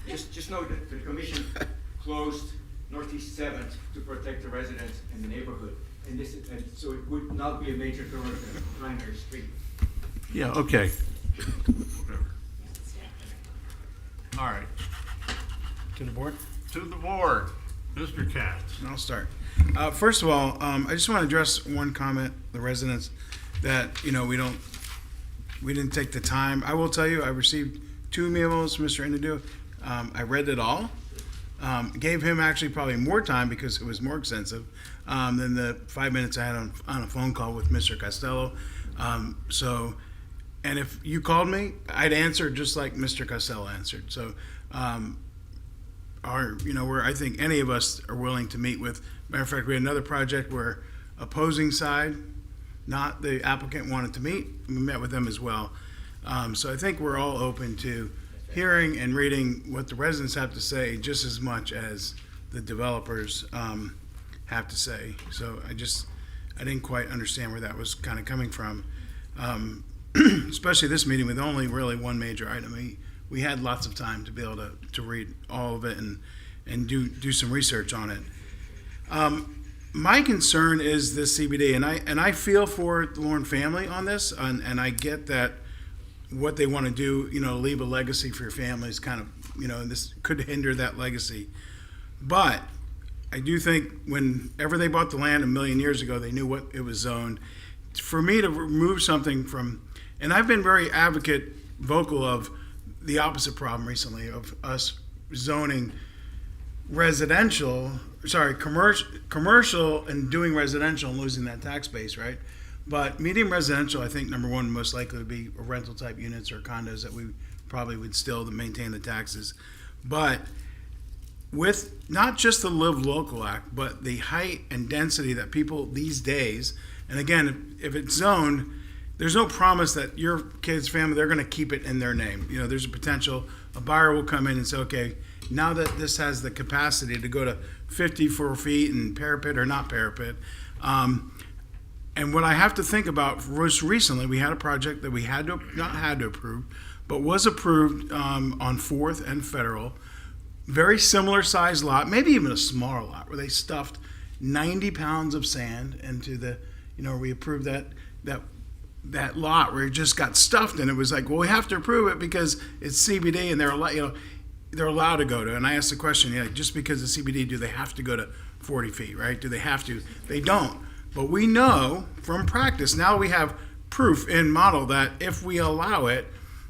Just know that the commission closed Northeast 7th to protect the residents and the neighborhood. And so it would not be a major primary street. Yeah, okay. All right. To the board? To the board. Mr. Katz. I'll start. First of all, I just want to address one comment, the residents, that, we didn't take the time. I will tell you, I received 2 memos, Mr. Inadu. I read it all. Gave him actually probably more time because it was more extensive than the 5 minutes I had on a phone call with Mr. Costello. And if you called me, I'd answer just like Mr. Costello answered. So, where I think any of us are willing to meet with. Matter of fact, we had another project where opposing side, not the applicant, wanted to meet. We met with them as well. So I think we're all open to hearing and reading what the residents have to say just as much as the developers have to say. So I didn't quite understand where that was kind of coming from. Especially this meeting with only really one major item. We had lots of time to be able to read all of it and do some research on it. My concern is this CBD, and I feel for the Lauren family on this, and I get that what they want to do, leave a legacy for your family is kind of, and this could hinder that legacy. But I do think whenever they bought the land a million years ago, they knew what it was zoned. For me to remove something from, and I've been very vocal of the opposite problem recently of us zoning commercial and doing residential and losing that tax base, right? But medium residential, I think number one, most likely would be rental type units or condos that we probably would still maintain the taxes. But with not just the Live Local Act, but the height and density that people these days, and again, if it's zoned, there's no promise that your kid's family, they're going to keep it in their name. There's a potential, a buyer will come in and say, okay, now that this has the capacity to go to 54 feet and parapet or not parapet, And what I have to think about was recently, we had a project that we had to, not had to approve, but was approved on 4th and Federal. Very similar sized lot, maybe even a smaller lot, where they stuffed 90 pounds of sand into the, we approved that lot where it just got stuffed, and it was like, well, we have to approve it because it's CBD and they're allowed to go to. And I asked the question, just because it's CBD, do they have to go to 40 feet, right? Do they have to? They don't. But we know from practice, now we have proof in model that if we allow it,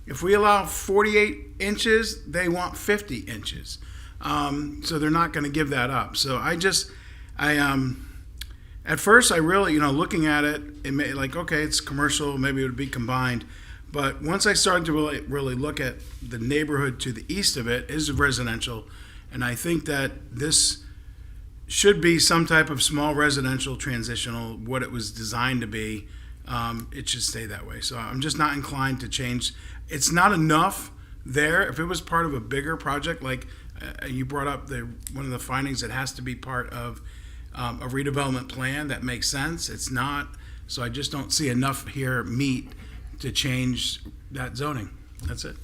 if we allow 48 inches, they want 50 inches. So they're not going to give that up. So at first I really, looking at it, it may okay, it's commercial, maybe it would be combined. But once I started to really look at the neighborhood to the east of it is residential. And I think that this should be some type of small residential transitional, what it was designed to be. It should stay that way. So I'm just not inclined to change. It's not enough there. If it was part of a bigger project, like you brought up one of the findings, it has to be part of a redevelopment plan, that makes sense. It's not. So I just don't see enough here meat to change that zoning. That's it.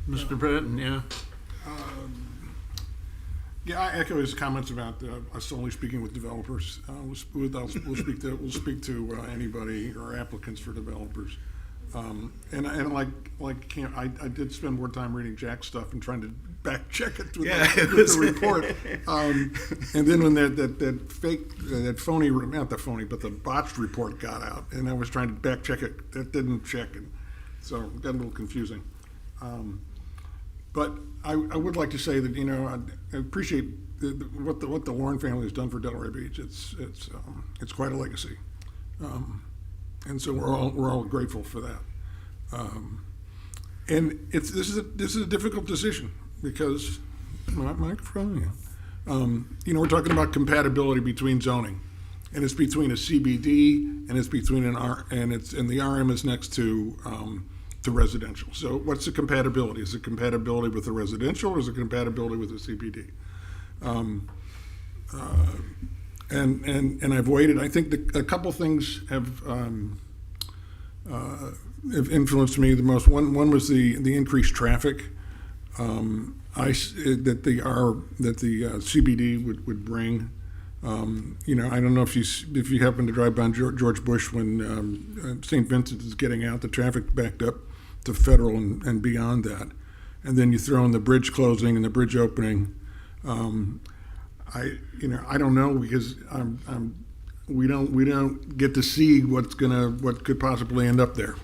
Mr. Patton, yeah. Yeah, I echo his comments about us only speaking with developers. We'll speak to anybody or applicants for developers. And like Cam, I did spend more time reading Jack's stuff and trying to back check it with the report. And then when that phony, not the phony, but the botched report got out, and I was trying to back check it, that didn't check, and so it got a little confusing. But I would like to say that I appreciate what the Warren family has done for Delray Beach. It's quite a legacy, and so we're all grateful for that. And this is a difficult decision because microphone. Yeah. We're talking about compatibility between zoning, and it's between a CBD and it's between and the RM is next to residential. So what's the compatibility? Is it compatibility with the residential or is it compatibility with the CBD? And I've waited. I think a couple things have influenced me the most. One was the increased traffic that the CBD would bring. I don't know if you happen to drive by George Bush when St. Vincent is getting out, the traffic backed up to Federal and beyond that, and then you throw in the bridge closing and the bridge opening. I don't know because we don't get to see what could possibly end up there.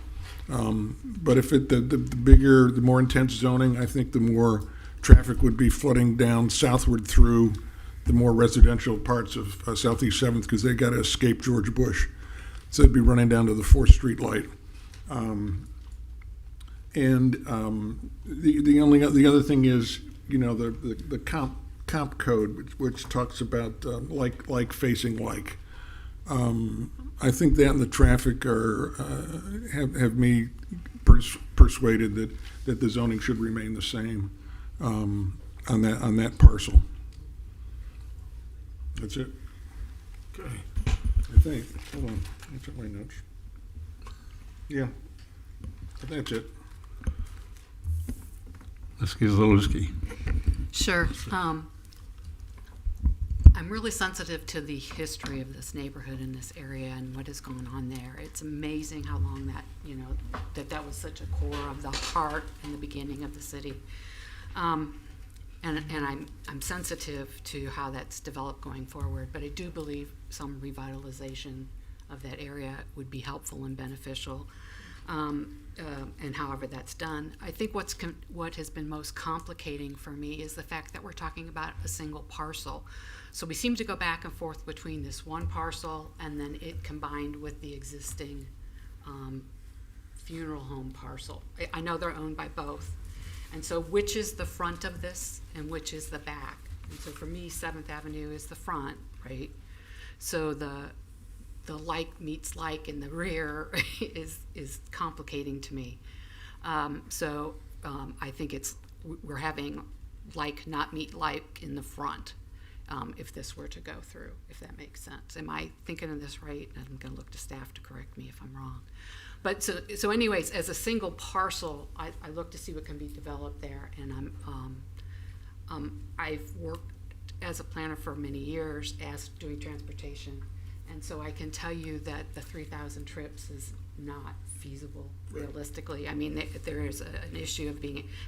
But if the more intense zoning, I think the more traffic would be flooding down southward through the more residential parts of Southeast 7th because they got to escape George Bush. So they'd be running down to the 4th Street light. The other thing is, the comp code, which talks about like facing like. I think that and the traffic have me persuaded that the zoning should remain the same on that parcel. That's it. Okay. I think. Hold on. Let me check my notes. Yeah. That's it. Ms. Gizalewski. Sure. I'm really sensitive to the history of this neighborhood in this area and what has gone on there. It's amazing how long that was such a core of the heart and the beginning of the city. And I'm sensitive to how that's developed going forward, but I do believe some revitalization of that area would be helpful and beneficial. And however that's done, I think what has been most complicating for me is the fact that we're talking about a single parcel. So we seem to go back and forth between this one parcel and then it combined with the existing funeral home parcel. I know they're owned by both. And so which is the front of this and which is the back? And so for me, 7th Avenue is the front, right? So the like meets like in the rear is complicating to me. I think we're having like not meet like in the front. if this were to go through, if that makes sense. Am I thinking of this right? I'm going to look to staff to correct me if I'm wrong. But so anyways, as a single parcel, I look to see what can be developed there, and I've worked as a planner for many years as doing transportation, and so I can tell you that the 3,000 trips is not feasible realistically. I mean, there is an issue of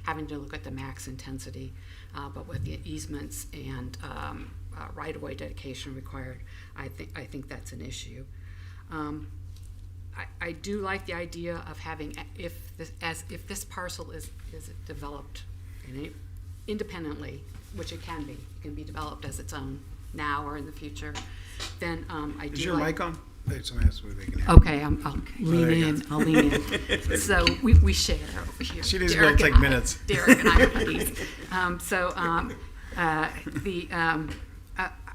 having to look at the max intensity, but with the easements and right-of-way dedication required, I think that's an issue. I do like the idea of having, if this parcel is developed independently, which it can be developed as its own now or in the future, then I do. Is your like, mic on? That's what I asked where they can have. Okay, I'll lean in. I'll lean in. So we share over here. She needs to Derek go take and I- minutes. Derek and I are buddies.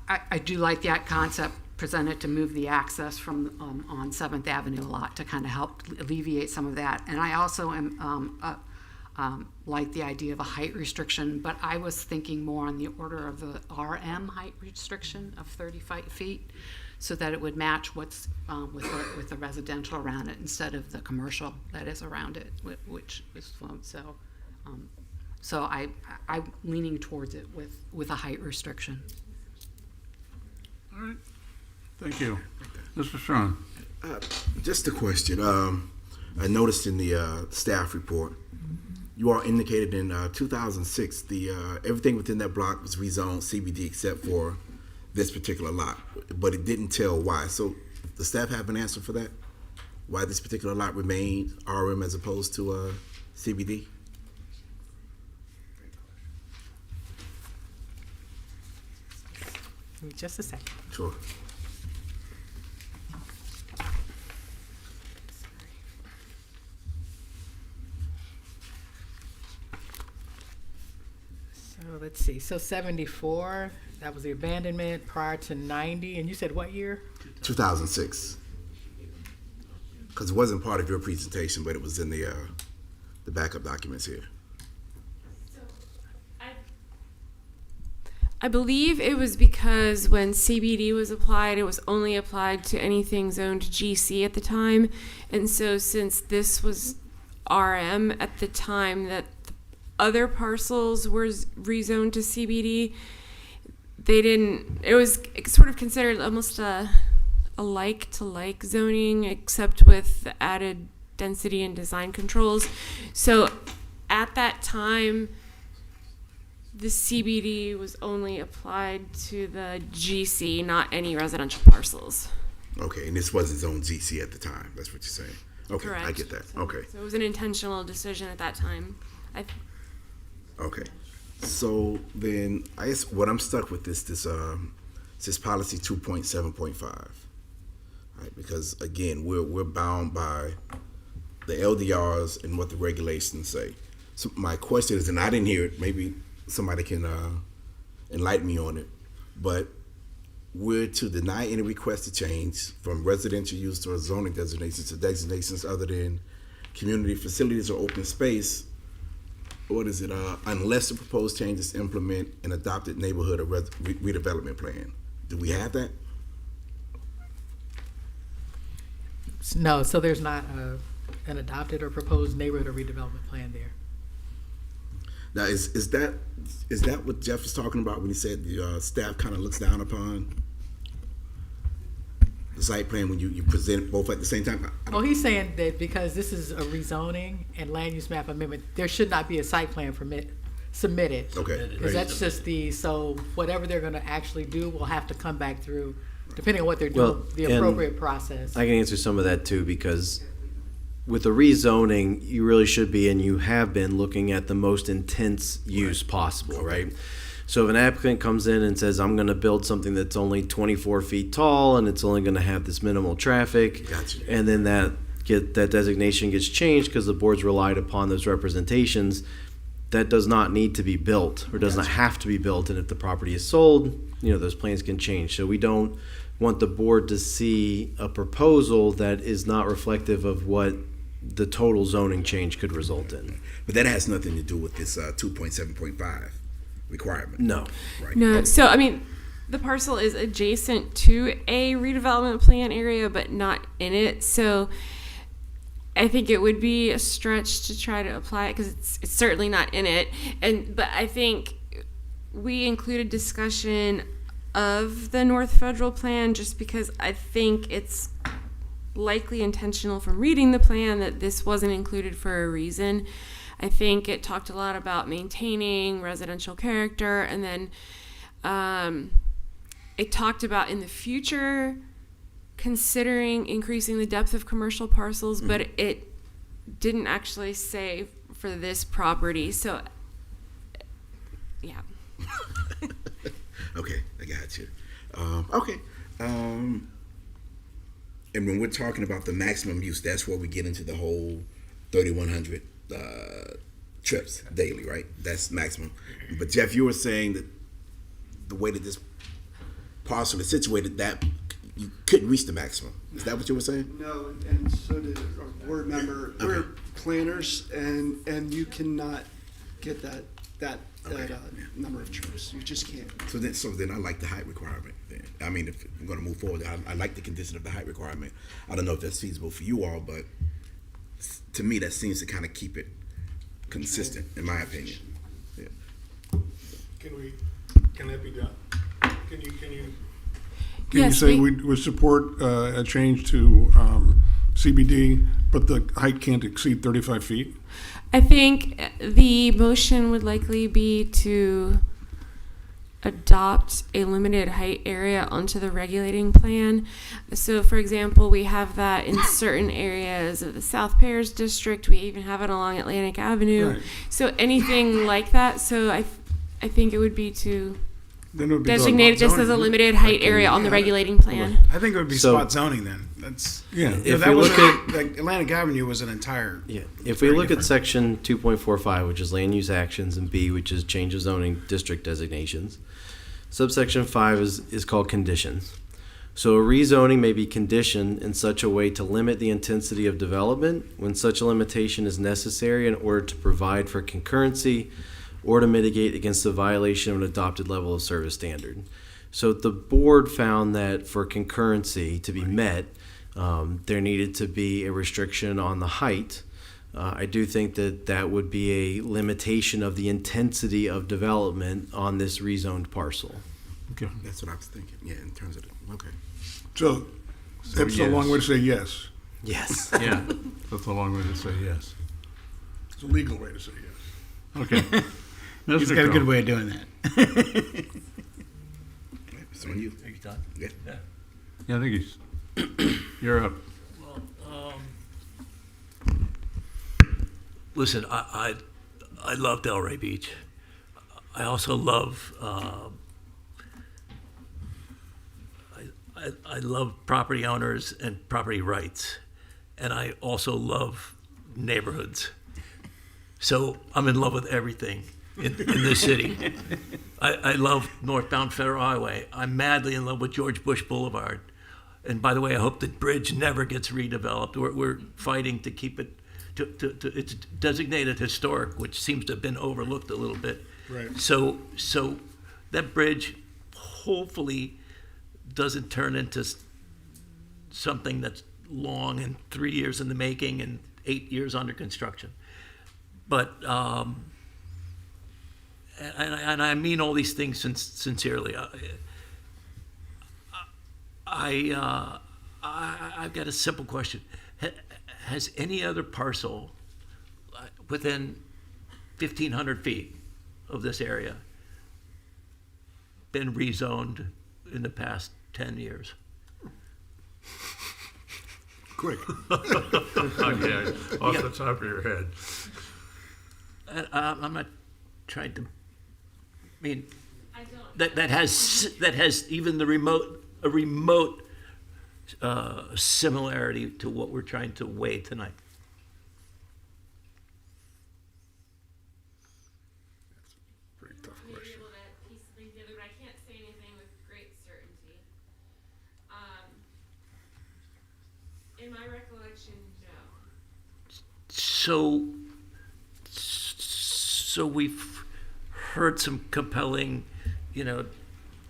I do like that concept presented to move the access from on 7th Avenue a lot to kind of help alleviate some of that. And I also am like the idea of a height restriction, but I was thinking more on the order of the RM height restriction of 35 feet, so that it would match what's with the residential around it instead of the commercial that is around it, which is so I'm leaning towards it with a height restriction. All right. Thank you. Mr. Strong. Just a question. I noticed in the staff report, you all indicated in 2006 everything within that block was rezoned CBD except for this particular lot, but it didn't tell why. So the staff have an answer for that? Why this particular lot remained RM as opposed to CBD? Give me just a second. Sure. So let's see. So 74, that was the abandonment prior to 90. And you said what year? 2006. Because it wasn't part of your presentation, but it was in the backup documents here. I believe it was because when CBD was applied, it was only applied to anything zoned GC at the time. And so since this was RM at the time that the other parcels were rezoned to CBD, it was sort of considered almost a like-to-like zoning, except with the added density and design controls. So at that time, the CBD was only applied to the GC, not any residential parcels. Okay, and this wasn't zone GC at the time. That's what you're saying. Okay, Correct. I get that. Okay. So it was an intentional decision at that time. Okay. So then I guess what I'm stuck with this policy 2.7.5. Right, because again, we're bound by the LDRs and what the regulations say. So my question is, and I didn't hear it, maybe somebody can enlighten me on it, but we're to deny any request to change from residential use or zoning designations to designations other than community facilities or open space. What is it? Unless the proposed changes implement an adopted neighborhood or redevelopment plan. Do we have that? No, so there's not an adopted or proposed neighborhood or redevelopment plan there. Now, is that what Jeff was talking about when he said the staff kind of looks down upon the site plan when you present both at the same time? Well, he's saying that because this is a rezoning and land use map amendment, there should not be a site plan submitted. Okay. Because that's just so whatever they're going to actually do will have to come back through, depending on what they're doing, the appropriate process. I can answer some of that too, because with the rezoning, you really should be, and you have been, looking at the most intense use possible, right? So if an applicant comes in and says, I'm going to build something that's only 24 feet tall and it's only going to have this minimal traffic, Gotcha. and then that designation gets changed because the board's relied upon those representations, that does not need to be built or does not have to be built. And if the property is sold, those plans can change. So we don't want the board to see a proposal that is not reflective of what the total zoning change could result in. But that has nothing to do with this 2.7.5 requirement. No. Right. No. So, I mean, the parcel is adjacent to a redevelopment plan area, but not in it. So I think it would be a stretch to try to apply it because it's certainly not in it. But I think we included discussion of the North Federal Plan just because I think it's likely intentional from reading the plan that this wasn't included for a reason. I think it talked a lot about maintaining residential character, and then it talked about in the future considering increasing the depth of commercial parcels, but it didn't actually say for this property. So, yeah. Okay, I got you. Okay. And when we're talking about the maximum use, that's where we get into the whole 3,100 trips daily, right? That's maximum. But Jeff, you were saying that the way that this parcel is situated, that you couldn't reach the maximum. Is that what you were saying? No, and so did our board member. Okay. We're planners, and you cannot get that number of trips. You just can't. So then I like the height requirement. Then. I mean, if we're going to move forward, I like the condition of the height requirement. I don't know if that's feasible for you all, but to me, that seems to kind of keep it consistent, in my opinion. Yeah. Can that be done? Can you Yes, say we would support a change to CBD, but the height can't exceed 35 feet? I think the motion would likely be to adopt a limited height area onto the regulating plan. So, for example, we have that in certain areas of the South Parish District. We even have it along Atlantic Avenue. Right. So anything like that. So I think it would be to Then it would be designate it just zoning. as a limited height area on the regulating plan. I think it would be So- spot zoning then. That's Yeah. If that we was look at like Atlantic Avenue was an entire. Yeah, if we very look at different. section 2.45, which is land use actions, and B, which is change of zoning district designations, subsection 5 is called conditions. So a rezoning may be conditioned in such a way to limit the intensity of development when such a limitation is necessary in order to provide for concurrency or to mitigate against the violation of an adopted level of service standard. So the board found that for concurrency to be met, there needed to be a restriction on the height. I do think that would be a limitation of the intensity of development on this rezoned parcel. Okay. That's what I was thinking. Yeah, in terms of okay. So that's a yes. long way to say yes. Yes. Yeah, that's a long way to say yes. It's a legal way to say yes. Okay. He's Mr. got a good Coe. way of doing that. So when you, Are you done? yeah. Yeah, I think you're up. Listen, I love Delray Beach. I also love I love property owners and property rights, and I also love neighborhoods. So I'm in love with everything in this city. I love northbound Federal Highway. I'm madly in love with George Bush Boulevard. And by the way, I hope the bridge never gets redeveloped. We're fighting to keep it it's designated historic, which seems to have been overlooked a little bit. Right. So that bridge hopefully doesn't turn into something that's long and 3 years in the making and 8 years under construction. But and I mean all these things sincerely. I've got a simple question. Has any other parcel within 1,500 feet of this area been rezoned in the past 10 years? Quick. Okay, off the top of your head. And I'm not trying to. I mean, that has even a remote similarity to what we're trying to weigh tonight. Pretty tough question. But I can't say anything with great certainty. In my recollection, no. So we've heard some compelling,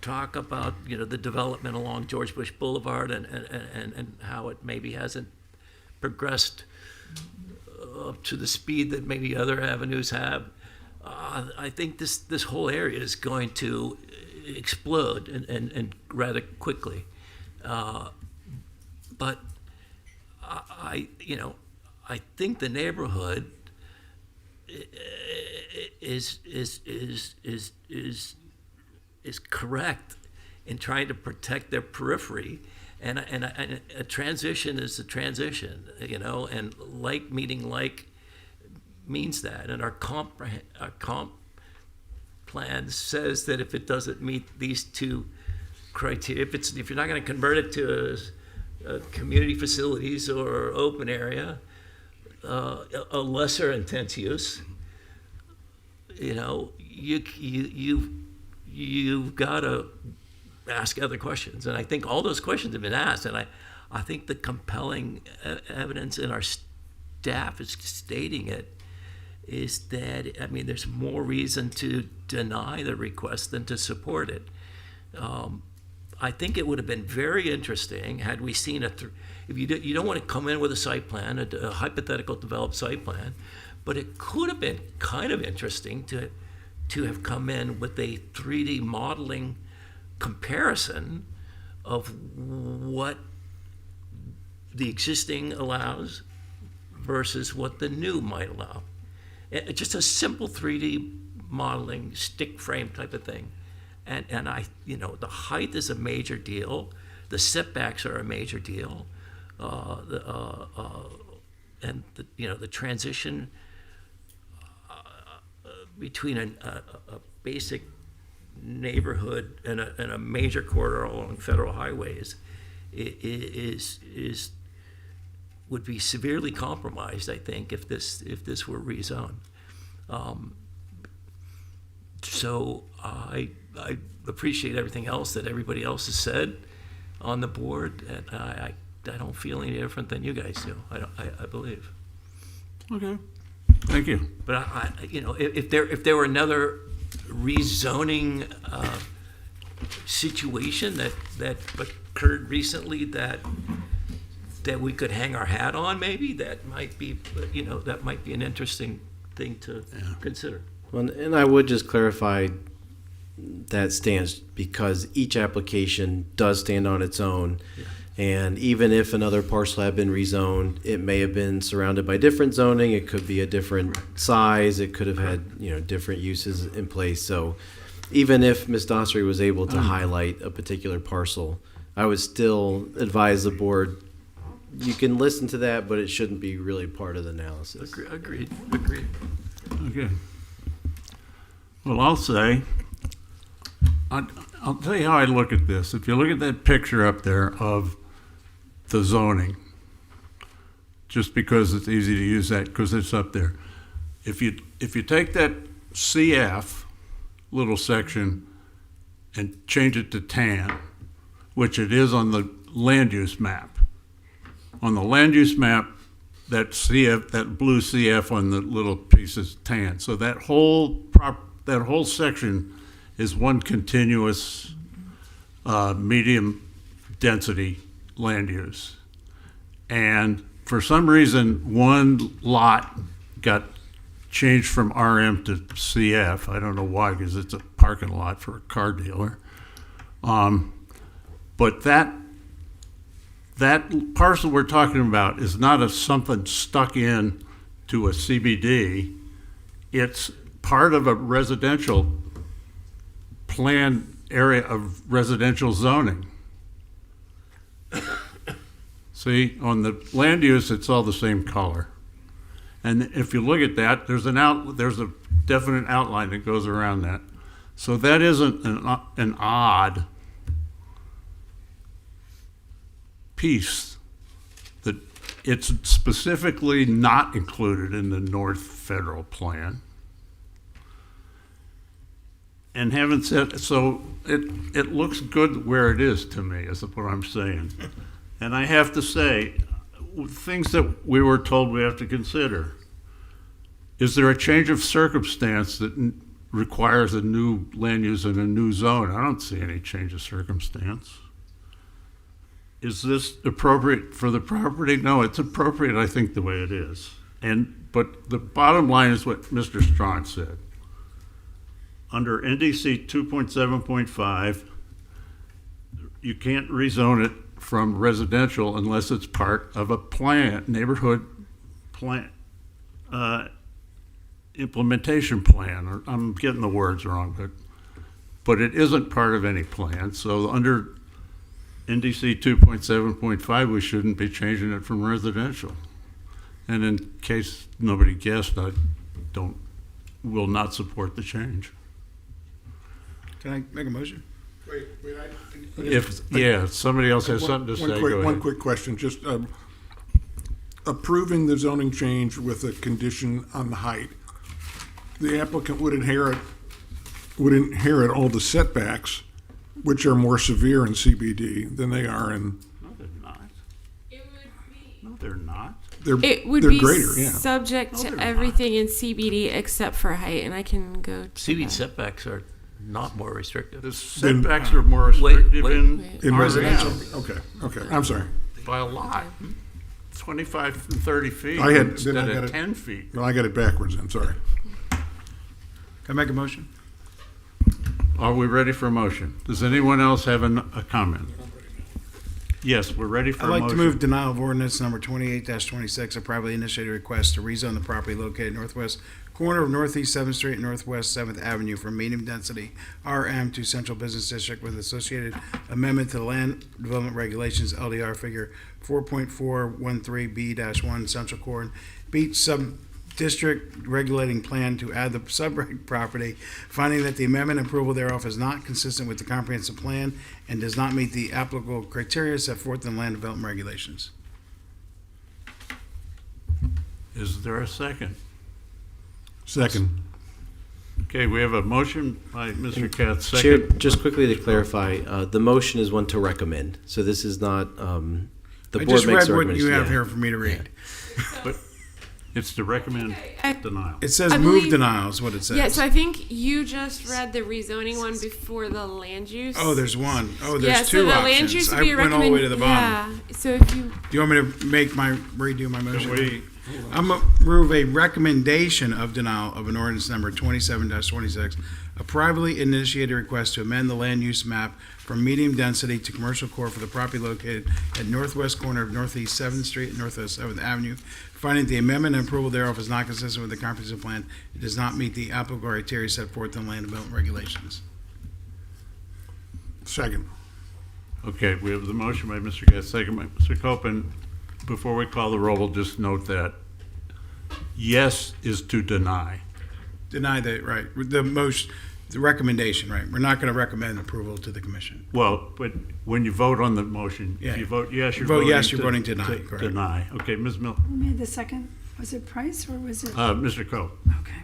talk about, the development along George Bush Boulevard and how it maybe hasn't progressed up to the speed that maybe other avenues have. I think this whole area is going to explode and rather quickly. But I think the neighborhood is correct in trying to protect their periphery, and a transition is a transition, and like meeting like means that, and our comp plan says that if it doesn't meet these two criteria, if you're not going to convert it to community facilities or open area, a lesser intense use, you've got to ask other questions. And I think all those questions have been asked. And I think the compelling evidence in our staff is stating it is that, there's more reason to deny the request than to support it. I think it would have been very interesting had we seen if you don't want to come in with a site plan, a hypothetical developed site plan, but it could have been kind of interesting to have come in with a 3D modeling comparison of what the existing allows versus what the new might allow. Just a simple 3D modeling, stick frame type of thing. And the height is a major deal. The setbacks are a major deal. And the transition between a basic neighborhood and a major corridor along federal highways would be severely compromised, I think, if this were rezoned. So I appreciate everything else that everybody else has said on the board, and I don't feel any different than you guys do. I believe. Okay. Thank you. But if there were another rezoning situation that occurred recently that we could hang our hat on, maybe that might be an interesting thing to consider. Well, and I would just clarify that stance because each application does stand on its own. Yeah. And even if another parcel had been rezoned, it may have been surrounded by different zoning. It could be a different size. It could have had different uses in place. So even if Ms. Dossery was able to highlight a particular parcel, I would still advise the board, you can listen to that, but it shouldn't be really part of the analysis. Agreed. Okay. Well, I'll say, I'll tell you how I look at this. If you look at that picture up there of the zoning, just because it's easy to use that because it's up there. If you take that CF little section and change it to tan, which it is on the land use map. On the land use map, that CF, that blue CF on the little piece is tan. So that whole section is one continuous medium density land use. And for some reason, one lot got changed from RM to CF. I don't know why, because it's a parking lot for a car dealer. But that parcel we're talking about is not something stuck in to a CBD. It's part of a residential planned area of residential zoning. See, on the land use, it's all the same color. And if you look at that, there's a definite outline that goes around that. So that isn't an odd piece. That it's specifically not included in the North Federal Plan. And having said, so it looks good where it is to me, is what I'm saying. And I have to say, things that we were told we have to consider. Is there a change of circumstance that requires a new land use in a new zone. I don't see any change of circumstance. Is this appropriate for the property? No, it's appropriate, I think, the way it is. But the bottom line is what Mr. Strawn said. Under NDC 2.7.5, you can't rezone it from residential unless it's part of a plan, neighborhood plan, implementation plan. Or I'm getting the words wrong, but it isn't part of any plan. So under NDC 2.7.5, we shouldn't be changing it from residential. And in case nobody guessed, I will not support the change. Can I make a motion? If somebody else has something to say, go ahead. One quick question, just approving the zoning change with a condition on the height, the applicant would inherit all the setbacks, which are more severe in CBD than they are in. No, they're not. No, they're not. It would they're be greater, yeah. subject No, to they're everything in CBD except for height, and I can go to CBD that. setbacks are not more restrictive. The setbacks are more restrictive In R residential? now. Okay, I'm sorry. By a lot. 25 and 30 feet I got instead it. of 10 feet. No, I got it backwards then, sorry. Can I make a motion? Are we ready for a motion? Does anyone else have a comment? Yes, we're ready for I'd a like motion. to move denial of ordinance number 28-26, a privately initiated request to rezone the property located northwest corner of Northeast 7th Street and Northwest 7th Avenue from medium density RM to Central Business District with associated amendment to the Land Development Regulations LDR figure 4.413B-1 Central Core Beach Sub-District Regulating Plan to add the subreg property, finding that the amendment and approval thereof is not consistent with the comprehensive plan and does not meet the applicable criteria set forth in Land Development Regulations. Is there a second? Second. Okay, we have a motion by Mr. Katz, Chair, second. just quickly to clarify, the motion is one to recommend. So this is not, the I board just makes read a what you recommendation. have Yeah. here for me to read. But it's to recommend denial. It says I move believe- denial is what it says. Yeah, so I think you just read the rezoning one before the land use. Oh, there's one. Oh, there's yeah, two so the options. land use would I be a went all the way to the bottom. Yeah, so if you Do you want me to redo my motion? we- I'm gonna move a recommendation of denial of an ordinance number 27-26, a privately initiated request to amend the land use map from medium density to commercial core for the property located at northwest corner of Northeast 7th Street and Northwest 7th Avenue, finding the amendment and approval thereof is not consistent with the comprehensive plan. It does not meet the applicable criteria set forth in land development regulations. Second. Okay, we have the motion by Mr. Katz, second by Mr. Copen. Before we call the roll, we'll just note that yes is to deny. Deny the, right, the recommendation, right? We're not gonna recommend approval to the commission. Well, but when you vote on the motion, Yeah. if you vote yes, you're Vote voting yes, you're voting to deny, to correct. deny. Okay, Ms. Miller, Who made the second? Was it Price or was it? Mr. Cope. Okay.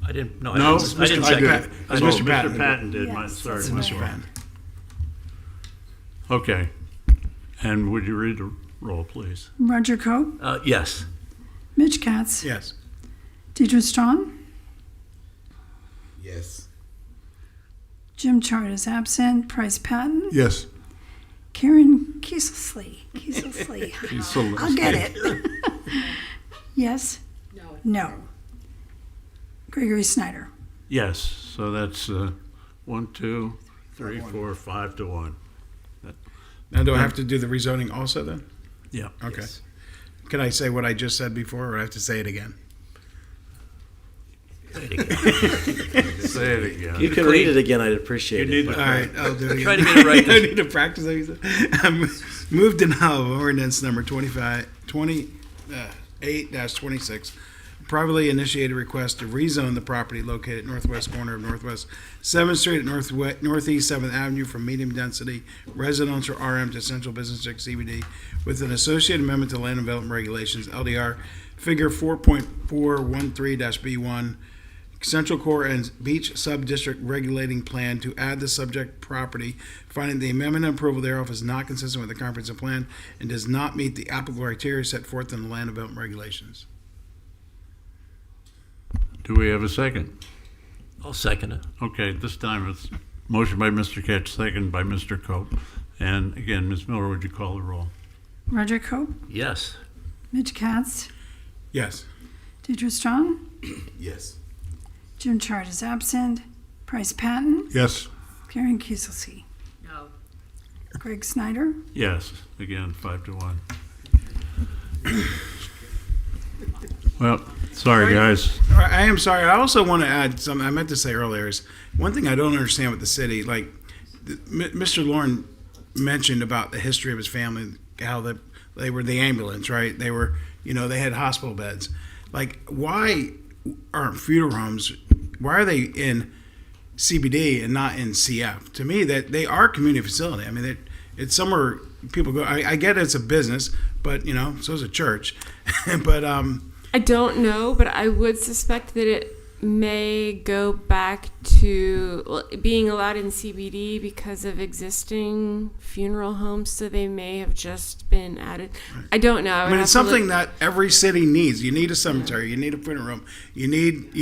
I didn't, no, No, I didn't I second did. it. Oh, Mr. Mr. Patton. Patton did, Yes, sorry. that's Mr. right. Patton. Okay. And would you read the roll, please? Roger Cope, Yes. Mitch Katz, Yes. Deidre Strong, Yes. Jim Chart is absent, Price Patton, Yes. Karen Kieselsley. Kieselsley. I'll get it. Yes? No. Gregory Snyder. Yes, so that's 1, 2, 3, 4, 5 to 1. Now, do I have to do the rezoning also then? Yeah. Okay. Can I say what I just said before, or I have to say it again? Say it again. You can read it again, I'd appreciate You it. need All right, I'll do it again. Try to get it right I need to practice. Move denial of ordinance number 28-26, privately initiated request to rezone the property located northwest corner of Northwest 7th Street at Northeast 7th Avenue from medium density residential RM to Central Business District CBD with an associated amendment to Land Development Regulations LDR figure 4.413-B1 Central Core and Beach Sub-District Regulating Plan to add the subject property, finding the amendment and approval thereof is not consistent with the comprehensive plan and does not meet the applicable criteria set forth in the Land Development Regulations. Do we have a second? I'll second it. Okay, this time it's motion by Mr. Ketch, second by Mr. Cope. And again, Ms. Miller, would you call the roll? Roger Cope, Yes. Mitch Katz, Yes. Deidre Strong, Yes. Jim Chart is absent, Price Patton, Yes. Karen Kieselty, No. Greg Snyder, Yes, again, 5-1. Well, sorry, guys. I am sorry. I also want to add something I meant to say earlier is one thing I don't understand with the city. Like Mr. Lauren mentioned about the history of his family, how they were the ambulance, right? They were, they had hospital beds. Like, why aren't funeral homes? Why are they in CBD and not in CF? To me, that they are a community facility. I mean, it's somewhere people go. I get it's a business, but so is a church. But I don't know, but I would suspect that it may go back to being allowed in CBD because of existing funeral homes, so they may have just been added. I don't know. I mean, it's something that every city needs. You need a cemetery, you need a funeral home, you need,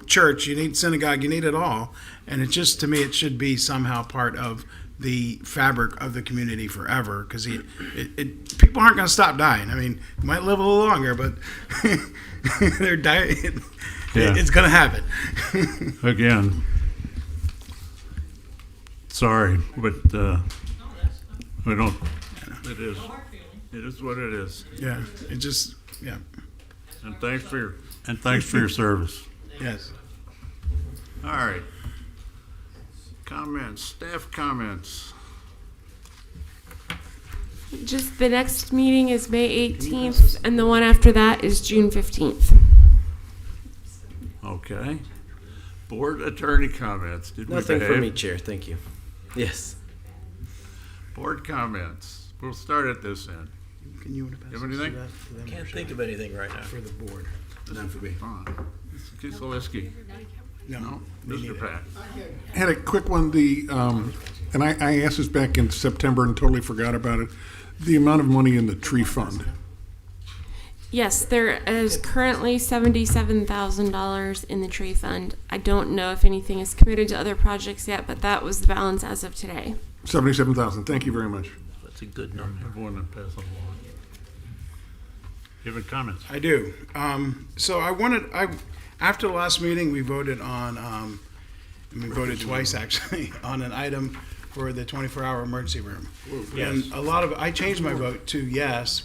church, you need synagogue, you need it all. And it just, to me, it should be somehow part of the fabric of the community forever, because people aren't going to stop dying. I mean, might live a little longer, but they're dying. Yeah. It's going to happen. Again, sorry, but we don't. It is what it is. Yeah, it just, yeah. And thanks for your service. Yes. All right. Comments, staff comments. Just the next meeting is May 18th, and the one after that is June 15th. Okay. Board attorney comments. Did Nothing we for behave? me, Chair. Thank you. Yes. Board comments. We'll start at this end. Can you want to pass Have anything? Can't think of anything right now. For the board. None for me. Mr. Kieselowski. No. Mr. Pat. I had a quick one, and I asked this back in September and totally forgot about it. The amount of money in the tree fund. Yes, there is currently $77,000 in the tree fund. I don't know if anything is committed to other projects yet, but that was the balance as of today. 77,000. Thank you very much. That's a good number. Everyone that pass it along. Give it comments. I do. So after the last meeting, we voted on, we voted twice actually, on an item for the 24-hour emergency room. Yes. And I changed my vote to yes,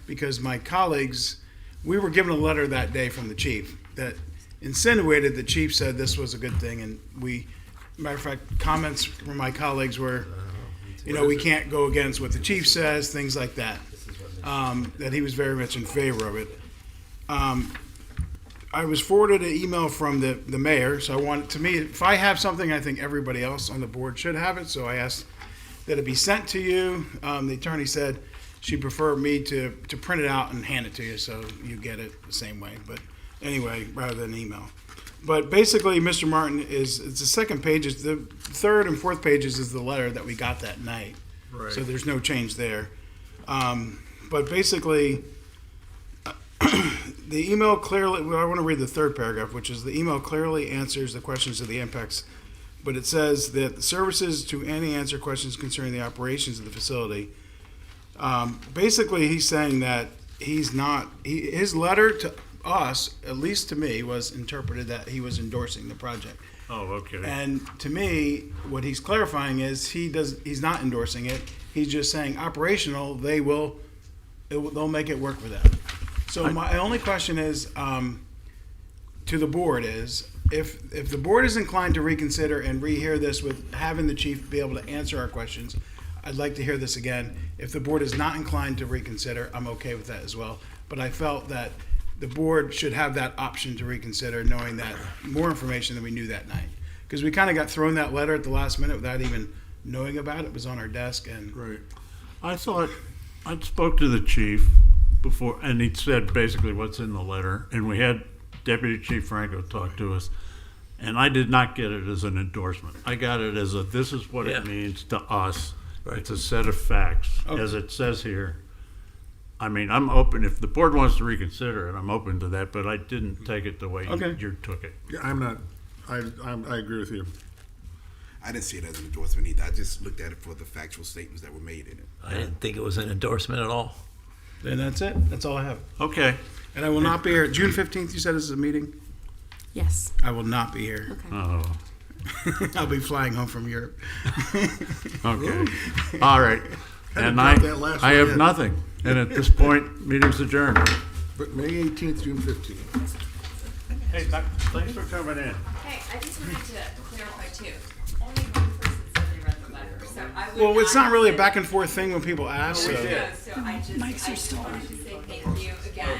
because my colleagues, we were given a letter that day from the chief that insinuated the chief said this was a good thing, and matter of fact, comments from my colleagues were, we can't go against what the chief says, things like that, that he was very much in favor of it. I was forwarded an email from the mayor, so if I have something, I think everybody else on the board should have it, so I asked that it be sent to you. The attorney said she'd prefer me to print it out and hand it to you, so you get it the same way, but anyway, rather than email. But basically, Mr. Martin it's the second page, the third and fourth pages is the letter that we got that night. Right. So there's no change there. But basically, the email clearly, I want to read the third paragraph, which is the email clearly answers the questions of the impacts, but it says that the services to any answer questions concerning the operations of the facility. Basically, he's saying that his letter to us, at least to me, was interpreted that he was endorsing the project. Oh, okay. And to me, what he's clarifying is he's not endorsing it. He's just saying operational, they'll make it work for them. So my only question is, to the board is, if the board is inclined to reconsider and rehear this with having the chief be able to answer our questions, I'd like to hear this again. If the board is not inclined to reconsider, I'm okay with that as well. But I felt that the board should have that option to reconsider, knowing that more information than we knew that night. Because we kind of got thrown that letter at the last minute without even knowing about it. It was on our desk. And right. I spoke to the chief before, and he said basically what's in the letter. And we had Deputy Chief Franco talk to us. And I did not get it as an endorsement. I got it as this is what it means to us. Right. It's a set of facts, as it says here. I mean, I'm open. If the board wants to reconsider it, I'm open to that, but I didn't take it the way you took it. Yeah, I'm not I agree with you. I didn't see it as an endorsement either. I just looked at it for the factual statements that were made in it. I didn't think it was an endorsement at all. Then that's it. That's all I have. Okay. And I will not be here. June 15th, you said this is a meeting? Yes. I will not be here. Okay. Oh, I'll be flying home from Europe. okay. All right. And I have one in. nothing. And at this point, meeting's adjourned. But May 18th, June 15th. Hey, thanks for coming in. Hey, I just wanted to clarify too. Only one person said they read the letter, so I would Well, it's not really a back and forth thing when people ask. No, So. so I just wanted to say thank you again.